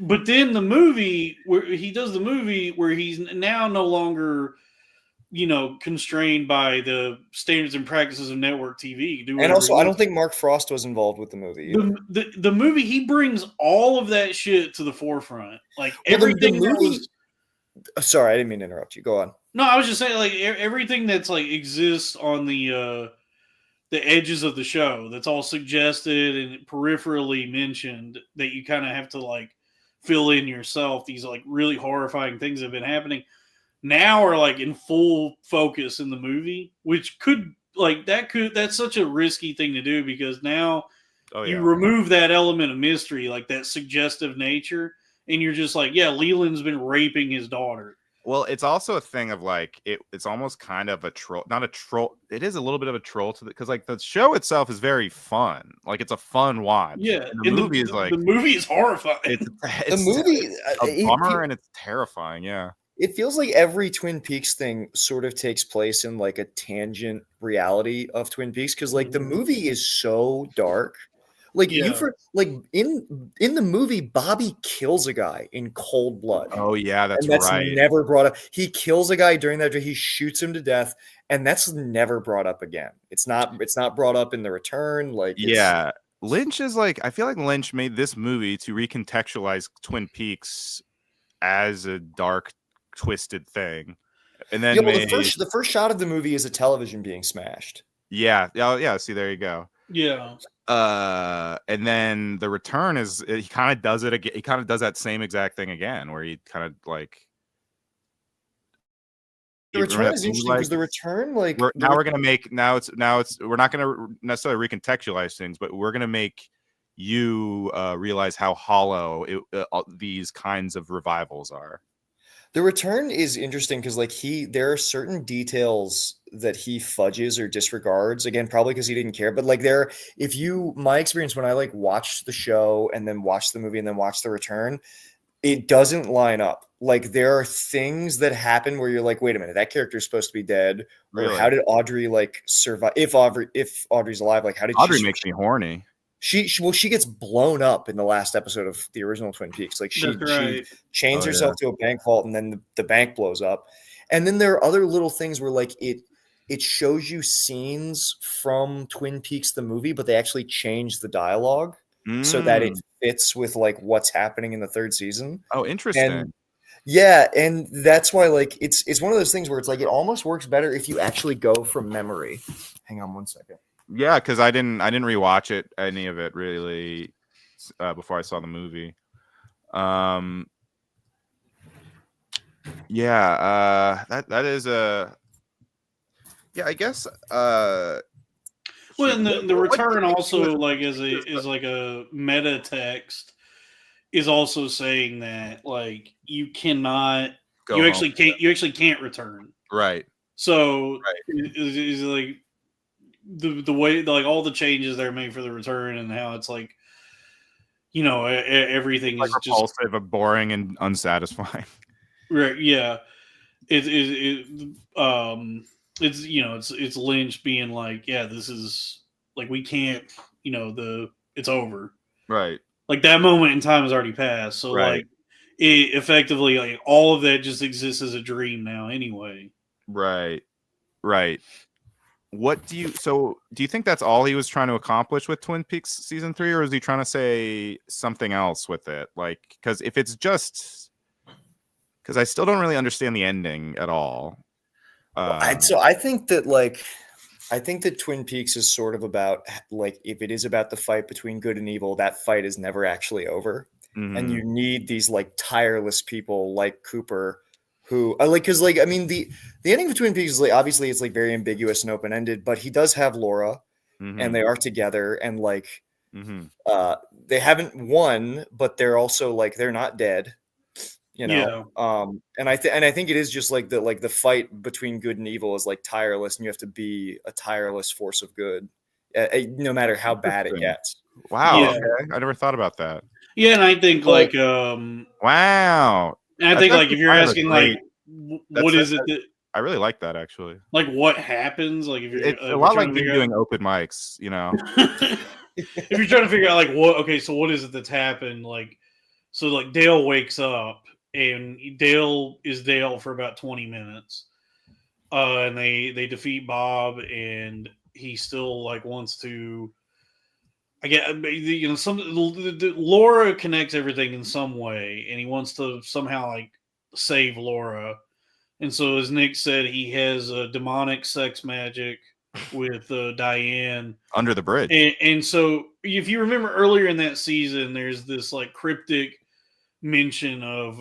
but then the movie where he does the movie where he's now no longer constrained by the standards and practices of network TV. And also, I don't think Mark Frost was involved with the movie. The movie, he brings all of that shit to the forefront. Like everything. The movie. Sorry, I didn't mean to interrupt you. Go on. No, I was just saying, like everything that's like exists on the edges of the show. That's all suggested and peripherally mentioned. That you kind of have to like fill in yourself. These like really horrifying things that have been happening now are like in full focus in the movie, which that's such a risky thing to do because now you remove that element of mystery, like that suggestive nature, and you're just like, Leland's been raping his daughter. Well, it's also a thing of like it's almost kind of a troll, not a troll. It is a little bit of a troll to because like the show itself is very fun. Like it's a fun watch. Yeah, and the movie is like the movie is horrifying. It's the movie a bummer and it's terrifying. Yeah. It feels like every Twin Peaks thing sort of takes place in like a tangent reality of Twin Peaks because like the movie is so dark. Like in the movie, Bobby kills a guy in cold blood. Oh yeah, that's right. Never brought up. He kills a guy during that. He shoots him to death, and that's never brought up again. It's not brought up in The Return. Like Lynch is like I feel like Lynch made this movie to recontextualize Twin Peaks as a dark, twisted thing, and then the first shot of the movie is a television being smashed. Yeah. Oh yeah. See, there you go. Yeah. And then The Return he kind of does it again. He kind of does that same exact thing again, where he kind of like. The Return is interesting because The Return, like we're not gonna necessarily recontextualize things, but we're gonna make you realize how hollow these kinds of revivals are. The Return is interesting because like there are certain details that he fudges or disregards, again, probably because he didn't care. But like my experience when I like watched the show and then watched the movie and then watched The Return, it doesn't line up. Like there are things that happen where you're like, wait a minute, that character is supposed to be dead. Really? Or how did Audrey like survive? If Audrey's alive, like how did Audrey makes me horny? She gets blown up in the last episode of the original Twin Peaks. Like she chains herself to a bank vault and then the bank blows up. And then there are other little things where like it shows you scenes from Twin Peaks the movie, but they actually change the dialogue so that it fits with like what's happening in the third season. Oh, interesting. And that's why like it's one of those things where it's like it almost works better if you actually go from memory. Hang on one second. Yeah, because I didn't rewatch any of it really before I saw the movie. Yeah, that is a I guess Well, and the what do you return think also was- is like a meta text is also saying that like you cannot Go you home. actually can't return. Right. So Right. is like the way like all the changes they're made for the return and how it's like everything Like is just repulsive, boring, and unsatisfying. right. Yeah, it's it's Lynch being like, yeah, this is like we can't it's over. Right. Like that moment in time has already passed. So Right. like it effectively like all of that just exists as a dream now anyway. Right. Right. Do you think that's all he was trying to accomplish with Twin Peaks season 3, or is he trying to say something else with it? Like, because if it's just because I still don't really understand the ending at all. So I think that Twin Peaks is sort of about like if it is about the fight between good and evil, that fight is never actually over, and you need these like tireless people like Cooper, who because I mean the ending of Twin Peaks is like obviously it's like very ambiguous and open ended, but he does have Laura, and they are together, and like they haven't won, but they're also like they're not dead. And I think it is just like the fight between good and evil is like tireless, and you have to be a tireless force of good, no matter how bad it gets. Wow, Yeah. okay. I never thought about that. Yeah, and I think Wow. And That's I think like actually if you're kind of a asking great- like what is it that I really like that actually. like what happens like if you're It's if a you're lot trying like to me figure doing open mics, if you're trying to figure out like so what is it that's happened, like so like Dale wakes up and Dale is Dale for about 20 minutes. And they defeat Bob, and he still like wants to. I get Laura connects everything in some way, and he wants to somehow like save Laura. And so, as Nick said, he has a demonic sex magic with Diane under the bridge. And so, if you remember earlier in that season, there's this like cryptic mention of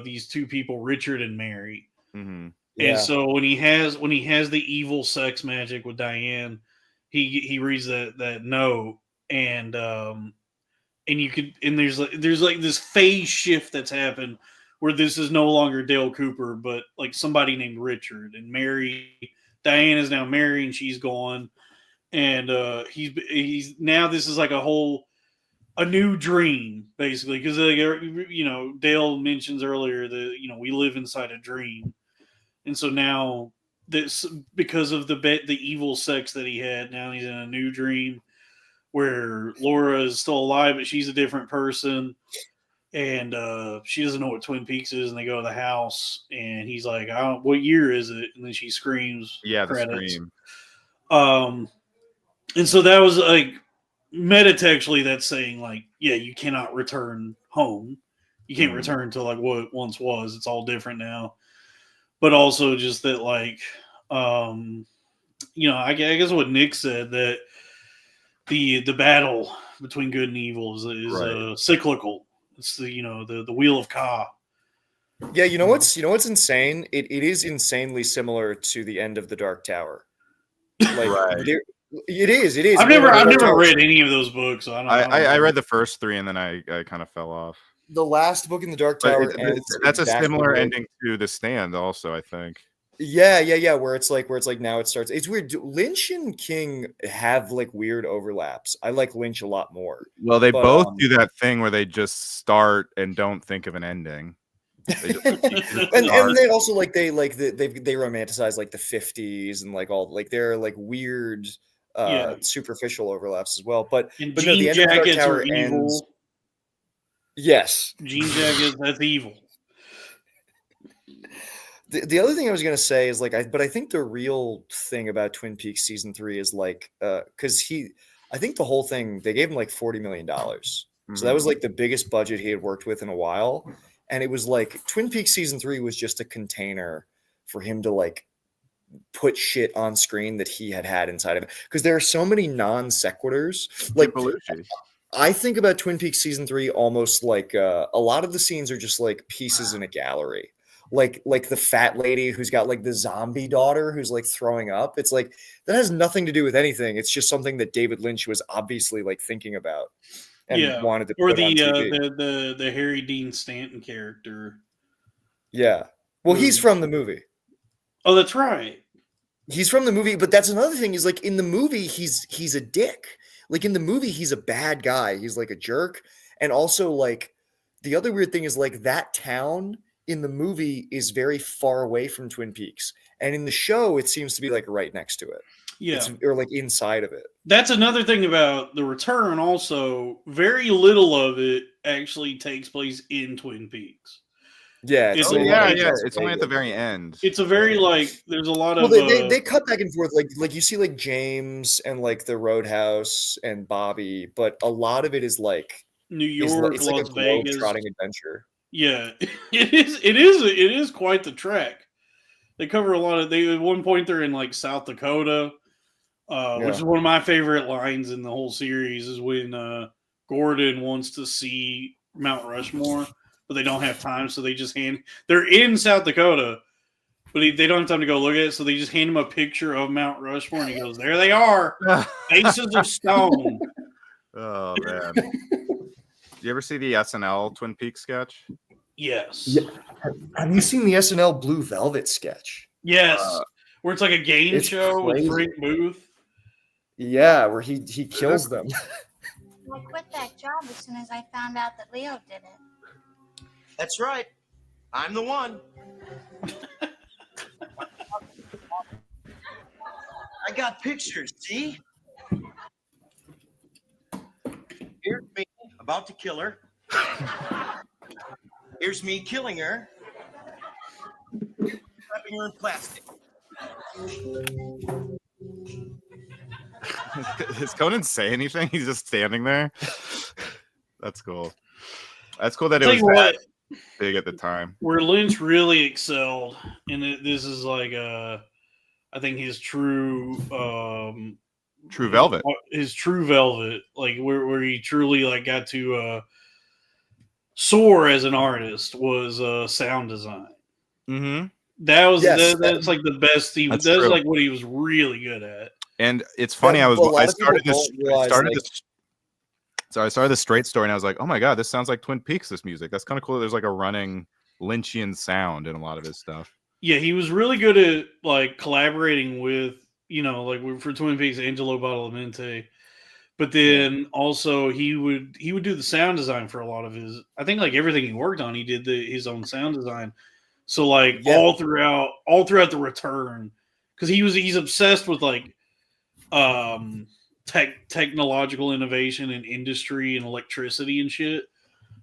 these two people, Richard and Mary. Mm-hmm. Yeah. And so when he has the evil sex magic with Diane, he reads that note, and you could there's like this phase shift that's happened where this is no longer Dale Cooper, but like somebody named Richard, and Diane is now married and she's gone, and he's now this is like a new dream basically, because Dale mentions earlier that we live inside a dream. And so now, this because of the evil sex that he had, now he's in a new dream where Laura is still alive, but she's a different person, and she doesn't know what Twin Peaks is. And they go to the house, and he's like, "I don't. What year is it?" And then she screams, Yeah, the credits. scream. And so that was like metatextually that's saying like, yeah, you cannot return home. You can't return to like what it once was. It's all different now. But also just that, like, I guess what Nick said, that the battle between good and evil is Right. cyclical. It's the wheel of Ka. Yeah, you know what's insane? It is insanely similar to the end of the Dark Tower. Like, Right. It is. I've never read any of those books. So I read the first 3 and then I kind of fell off. The last book in the Dark But Tower ends that's exactly a similar like, ending to The Stand, also. I think. Yeah. Where it's like now it starts. It's weird. Lynch and King have like weird overlaps. I like Lynch a lot more. Well, they both do that thing where they just start and don't think of an ending. and they also like they romanticize like the 50s and like all like they're like weird superficial overlaps as well. But and no, jean the end of the Dark jackets Tower are evil. ends. Yes, jean jackets, that's evil. The other thing I was gonna say is like I think the real thing about Twin Peaks season 3 is like because I think the whole thing they gave him like $40 million. So that was like the biggest budget he had worked with in a while. And it was like Twin Peaks season 3 was just a container for him to like put shit on screen that he had inside of it, because there are so many non sequiturs. Like, Belushi. I think about Twin Peaks season 3 almost like a lot of the scenes are just like pieces in a gallery. Like the fat lady who's got like the zombie daughter who's like throwing up. It's like that has nothing to do with anything. It's just something that David Lynch was obviously like thinking about and wanted to or put on TV. the Harry Dean Stanton character. Yeah. Well, he's from the movie. Oh, that's right. He's from the movie, but that's another thing is like in the movie he's a dick. Like in the movie he's a bad guy. He's like a jerk. And also like the other weird thing is like that town in the movie is very far away from Twin Peaks. And in the show it seems to be like right next to it. Yeah. Or like inside of it. That's another thing about The Return also. Very little of it actually takes place in Twin Peaks. Yeah, it's only at the very end. It's a very like there's a lot of they cut back and forth like you see like James and like the Roadhouse and Bobby, but a lot of it is like New York, it's Las like a Vegas globe-trotting adventure. Yeah, it is quite the trek. They cover a lot of. At one point they're in like South Dakota, which is one of my favorite lines in the whole series. Is when Gordon wants to see Mount Rushmore, but they don't have time, so they just they're in South Dakota, but they don't have time to go look at it, so they just hand him a picture of Mount Rushmore, and he goes, "There they are, faces of stone." Oh man! Do you ever see the SNL Twin Peaks sketch? Yes. Yeah. Have you seen the SNL Blue Velvet sketch? Yes, where it's like a game show crazy. with Frank Booth. Yeah, where he kills them. I quit that job as soon as I found out that Leo did it. That's right. I'm the one. I got pictures, see? Here's me about to kill her. Here's me killing her. Wrapping her in plastic. Does Conan say anything? He's just standing there. That's cool. That's cool that it was that big at the time. Where Lynch really excelled, and this is like I think his True Velvet. His True Velvet, like where he truly like got to soar as an artist was sound design. Mm-hmm. That was that's like the best. That's like what he was really good at. And it's funny. I started the straight story, and I was like, "Oh my god, this sounds like Twin Peaks." This music. That's kind of cool. There's like a running Lynchian sound in a lot of his stuff. Yeah, he was really good at like collaborating with, like for Twin Peaks, Angelo Badalamenti. But then also he would do the sound design for a lot of his. I think like everything he worked on, he did his own sound design. So like all throughout The Return, because he's obsessed with like technological innovation and industry and electricity and shit.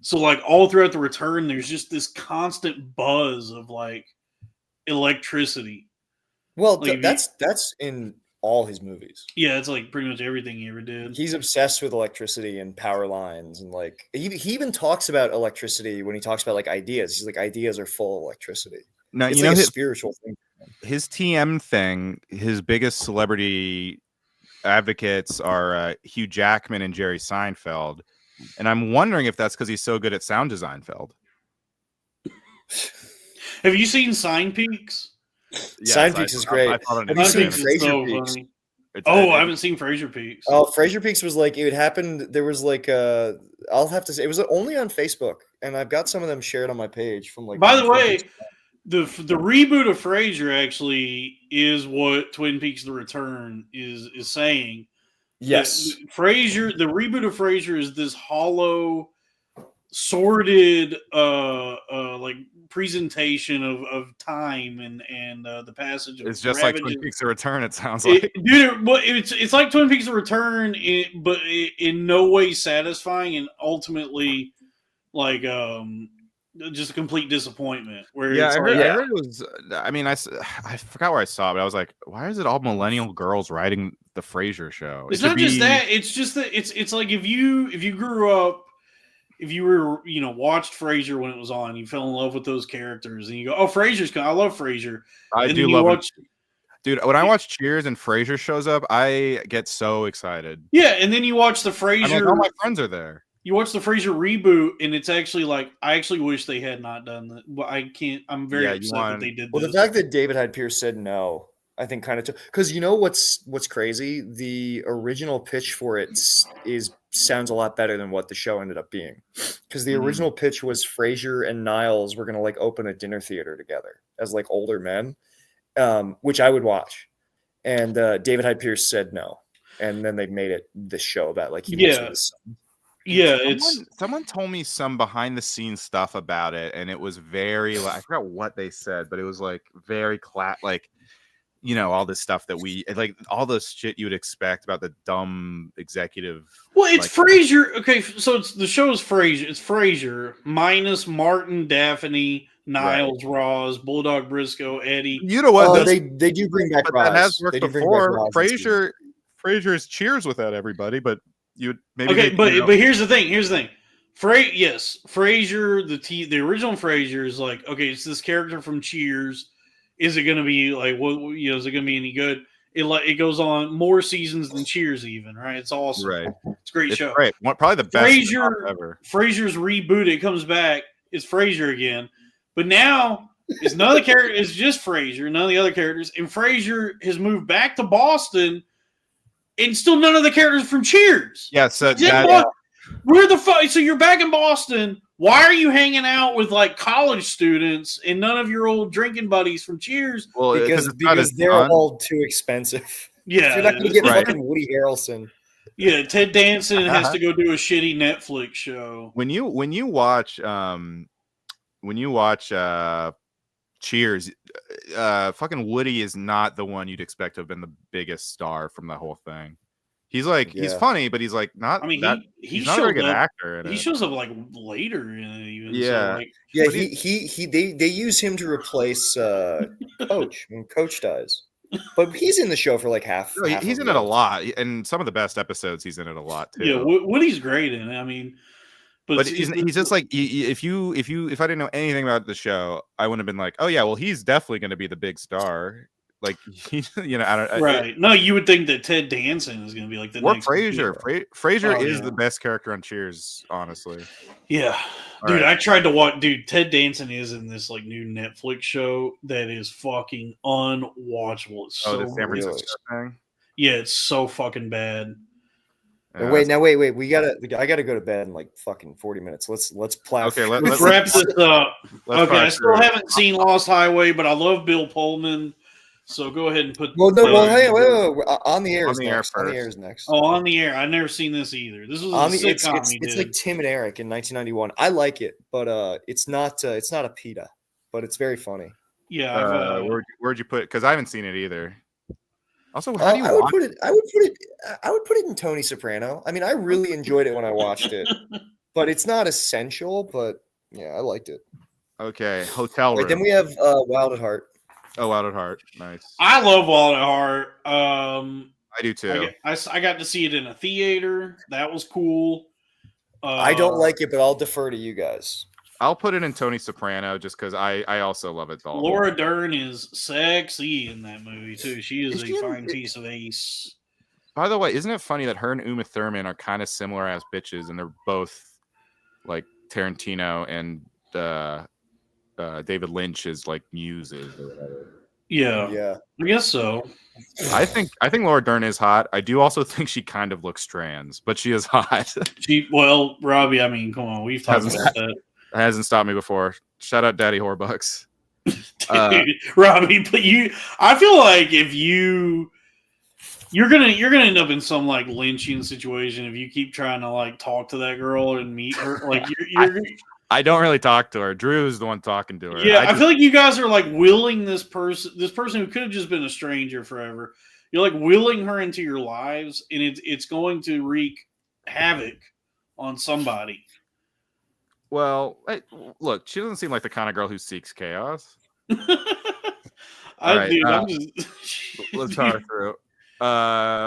So like all throughout The Return, there's just this constant buzz of like electricity. Well, like, that's in all his movies. Yeah, it's like pretty much everything he ever did. He's obsessed with electricity and power lines, and like he even talks about electricity when he talks about like ideas. He's like, ideas are full of electricity. Now, it's like a spiritual thing. His TM thing, his biggest celebrity advocates are Hugh Jackman and Jerry Seinfeld, and I'm wondering if that's because he's so good at sound design. Feld. Have you seen Sign Peaks? Yes, Sign Peaks is great. Have you seen Fraser Peaks? I haven't seen Fraser Peaks. Oh, Fraser Peaks was like, it happened. There was like I'll have to say it was only on Facebook, and I've got some of them shared on my page from like. By the way, the reboot of Frasier actually is what Twin Peaks: The Return is saying. Yes, Frasier. The reboot of Frasier is this hollow, sordid, like presentation of time and the passage of it's just ravages. like Twin Peaks: The Return. It sounds like, it's like Twin Peaks: The Return, but in no way satisfying, and ultimately like just a complete disappointment. Where I heard it was. I mean, I forgot where I saw it, but I was like, why is it all millennial girls writing the Frasier show? It's not just that. It's just that it's like if you grew up. If you were, watched Frasier when it was on, you fell in love with those characters, and you go, "Oh, Frasier's good. I love Frasier." I do love it. Dude, when I watch Cheers and Frasier shows up, I get so excited. Yeah, and then you watch the Frasier. I'm like, all my friends are there. You watch the Frasier reboot, and it's actually like I actually wish they had not done that. But I can't. I'm very upset that they did. Well, this. the fact that David Hyde Pierce said no, I think kind of because you know what's crazy. The original pitch for it sounds a lot better than what the show ended up being. Because the original pitch was Frasier and Niles were gonna like open a dinner theater together as like older men, which I would watch. And David Hyde Pierce said no, and then they made it this show about like he lives with his son. Yeah, someone told me some behind the scenes stuff about it, and it was very I forgot what they said, but it was like very like, you know, all this stuff that we like, all the shit you would expect about the dumb executive. Well, it's like, Frasier. Okay, so the show is Frasier. It's Frasier minus Martin, Daphne, Niles, Roz, Bulldog Briscoe, Eddie. You know what? They do bring back Roz. That has worked They do bring before. back Roz Frasier's Cheers without everybody, but you maybe okay, but here's the thing. Frasier, the original Frasier is like, okay, it's this character from Cheers. Is it going to be like what? You know, is it going to be any good? It goes on more seasons than Cheers, even, right? It's awesome. Right. It's a great show. Great. Probably the best Frasier ever. Frasier's rebooted, comes back. It's Frasier again, but now it's none of the characters. It's just Frasier, none of the other characters. And Frasier has moved back to Boston, and still none of the characters from Cheers. Yeah. So where the fuck? So you're back in Boston. Why are you hanging out with like college students and none of your old drinking buddies from Cheers? Well, because they're all too expensive. Yeah, you're not going to get fucking Woody Harrelson. Yeah, Ted Danson has to go do a shitty Netflix show. When you watch Cheers, fucking Woody is not the one you'd expect to have been the biggest star from the whole thing. He's like he's funny, but he's like not. I mean, he's not a very good actor. He shows up like later in it, even. Yeah, so, like, yeah. They use him to replace Coach when Coach dies, but he's in the show for like half. He's in it a lot, and some of the best episodes he's in it a lot too. Yeah, Woody's great in it. I mean, but he's just like if I didn't know anything about the show, I wouldn't have been like, oh yeah, well he's definitely going to be the big star. Like you know, I don't. Right? No, you would think that Ted Danson is going to be like the next. Frasier. Frasier is the best character on Cheers, honestly. Yeah, dude, I tried to watch. Dude, Ted Danson is in this like new Netflix show that is fucking unwatchable. It's so the San Francisco thing. Yeah, it's so fucking bad. Wait. I gotta go to bed in like fucking 40 minutes. Let's plow. Okay, let's wrap this up. Okay, I still haven't seen Lost Highway, but I love Bill Pullman. So go ahead and put. Well, no. Well, hey, wait. On the air is next. On the air is next. Oh, on the air. I've never seen this either. This was on a the. sitcom It's like Tim and Eric in 1991. I like it, but it's not a PETA, but it's very funny. Yeah. Where'd you put it? Because I haven't seen it either. Also, how do you? I would put it in Tony Soprano. I mean, I really enjoyed it when I watched it, but it's not essential. But yeah, I liked it. Okay, Hotel Room. Then we have Wild at Heart. Oh, Wild at Heart, nice. I love Wild at Heart. I do too. I got to see it in a theater. That was cool. I don't like it, but I'll defer to you guys. I'll put it in Tony Soprano just because I also love it. Dalton. Laura Dern is sexy in that movie too. She is a fine piece of ace. By the way, isn't it funny that her and Uma Thurman are kind of similar as bitches, and they're both like Tarantino and David Lynch is like muses or whatever. Yeah, I guess so. I think Laura Dern is hot. I do also think she kind of looks trans, but she is hot. Robbie, I mean, come on, we've talked about that. It hasn't stopped me before. Shout out Daddy Horbucks. Robbie, but I feel like if you're gonna end up in some like Lynchian situation if you keep trying to like talk to that girl and meet her. Like I don't really talk to her. Drew is the one talking to her. Yeah, I feel like you guys are like willing this person who could have just been a stranger forever. You're like willing her into your lives, and it's going to wreak havoc on somebody. Well, look, she doesn't seem like the kind of girl who seeks chaos. Let's talk her through.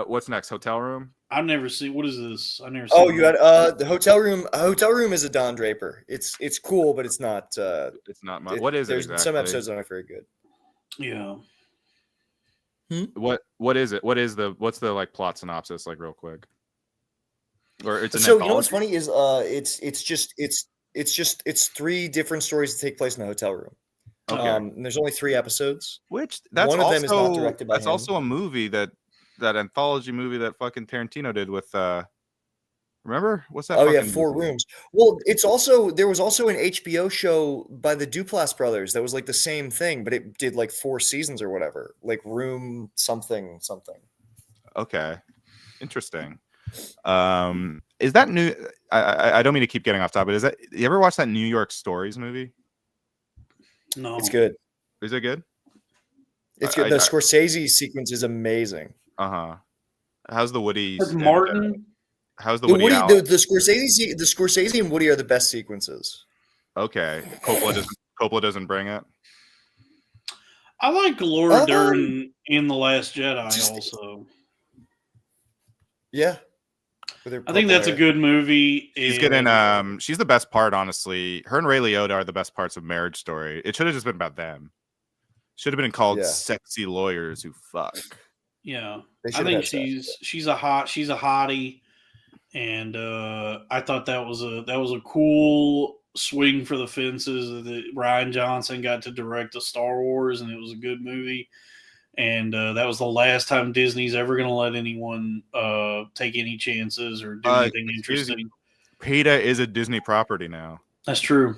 What's next? Hotel Room? I've never seen. What is this? I've never seen. Oh, you had the Hotel Room. Hotel Room is a Don Draper. It's cool, but it's not. It's not much. What is it exactly? Some episodes aren't very good. Yeah. What is it? What's the like plot synopsis like real quick? Or it's an So you know what's anthology? funny is it's 3 different stories that take place in the hotel room. Okay. And there's only 3 episodes. Which that's One of also them is not directed by that's him. also a movie that anthology movie that fucking Tarantino did with remember? What's that Oh fucking yeah, 4 movie? rooms. Well, there was also an HBO show by the Duplass brothers that was like the same thing, but it did like 4 seasons or whatever, like Room something. Okay. Interesting. Is that new? I don't mean to keep getting off topic. Is that you ever watch that New York Stories movie? No, It's good. Is it good? It's good. The Scorsese sequence is amazing. Uh-huh. How's the Woody? Like Martin. How's the The Woody? Woody, Allen? the Scorsese and Woody are the best sequences. Okay. Coppola doesn't bring it. I like Laura Dern in The Last Jedi also. Yeah. I think that's a good movie. She's getting she's the best part, honestly. Her and Ray Liotta are the best parts of Marriage Story. It should have just been about them. Should have been called Sexy Lawyers Who Fuck. Yeah. I think she's a hottie. And I thought that was a cool swing for the fences that Rian Johnson got to direct a Star Wars, and it was a good movie. And that was the last time Disney's ever going to let anyone take any chances or do anything interesting. PETA is a Disney property now. That's true.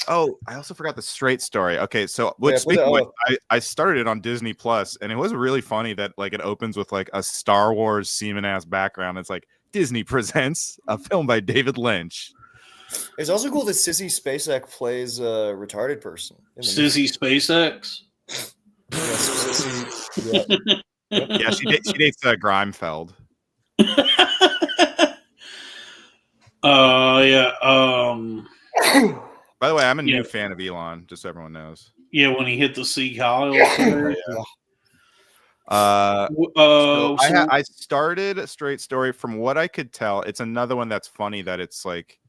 Oh, I also forgot the Straight Story. Okay, so I started it on Disney Plus, and it was really funny that like it opens with like a Star Wars seaman ass background. It's like Disney presents a film by David Lynch. It's also cool that Sissy Spacek plays a retarded person. Sissy Spacek. Yeah, she dates Grimefeld. By the way, I'm a new fan of Elon, just so everyone knows. Yeah, when he hit the sea Kyle. I started a Straight Story. From what I could tell, it's another one that's funny that it's like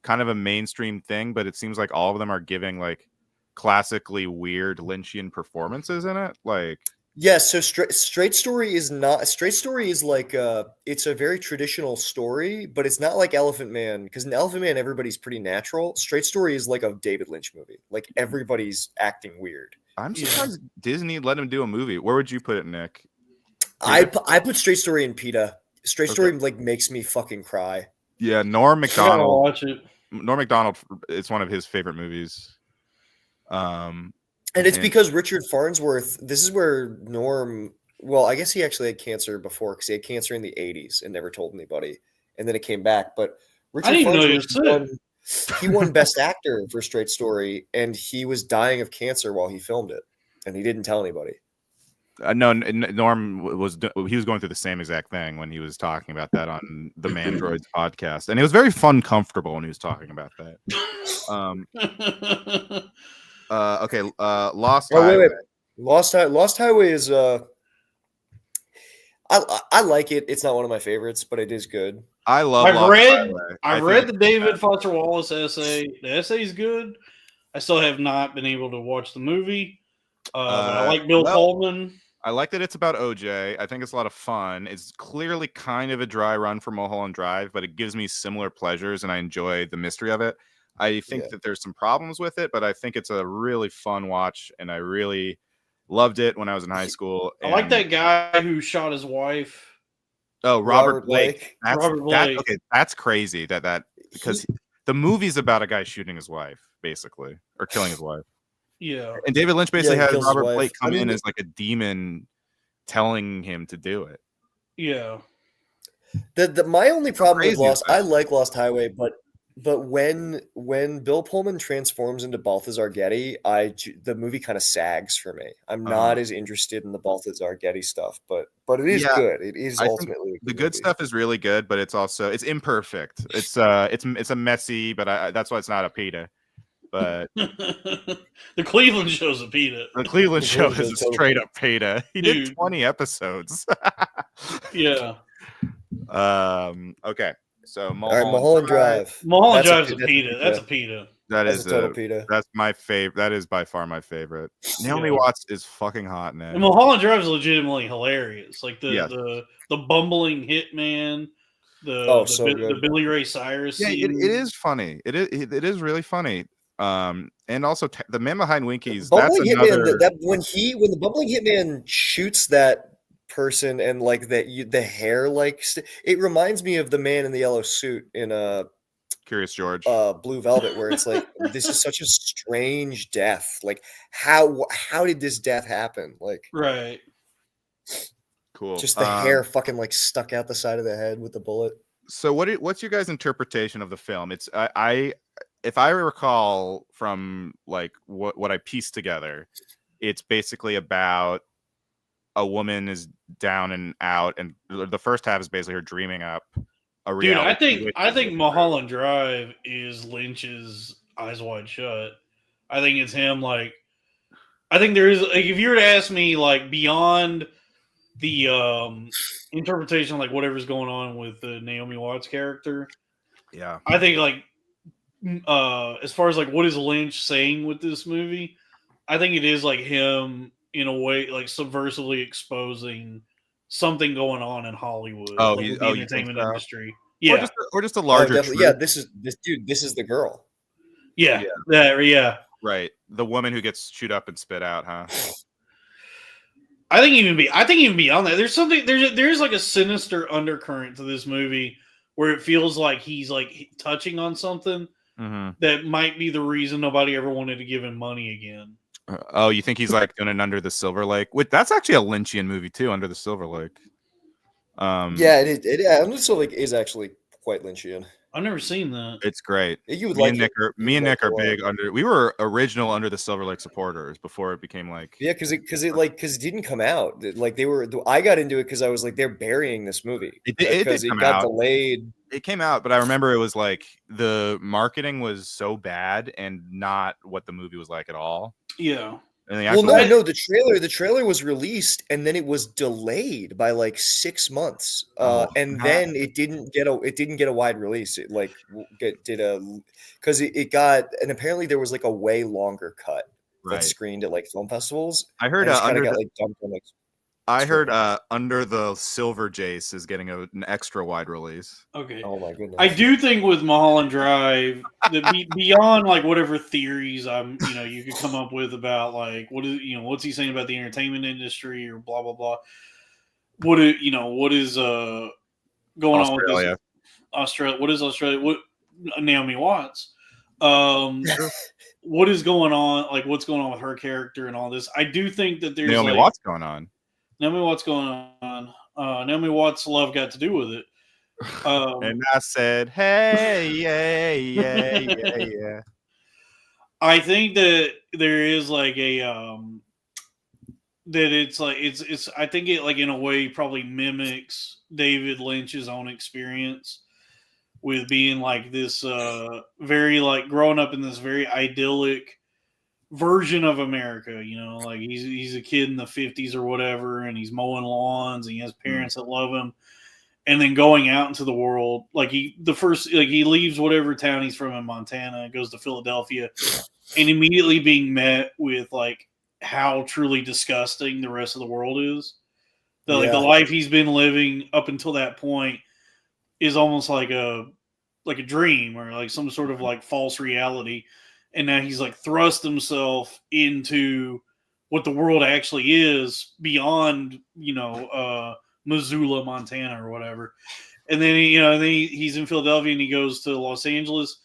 kind of a mainstream thing, but it seems like all of them are giving like classically weird Lynchian performances in it. Like, yes, so Straight Story is not. Straight Story is like it's a very traditional story, but it's not like Elephant Man, because in Elephant Man everybody's pretty natural. Straight Story is like a David Lynch movie. Like everybody's acting weird. I'm surprised Disney let him do a movie. Where would you put it, Nick? I put Straight Story in PETA. Straight Story like makes me fucking cry. Yeah, Norm Macdonald. Watch it. Norm Macdonald. It's one of his favorite movies. And it's because Richard Farnsworth. This is where Norm. Well, I guess he actually had cancer before, because he had cancer in the '80s and never told anybody, and then it came back. But Richard Farnsworth he won Best Actor for Straight Story, and he was dying of cancer while he filmed it, and he didn't tell anybody. No, Norm was going through the same exact thing when he was talking about that on the Mandroids podcast, and it was very fun, comfortable when he was talking about that. Okay, Lost Highway. Wait. Lost Highway is I like it. It's not one of my favorites, but it is good. I've read the David Foster Wallace essay. The essay is good. I still have not been able to watch the movie. But I like Bill Pullman. I like that it's about OJ. I think it's a lot of fun. It's clearly kind of a dry run for Mulholland Drive, but it gives me similar pleasures, and I enjoy the mystery of it. I think that there's some problems with it, but I think it's a really fun watch, and I really loved it when I was in high school. I like that guy who shot his wife. Oh, Robert Blake. Blake. Okay, that's crazy. That because the movie's about a guy shooting his wife, basically, or killing his wife. Yeah. And David Lynch basically has Robert Blake come in as like a demon telling him to do it. Yeah. My only problem with Lost, I like Lost Highway, but when Bill Pullman transforms into Balthazar Getty, the movie kind of sags for me. I'm not as interested in the Balthazar Getty stuff, but it is good. It is ultimately the good stuff is really good, but it's imperfect. It's a messy, but that's why it's not a PETA. But the Cleveland show's a PETA. The Cleveland show is a straight up PETA. He did 20 episodes. Yeah. Okay. So Mulholland Drive. Mulholland Drive's a PETA. That's a PETA. That That's is a total PETA. That's my favorite. That is by far my favorite. Naomi Yeah. Watts is fucking hot, man. And Mulholland Drive is legitimately hilarious. Like Yes. the bumbling hitman, So the good. Billy Ray Cyrus. Yeah, scene. it is funny. It is really funny. And also the man behind Winkies. Bumbling That's hitman. another. When the bumbling hitman shoots that person and like the hair it reminds me of the man in the yellow suit in Curious George. Blue Velvet, where it's like this is such a strange death. Like how did this death happen? Like Right. Cool. just the hair fucking like stuck out the side of the head with the bullet. So what's your guys' interpretation of the film? It's if I recall from like what I pieced together, it's basically about a woman is down and out, and the first half is basically her dreaming up a reality. Dude, I think Mulholland Drive is Lynch's Eyes Wide Shut. I think it's him. Like, I think there is. Like, if you were to ask me, like, beyond the interpretation, like whatever's going on with the Naomi Watts character, Yeah, I think like as far as like what is Lynch saying with this movie, I think it is like him in a way like subversively exposing something going on in Hollywood. Oh, like, you with the entertainment think so? industry. Yeah, or just a larger. Definitely. Yeah, this is the girl. yeah, Yeah. yeah. Right, the woman who gets chewed up and spit out, huh? I think even beyond that, there's something there's like a sinister undercurrent to this movie where it feels like he's like touching on something that might be the reason nobody ever wanted to give him money again. Oh, you think he's like doing it Under the Silver Lake? That's actually a Lynchian movie too, Under the Silver Lake. Yeah, Under the Silver Lake is actually quite Lynchian. I've never seen that. It's great. You would me like and it. Nick, Nick are big We were original Under the Silver Lake supporters before it became like. Yeah, because it didn't come out. Like they were. I got into it because I was like, they're burying this movie because it got delayed. It came out, but I remember it was like the marketing was so bad and not what the movie was like at all. Yeah. And the trailer was released and then it was delayed by like 6 months. And then it didn't get a wide release. It like because it got, and apparently there was like a way longer cut that screened at like film festivals. I heard dumped on, like, I heard Under the Silver Jace is getting an extra wide release. Okay. Oh my goodness. I do think with Mulholland Drive, beyond like whatever theories you could come up with about like what's he saying about the entertainment industry or blah blah blah. What is going on with this Australia? What is Australia? What Naomi Watts? What is going on? Like what's going on with her character and all this? I do think that there's Naomi Watts going on. Naomi Watts going on. Naomi Watts' love got to do with it. And I said, hey, yeah. I think that there is like a that it's like it's I think it like in a way probably mimics David Lynch's own experience with being like this very like growing up in this very idyllic version of America, like he's a kid in the 50s or whatever, and he's mowing lawns and he has parents that love him, and then going out into the world, like he leaves whatever town he's from in Montana and goes to Philadelphia, and immediately being met with like how truly disgusting the rest of the world is. The life he's been living up until that point is almost like a dream or like some sort of like false reality. And now he's like thrust himself into what the world actually is beyond, Missoula, Montana or whatever. And then, he's in Philadelphia and he goes to Los Angeles.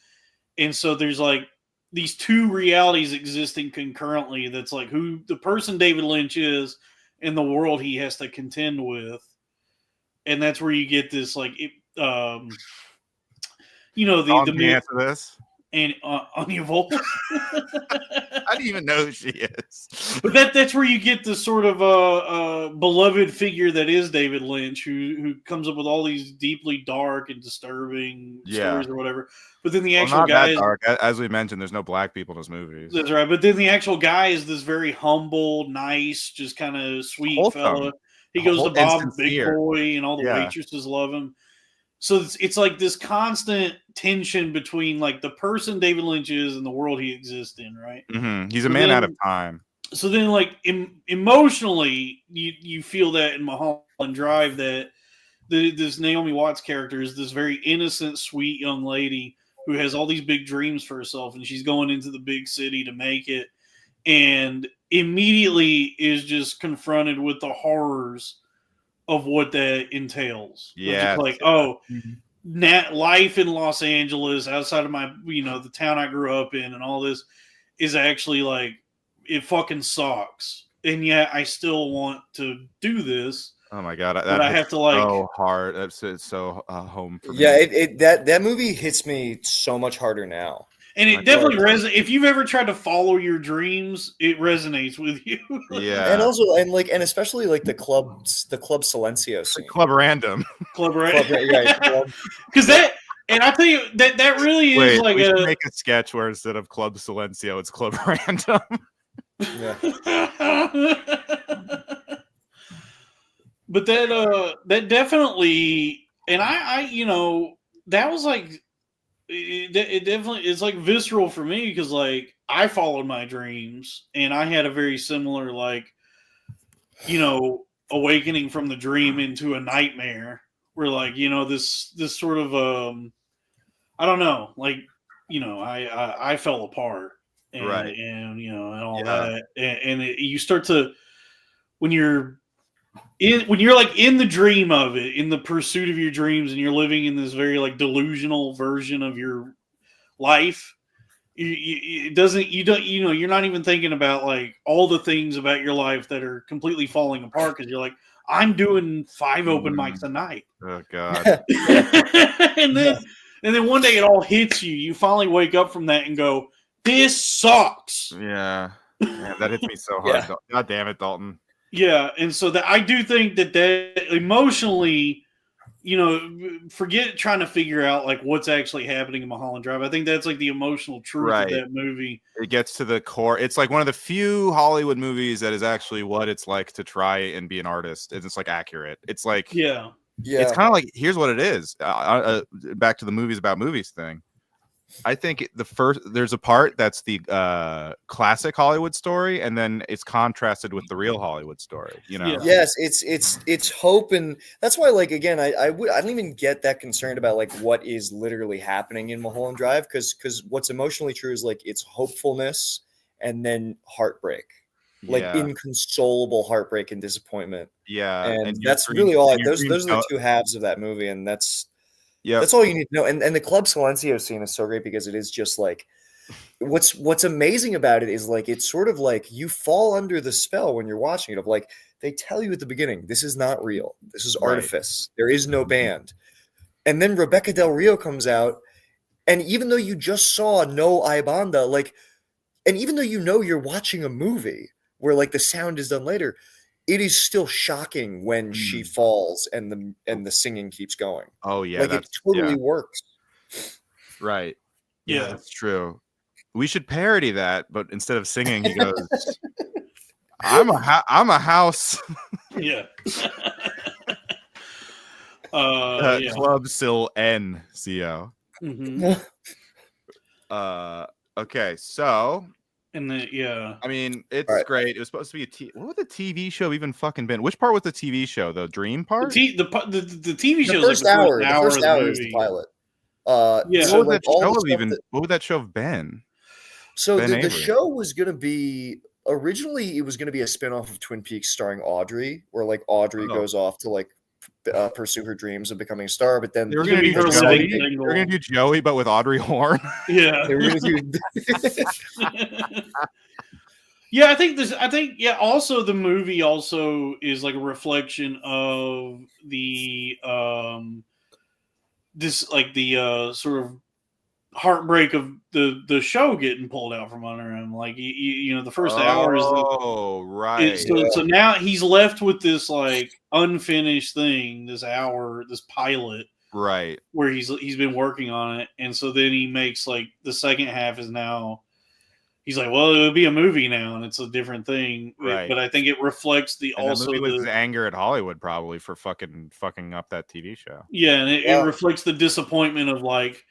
And so there's like these two realities existing concurrently. That's like who the person David Lynch is and the world he has to contend with. And that's where you get this, like, the answer this. And Anya Volk. I didn't even know who she is. But that's where you get this sort of beloved figure that is David Lynch, who comes up with all these deeply dark and disturbing stories or whatever. But then the actual guy is dark. As we mentioned, there's no black people in his movies. That's right. But then the actual guy is this very humble, nice, just kind of sweet fella. He goes to Bob Big Boy, and all the waitresses love him. So it's like this constant tension between like the person David Lynch is and the world he exists in, right? He's a man out of time. So then, like emotionally, you feel that in Mulholland Drive that this Naomi Watts character is this very innocent, sweet young lady who has all these big dreams for herself, and she's going into the big city to make it, and immediately is just confronted with the horrors of what that entails. Yeah, like life in Los Angeles, outside of my, the town I grew up in, and all this is actually like it fucking sucks, and yet I still want to do this. Oh my god, but I have to like so hard. It's so home for me. Yeah, that movie hits me so much harder now. And it definitely resonates. If you've ever tried to follow your dreams, it resonates with you. Yeah, and also, and especially like the club Silencio scene, Club Random, because that. And I tell you that really is like we should make a sketch where instead of Club Silencio, it's Club Random. Yeah. But that definitely, and I that was like it definitely is like visceral for me, because like I followed my dreams and I had a very similar like awakening from the dream into a nightmare where like this sort of I don't know, like I fell apart, and, right, and and all that, and you start to when you're like in the dream of it, in the pursuit of your dreams, and you're living in this very like delusional version of your life. You're not even thinking about like all the things about your life that are completely falling apart, because you're like, I'm doing 5 open mics a night. Oh god. and then one day it all hits you. You finally wake up from that and go, this sucks. Yeah, that hits me so hard. Yeah. God damn it, Dalton. Yeah, and so that I do think that emotionally, forget trying to figure out like what's actually happening in Mulholland Drive. I think that's like the emotional truth of that movie. It gets to the core. It's like one of the few Hollywood movies that is actually what it's like to try and be an artist. It's like accurate. It's like it's kind of like, here's what it is. Back to the movies about movies thing. I think there's a part that's the classic Hollywood story, and then it's contrasted with the real Hollywood story. Yes, it's hope, and that's why, like, again, I don't even get that concerned about like what is literally happening in Mulholland Drive, because what's emotionally true is like it's hopefulness and then heartbreak, like inconsolable heartbreak and disappointment. Yeah, and that's really all. Those are the two halves of that movie, and that's all you need to know. And the Club Silencio scene is so great, because it is just like what's amazing about it is like it's sort of like you fall under the spell when you're watching it, of like they tell you at the beginning, this is not real, this is artifice, there is no band, and then Rebecca Del Rio comes out, and even though you just saw No Hay Banda, like, and even though you're watching a movie where like the sound is done later, it is still shocking when she falls and the singing keeps going. Oh yeah, like it totally works. Right. Yeah, that's true. We should parody that, but instead of singing, he goes, "I'm a house." Yeah. Club Sil N CO. Mm-hmm. Okay, so. And I mean, it's great. It was supposed to be what would the TV show even fucking been? Which part was the TV show? The dream part? The TV show. The first hour is the pilot. So what would that show have been? So the show was going to be, originally it was going to be a spinoff of Twin Peaks starring Audrey, where like Audrey goes off to like pursue her dreams of becoming a star, but then they were going to do Joey, but with Audrey Horne. Yeah, they were going to do. Yeah, I think also the movie also is like a reflection of the sort of heartbreak of the show getting pulled out from under him. Like the first hour is right. So now he's left with this like unfinished thing, this pilot, right, where he's been working on it, and so then he makes like the second half is now he's like, well, it would be a movie now, and it's a different thing. Right. But I think it reflects the And also that movie was the anger at Hollywood probably for fucking up that TV show. yeah, and it reflects the disappointment of like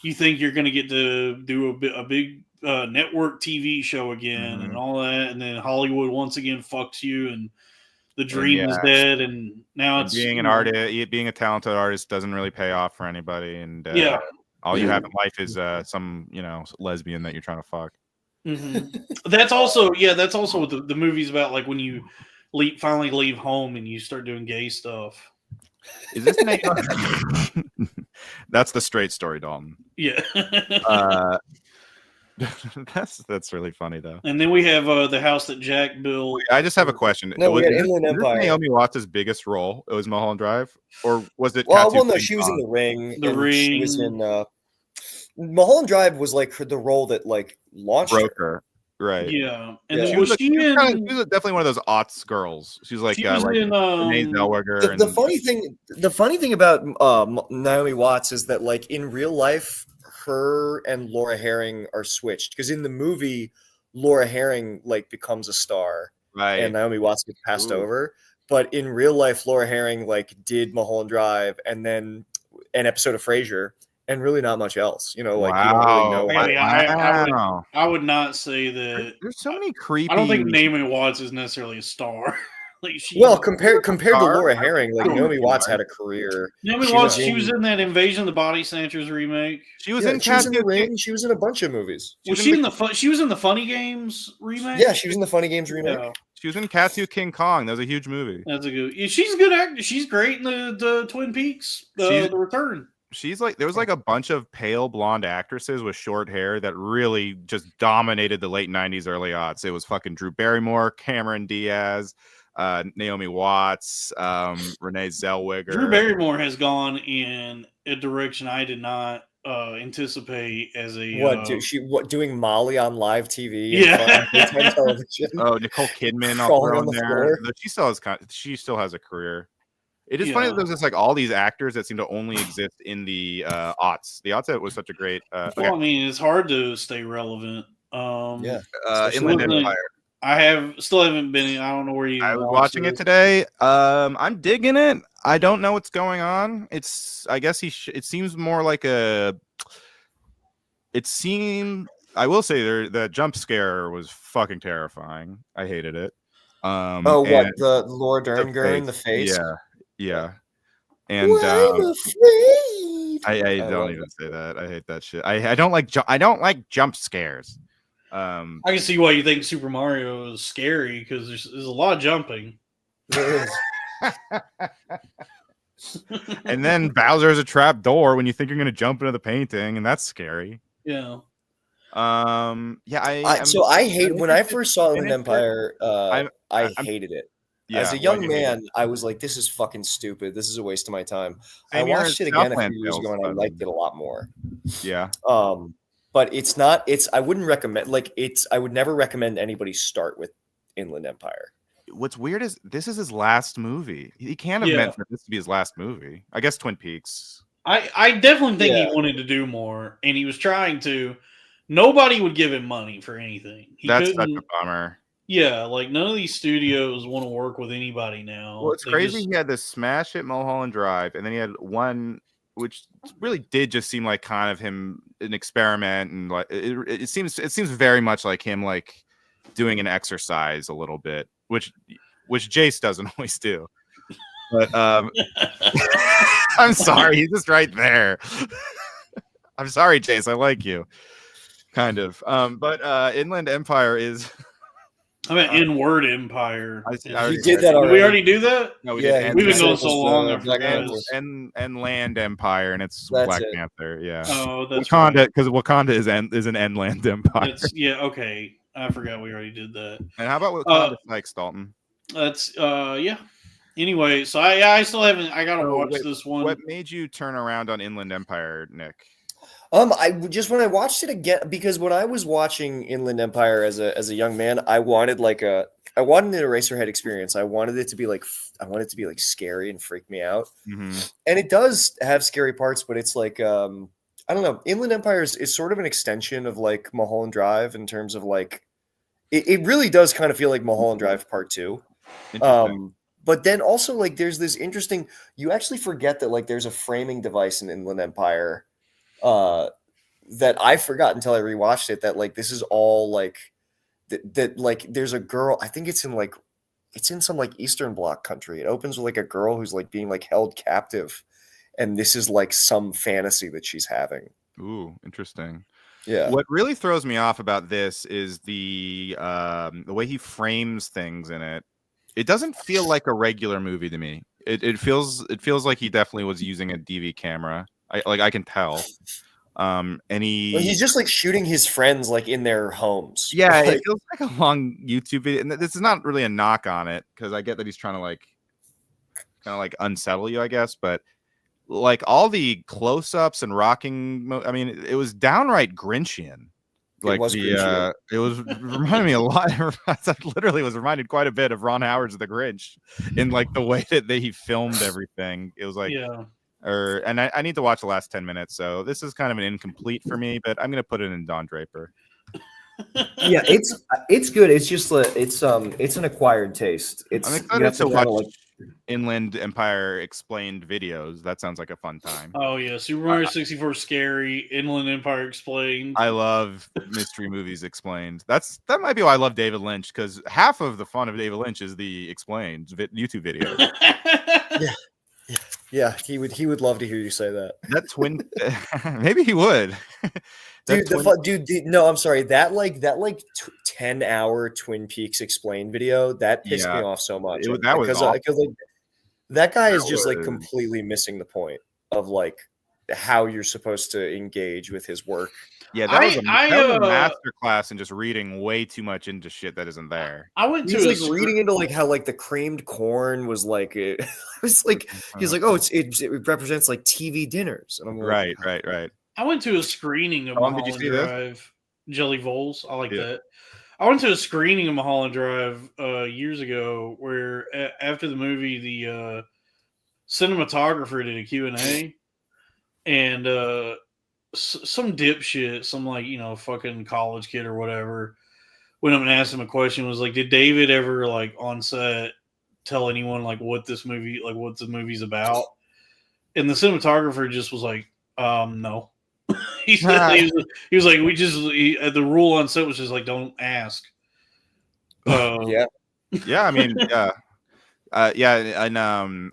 you think you're going to get to do a big network TV show again and all that, and then Hollywood once again fucks you, and the dream is dead, and now it's being an artist, being a talented artist doesn't really pay off for anybody, and all you have in life is some lesbian that you're trying to fuck. That's also what the movie's about. Like when you finally leave home and you start doing gay stuff. Is this That's the straight story, Dalton. Yeah. That's really funny though. And then we have the house that Jack built. I just have a question. No, we had Inland Empire. Naomi Watts' biggest role? It was Mulholland Drive, or was it? Well, no, she was in The Ring. The Ring. She was in Mulholland Drive was like the role that like launched her. Right. Yeah. And she was definitely one of those aughts girls. She's like, in Renee Zellweger. The funny thing about Naomi Watts is that like in real life, her and Laura Herring are switched, because in the movie, Laura Herring like becomes a star, right, and Naomi Watts gets passed over. But in real life, Laura Herring like did Mulholland Drive and then an episode of Frasier, and really not much else. You know, like you don't really know. I would not say that. There's so many creepy. I don't think Naomi Watts is necessarily a star. Like compared to Laura Herring, like Naomi Watts had a career. Naomi Watts, she was in that Invasion of the Body Snatchers remake. She was in The Ring. She was in a bunch of movies. She was in the Funny Games remake. Yeah, she was in the Funny Games remake. Yeah. She was in Cats Who King Kong. That was a huge movie. That's a good. She's a good actor. She's great in the Twin Peaks. The Return. She's like, there was like a bunch of pale blonde actresses with short hair that really just dominated the late 90s, early aughts. It was fucking Drew Barrymore, Cameron Diaz, Naomi Watts, Renee Zellweger. Drew Barrymore has gone in a direction I did not anticipate as a doing Molly on live TV. Yeah. Oh, Nicole Kidman on the floor. She still has a career. It is funny that there's just like all these actors that seem to only exist in the aughts. The aughts was such a great. Well, I mean, it's hard to stay relevant. Inland Empire. I still haven't been. I don't know where you. I was watching it today. I'm digging it. I don't know what's going on. I guess it seems more like a. It seemed. I will say the jump scare was fucking terrifying. I hated it. The Laura Dern in the face? Yeah. And I'm afraid. I don't even say that. I hate that shit. I don't like jump scares. I can see why you think Super Mario is scary, because there's a lot of jumping. There is. And then Bowser's a trap door when you think you're going to jump into the painting, and that's scary. Yeah. I hate when I first saw Inland Empire. I hated it. Yeah, as a young man, I was like, "This is fucking stupid. This is a waste of my time." I watched it again a few years ago, and I liked it a lot more. Yeah. But it's not. I wouldn't recommend. I would never recommend anybody start with Inland Empire. What's weird is this is his last movie. He can't have meant for this to be his last movie. I guess Twin Peaks. I definitely think he wanted to do more, and he was trying to. Nobody would give him money for anything. That's such a bummer. Yeah, like none of these studios want to work with anybody now. Well, it's crazy. He had this smash hit Mulholland Drive, and then he had one which really did just seem like kind of him an experiment, and like it seems very much like him like doing an exercise a little bit, which Jace doesn't always do. But I'm sorry, he's just right there. I'm sorry, Jace, I like you. Kind of. But Inland Empire is I mean, Inward Empire. We did that already. Did we already do that? No, we did. We've been going so long. And Land Empire, and it's that's Black it. Panther. Yeah. Oh, that's Wakanda, because Wakanda is an Land Empire. Okay. I forgot we already did that. And how about Wakanda Snakes, Dalton? That's yeah. Anyway, so I still haven't. I gotta watch this one. What made you turn around on Inland Empire, Nick? I just when I watched it again, because when I was watching Inland Empire as a young man, I wanted an Eraserhead experience. I wanted it to be like scary and freak me out. Mm-hmm. And it does have scary parts, but it's like I I don't know. Inland Empire is sort of an extension of like Mulholland Drive in terms of like it really does kind of feel like Mulholland Drive Part 2. But then also like there's this interesting. You actually forget that like there's a framing device in Inland Empire that I forgot until I rewatched it. That like this is all like that like there's a girl. I think it's in some like Eastern Bloc country. It opens with like a girl who's like being like held captive, and this is like some fantasy that she's having. Ooh, interesting. Yeah. What really throws me off about this is the way he frames things in it. It doesn't feel like a regular movie to me. It feels like he definitely was using a DV camera. I can tell. And he's just like shooting his friends like in their homes. Yeah, like, it feels like a long YouTube video. And this is not really a knock on it because I get that he's trying to like kind of like unsettle you, I guess. But like all the close-ups and rocking, I mean, it was downright Grinchian. Like it was reminding me a lot. I literally was reminded quite a bit of Ron Howard's The Grinch in like the way that he filmed everything. It was like, and I need to watch the last 10 minutes, so this is kind of an incomplete for me. But I'm gonna put it in Don Draper. Yeah, it's good. It's just it's an acquired taste. I'm excited to watch Inland Empire explained videos. That sounds like a fun time. Oh yeah, Super Mario 64 scary, Inland Empire explained. I love mystery movies explained. That might be why I love David Lynch, because half of the fun of David Lynch is the explained YouTube video. Yeah, he would love to hear you say that. That twin, maybe he would. No, I'm sorry. That 10-hour Twin Peaks explained video that pissed me off so much. Because like, that guy is just like completely missing the point of like how you're supposed to engage with his work. Yeah, that was a master class in just reading way too much into shit that isn't there. I went to He's like reading into like how like the creamed corn was like it was like he's like, oh, it represents like TV dinners, and I'm like, right. I went to a screening of Mulholland Drive. Jelly Voles, I like that. I went to a screening of Mulholland Drive years ago, where after the movie, the cinematographer did a Q&A, and some dipshit, some like fucking college kid or whatever, went up and asked him a question. Was like, did David ever like on set tell anyone like what the movie's about? And the cinematographer just was like, no. he was like, the rule on set was just like, don't ask. Yeah, I mean, and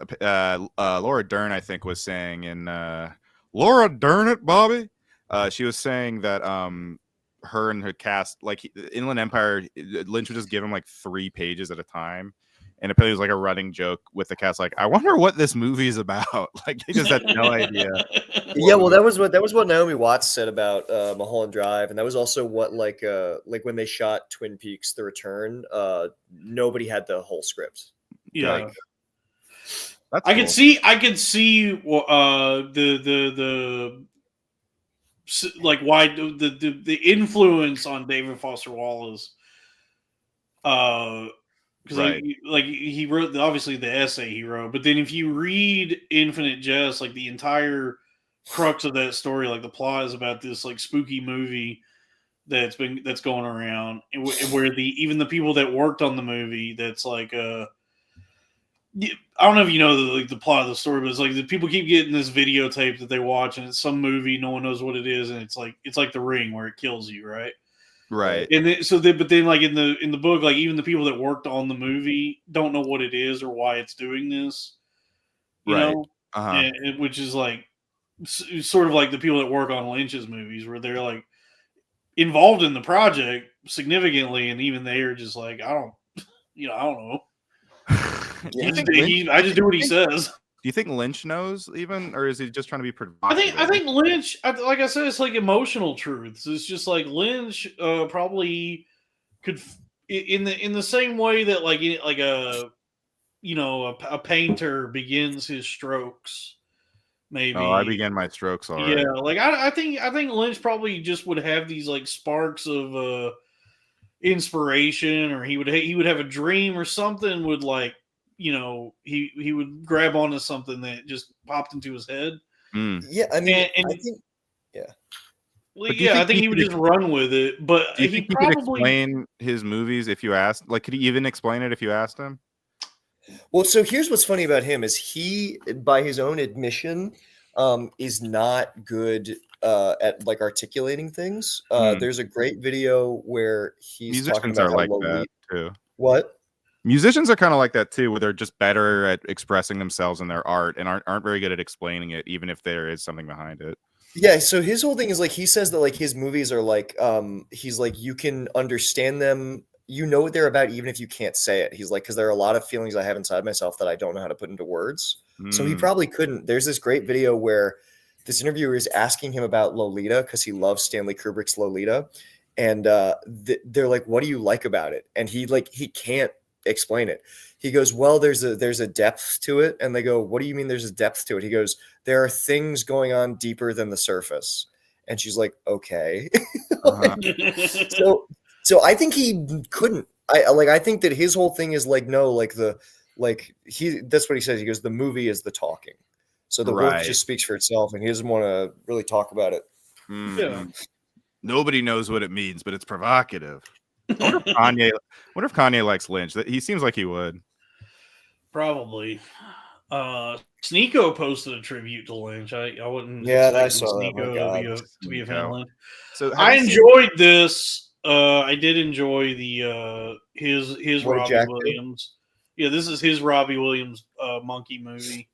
Laura Dern, I think, was saying in Laura Dern it, Bobby. She was saying that her and her cast, like Inland Empire, Lynch would just give him like 3 pages at a time. And apparently it was like a running joke with the cast, like, I wonder what this movie is about. Like they just had no idea. Yeah, well, that was what Naomi Watts said about Mulholland Drive, and that was also what like when they shot Twin Peaks: The Return, nobody had the whole script. Yeah, like, I could see the like why the influence on David Foster Wallace. Because like he wrote obviously the essay he wrote, but then if you read Infinite Jest, like the entire crux of that story, like the plot is about this like spooky movie that's going around, and where even the people that worked on the movie, that's like I don't know if you know the plot of the story, but it's like the people keep getting this videotape that they watch, and it's some movie, no one knows what it is, and it's like The Ring where it kills you, right? Right. And then, but then like in the book, like even the people that worked on the movie don't know what it is or why it's doing this. You know? Which is like sort of like the people that work on Lynch's movies, where they're like involved in the project significantly, and even they are just like, I don't know. I just do what he says. Do you think Lynch knows even, or is he just trying to be provocative? I think Lynch, like I said, it's like emotional truths. It's just like Lynch probably could, in the same way that like a painter begins his strokes. Maybe. Oh, I began my strokes already. Yeah, like I think Lynch probably just would have these like sparks of inspiration, or he would have a dream or something, would like, he would grab onto something that just popped into his head. Yeah, I mean, Well, But do you yeah, I think think he he would could just run with it. But Do you he think he could probably explain his movies if you asked? Like, could he even explain it if you asked him? Well, so here's what's funny about him is he, by his own admission, is not good at like articulating things. There's a great video where he's talking Musicians about are how like Lolita. that too. What? Musicians are kind of like that too, where they're just better at expressing themselves in their art and aren't very good at explaining it, even if there is something behind it. Yeah, so his whole thing is like he says that like his movies are like he's like you can understand them, you know what they're about even if you can't say it. He's like because there are a lot of feelings I have inside myself that I don't know how to put into words. So he probably couldn't. There's this great video where this interviewer is asking him about Lolita because he loves Stanley Kubrick's Lolita, and they're like, "What do you like about it?" And he can't explain it. He goes, "Well, there's a depth to it." And they go, "What do you mean there's a depth to it?" He goes, "There are things going on deeper than the surface." And she's like, "Okay." So I think he couldn't. I think that his whole thing is like, no, like that's what he says. He goes, "The movie is the talking." So the work just speaks for itself, and he doesn't want to really talk about it. Yeah. Nobody knows what it means, but it's provocative. I wonder if Kanye likes Lynch. He seems like he would. Probably. Sneeko posted a tribute to Lynch. I wouldn't. Yeah, I expect saw that. Sneeko My God. to be a fan of Lynch. So I enjoyed this. I did enjoy the his What did Robbie Jack do? Williams. Yeah, this is his Robbie Williams monkey movie,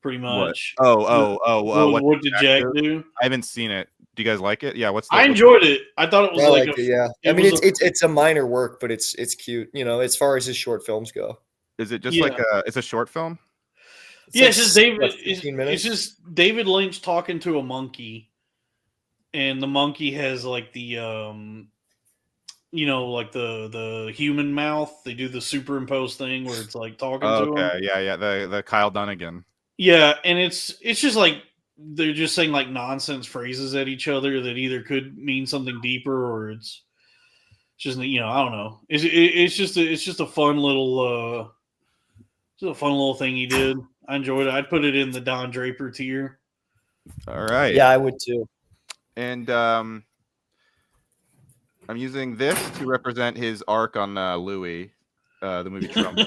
pretty much. What did Jack do? I haven't seen it. Do you guys like it? Yeah, I enjoyed it. I thought it was I like liked it, yeah. I mean, it's a minor work, but it's cute. You know, as far as his short films go. Is it just it's a short film? It's just David. what, 15 minutes? It's just David Lynch talking to a monkey, and the monkey has like the like the human mouth. They do the superimposed thing where it's like talking to him. Okay, yeah, the Kyle Dunnigan. Yeah, and it's just like they're just saying like nonsense phrases at each other that either could mean something deeper or it's just I don't know. It's just a fun little thing he did. I enjoyed it. I'd put it in the Don Draper tier. All right. Yeah, I would too. And I'm using this to represent his arc on Louis, the movie Trump.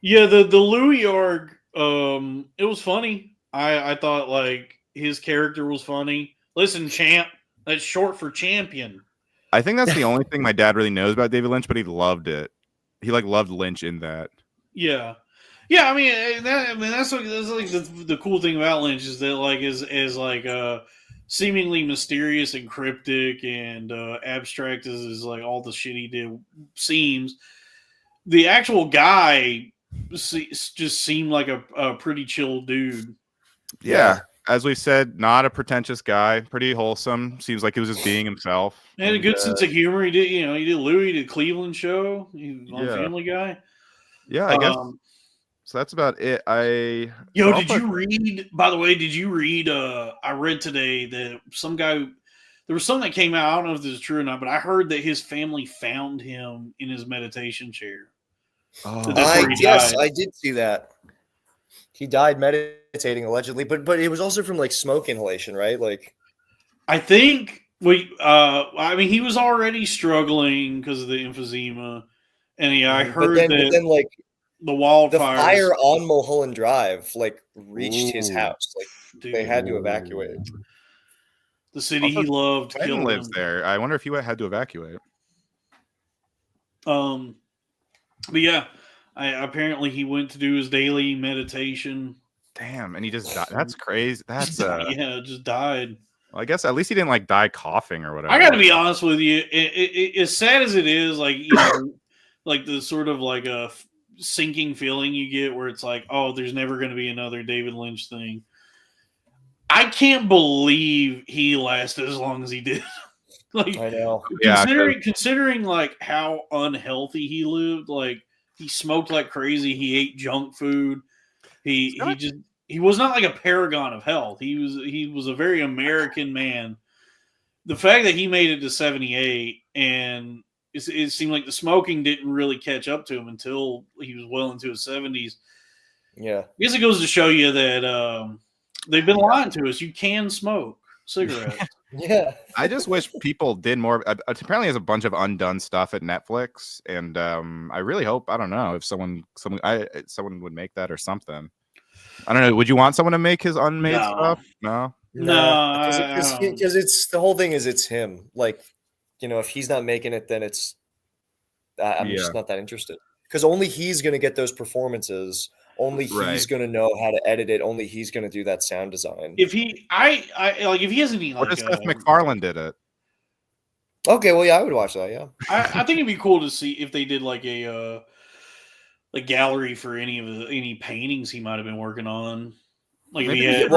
Yeah, the Louis arc. It was funny. I thought like his character was funny. Listen, champ, that's short for champion. I think that's the only thing my dad really knows about David Lynch, but he loved it. He loved Lynch in that. Yeah. Yeah, I mean that's like the cool thing about Lynch is that like is like seemingly mysterious and cryptic and abstract as like all the shit he did seems. The actual guy just seemed like a pretty chill dude. Yeah, as we said, not a pretentious guy, pretty wholesome. Seems like he was just being himself. He had a good sense of humor. He did, he did Louis, he did Cleveland Show, on Family Guy. Yeah, I guess. So that's about it. Did you read, by the way, I read today that there was something that came out, I don't know if this is true or not, but I heard that his family found him in his meditation chair. Yes, I did see that. He died meditating allegedly, but it was also from like smoke inhalation, right? Like, I think he was already struggling because of the emphysema, and I heard but then like the wildfires, the fire on Mulholland Drive like reached his house. Like, dude, they had to evacuate it. The city he loved. Quentin lives there. I wonder if he had to evacuate. But yeah, apparently he went to do his daily meditation. Damn, and he just died. That's crazy. That's just died. Well, I guess at least he didn't like die coughing or whatever. I got to be honest with you. As sad as it is, like like the sort of like a sinking feeling you get where it's like, oh, there's never going to be another David Lynch thing. I can't believe he lasted as long as he did. Like, I know. Considering like how unhealthy he lived, like he smoked like crazy, he ate junk food. He was not like a paragon of health. He was a very American man. The fact that he made it to 78 and it seemed like the smoking didn't really catch up to him until he was well into his 70s. Yeah. I guess it goes to show you that they've been lying to us. You can smoke. cigarettes. Yeah. I just wish people did more. Apparently, there's a bunch of undone stuff at Netflix, and I really hope, I don't know, if someone would make that or something. I don't know. Would you want someone to make his unmade No. stuff? No. No, because it's the whole thing is it's him. Like, if he's not making it, then it's I'm just not that interested. Because only he's gonna get those performances. Only he's gonna know how to edit it. Only he's gonna do that sound design. If he, if he has any like, What if Seth MacFarlane did it? Okay, well, yeah, I would watch that. Yeah, I think it'd be cool to see if they did like a gallery for any paintings he might have been working on. Like, if he had,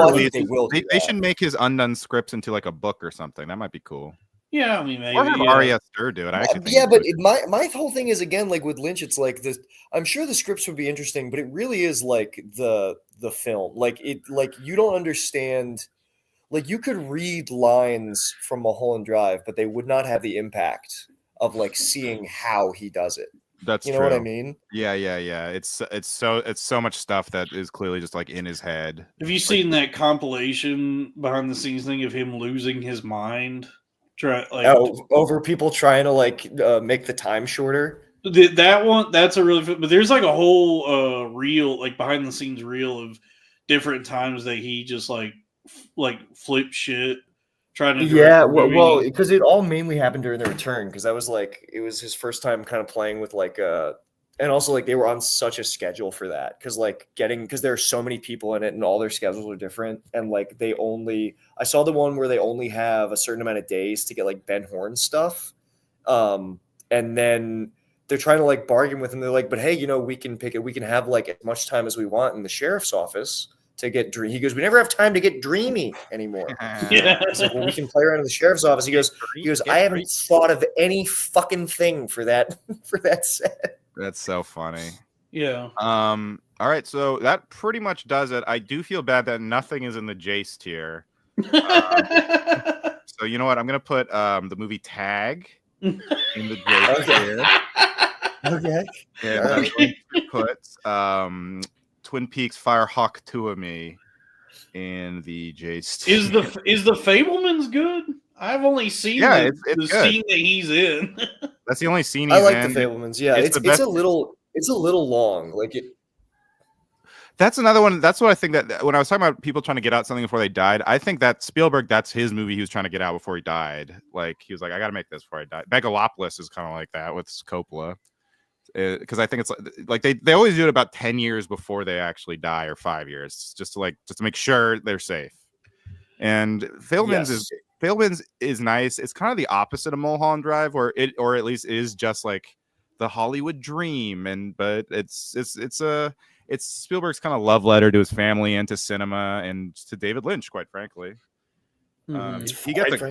they should make his undone scripts into like a book or something. That might be cool. Yeah, I mean, maybe. Or have Ari Aster do it. I actually think but my whole thing is, again, like with Lynch, it's like this. I'm sure the scripts would be interesting, but it really is like the film. Like you don't understand. Like, you could read lines from Mulholland Drive, but they would not have the impact of like seeing how he does it. That's you know what I mean? Yeah. It's so much stuff that is clearly just like in his head. Have you seen that compilation behind the scenes thing of him losing his mind? Over people trying to like make the time shorter. That one, that's a really, but there's like a whole reel, like behind the scenes reel of different times that he just like flip shit trying to well, because it all mainly happened during the return, because that was like, it was his first time kind of playing with like and also like they were on such a schedule for that, because there are so many people in it and all their schedules are different, and like I saw the one where they only have a certain amount of days to get like Ben Horn stuff, and then they're trying to like bargain with him. They're like, but hey, we can pick it, we can have like as much time as we want in the sheriff's office to get dreamy. He goes, we never have time to get dreamy anymore. Yeah. He's like, well, we can play around in the sheriff's office. He goes, I haven't thought of any fucking thing for that set. That's so funny. Yeah. All right, so that pretty much does it. I do feel bad that nothing is in the Jace tier. So you know what? I'm gonna put the movie Tag in the Jace tier. Okay. And I'm going to put Twin Peaks Firehawk 2 of Me in the Jace tier. Is the Fablemans good? I've only seen the scene that he's in. That's the only scene he's in. I like in. the Fablemans. Yeah, it's a little long. Like it. That's another one. That's what I think, that when I was talking about people trying to get out something before they died, I think that Spielberg, that's his movie he was trying to get out before he died. Like, he was like, I got to make this before I die. Megalopolis is kind of like that with Coppola. Because I think it's like they always do it about 10 years before they actually die, or 5 years, just to make sure they're safe. And Fablemans is nice. It's kind of the opposite of Mulholland Drive, or at least is just like the Hollywood dream, but it's Spielberg's kind of love letter to his family and to cinema and to David Lynch, quite frankly. He gets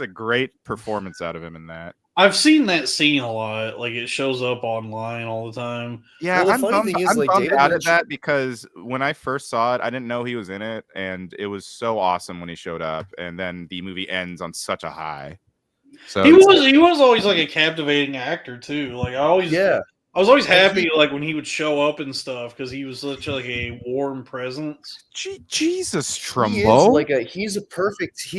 a great performance out of him in that. I've seen that scene a lot. Like, it shows up online all the time. Yeah, I'm bummed out at that, because when I first saw it, I didn't know he was in it, and it was so awesome when he showed up, and then the movie ends on such a high. So he was always like a captivating actor too. Like, I was always happy like when he would show up and stuff, because he was such like a warm presence. Jesus, Trumbo! He's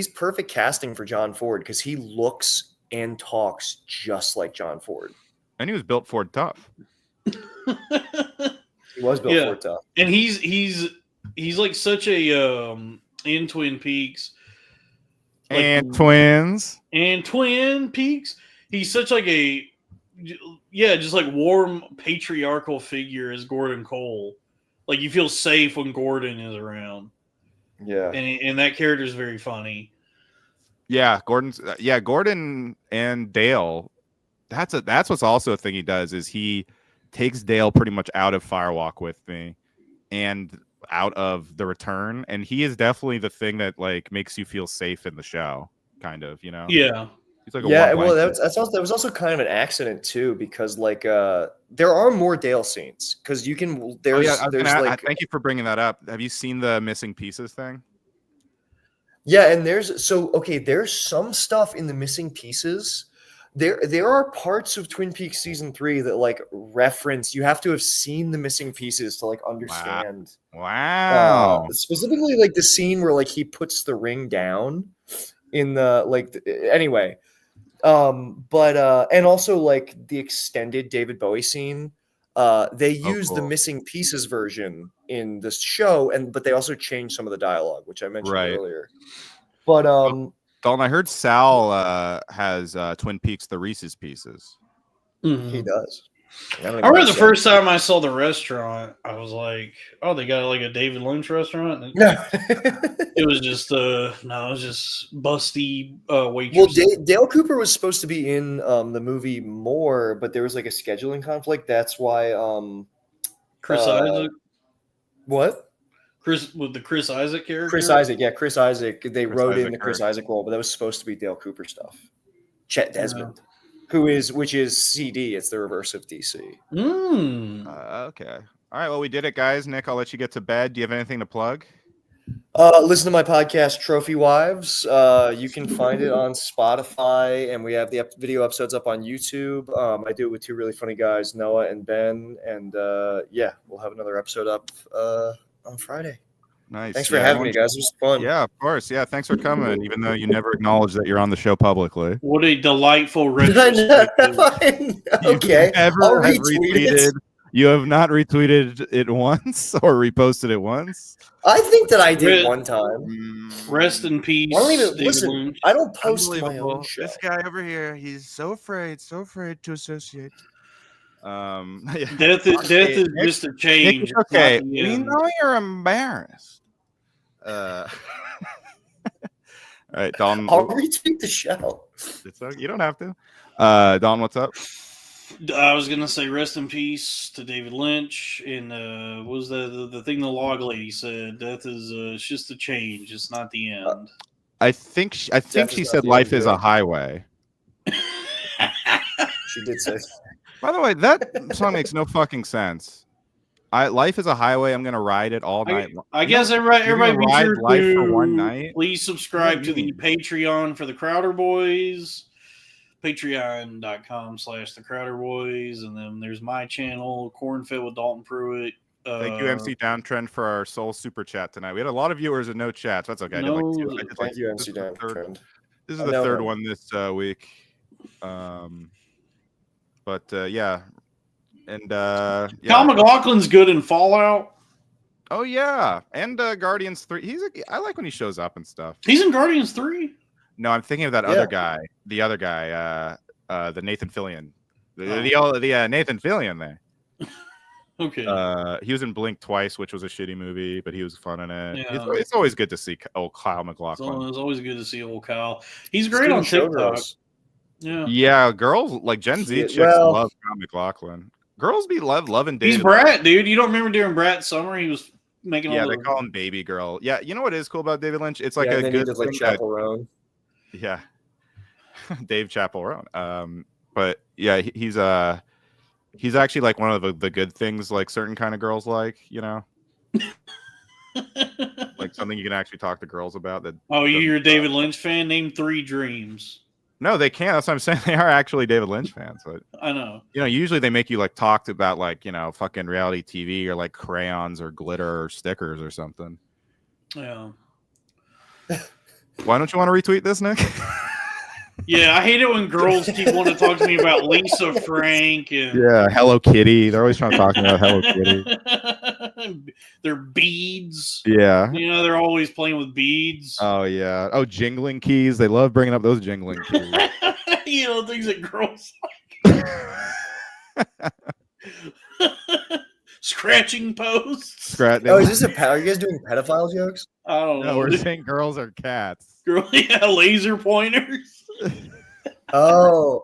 perfect casting for John Ford, because he looks and talks just like John Ford, and he was built Ford tough. He was built Ford tough, and he's like such a in Twin Peaks, like, and Twin Peaks. He's such like a just like warm patriarchal figure as Gordon Cole. Like, you feel safe when Gordon is around. Yeah, and that character is very funny. Yeah, Gordon and Dale. That's what's also a thing he does, is he takes Dale pretty much out of Firewalk with Me and out of The Return, and he is definitely the thing that like makes you feel safe in the show, kind of, Yeah. He's like that was also kind of an accident too, because like there are more Dale scenes, because you can thank you for bringing that up. Have you seen the missing pieces thing? Yeah, and there's some stuff in the missing pieces there are parts of Twin Peaks season 3 that like reference. You have to have seen the missing pieces to like understand. Wow. Specifically, like the scene where like he puts the ring down in the like. Anyway, but and also like the extended David Bowie scene. They use the cool. missing pieces version in this show, but they also changed some of the dialogue, which I mentioned earlier. But Dalton, I heard Sal has Twin Peaks: The Reese's Pieces. he does. I remember the first time I saw the restaurant, I was like, "Oh, they got like a David Lynch restaurant." No, it was just it was just busty waitress. Well, Dale Cooper was supposed to be in the movie more, but there was like a scheduling conflict. That's why Chris Isaac. What? With the Chris Isaac character? Chris Isaac, yeah, Chris Isaac. They wrote in the Chris Isaac role, but that was supposed to be Dale Cooper stuff. Chet Desmond, which is CD. It's the reverse of DC. Okay. All right. Well, we did it, guys. Nick, I'll let you get to bed. Do you have anything to plug? Listen to my podcast, Trophy Wives. You can find it on Spotify, and we have the video episodes up on YouTube. I do it with two really funny guys, Noah and Ben, and yeah, we'll have another episode up on Friday. Nice. Thanks for having me, guys. It was fun. Yeah, of course. Yeah, thanks for coming, even though you never acknowledge that you're on the show publicly. What a delightful retrospective. Okay. I'll retweet it. You have not retweeted it once or reposted it once. I think that I did one time. Rest in peace. Listen, I don't post my own show. This guy over here, he's so afraid to associate. Death is just a change. Nick, okay, we know you're embarrassed. All right, Dalton. I'll retweet the show. You don't have to. Don, what's up? I was gonna say rest in peace to David Lynch, and what was the thing the log lady said? Death is it's just a change. It's not the end. I think she said life is a highway. She did say. By the way, that song makes no fucking sense. Life is a highway. I'm gonna ride it all night. I guess everybody be sure life to for one night. Please subscribe to the Patreon for the Crowder Boys. Patreon.com/the Crowder Boys, and then there's my channel, Cornfed with Dalton Pruitt. Thank you, MC Downtrend, for our sole super chat tonight. We had a lot of viewers and no chats. That's okay. Thank you, MC Downtrend. This is the third one this week. But yeah, and Kyle MacLachlan's good in Fallout. Oh yeah, and Guardians 3. I like when he shows up and stuff. He's in Guardians 3. No, I'm thinking of that other guy. The other guy, the Nathan Fillion. The Nathan Fillion there. Okay. He was in Blink twice, which was a shitty movie, but he was fun in it. Yeah. It's always good to see old Kyle MacLachlan. It's always good to see old Kyle. He's great on TikTok. Yeah, girls like Gen Z chicks love Kyle MacLachlan. Girls be loving David. He's Brat, dude. You don't remember during Brat's summer he was making all they call him Baby Girl. Yeah, you know what is cool about David Lynch? It's like a good like Chaperone. Yeah, Dave Chaperone. But yeah, he's actually like one of the good things like certain kind of girls like, you know, like something you can actually talk to girls about. That you're a David Lynch fan? Name 3 dreams. No, they can't. That's what I'm saying. They are actually David Lynch fans. But I know. You know, usually they make you like talk about like, you know, fucking reality TV or like crayons or glitter or stickers or something. Yeah. Why don't you want to retweet this, Nick? Yeah, I hate it when girls keep wanting to talk to me about Lisa Frank and Hello Kitty. They're always trying to talk to me about Hello Kitty. Their beads. Yeah. You know, they're always playing with beads. Oh yeah. Oh, jingling keys. They love bringing up those jingling keys. You know, things that girls like. Scratching posts. Is this are you guys doing pedophile jokes? I don't know. No, we're saying girls are cats. Laser pointers. Oh.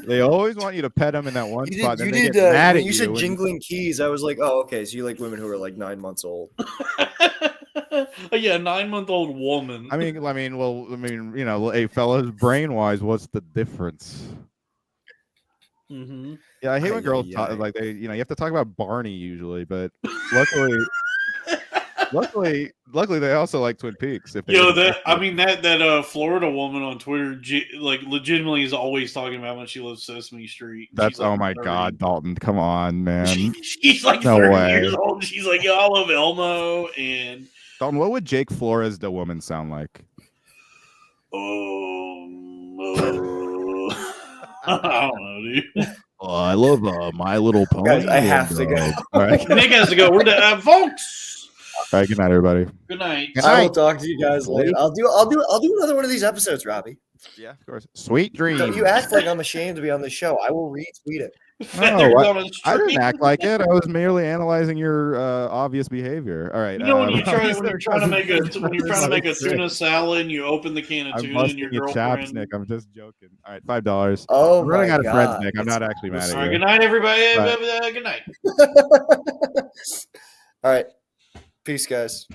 They always want you to pet them in that one spot. You then did. They get mad at you said jingling keys. I was like, oh, okay. So you like women who are like 9 months old. Yeah, 9-month-old woman. I mean, you know, hey, fellas, brain-wise, what's the difference? Mm-hmm. Yeah, I hate when girls talk like they, you know, you have to talk about Barney usually, but luckily, luckily, they also like Twin Peaks. If they Yo, wouldn't that like I it. mean that Florida woman on Twitter, like legitimately is always talking about when she loves Sesame Street. That's She's like oh my 30. god, Dalton, come on, man. She's like No 30 way. years old. She's like, yo, I love Elmo, and Dalton, what would Jake Flores the woman sound like? I don't know, dude. Oh, I love My Little Pony. Guys, I have to go. All right, Nick has to go. We're done, folks. all right. Good night, everybody. Good night. Good I will night. talk to you guys later. I'll do another one of these episodes, Robbie. Yeah, of course. Sweet dreams. You act like I'm ashamed to be on the show. I will retweet it. Feathers I- on a I didn't string. act like it. I was merely analyzing your obvious behavior. All right. You know when you're I'm trying to make a tuna salad and you open the can of I'm tuna and your busting your chops, girlfriend. Nick. I'm just joking. All right, $5. Oh, I'm running my out of friends, God. Nick. I'm not actually mad All at right, you. good night, everybody. Bye. Good night. All right. Peace, guys.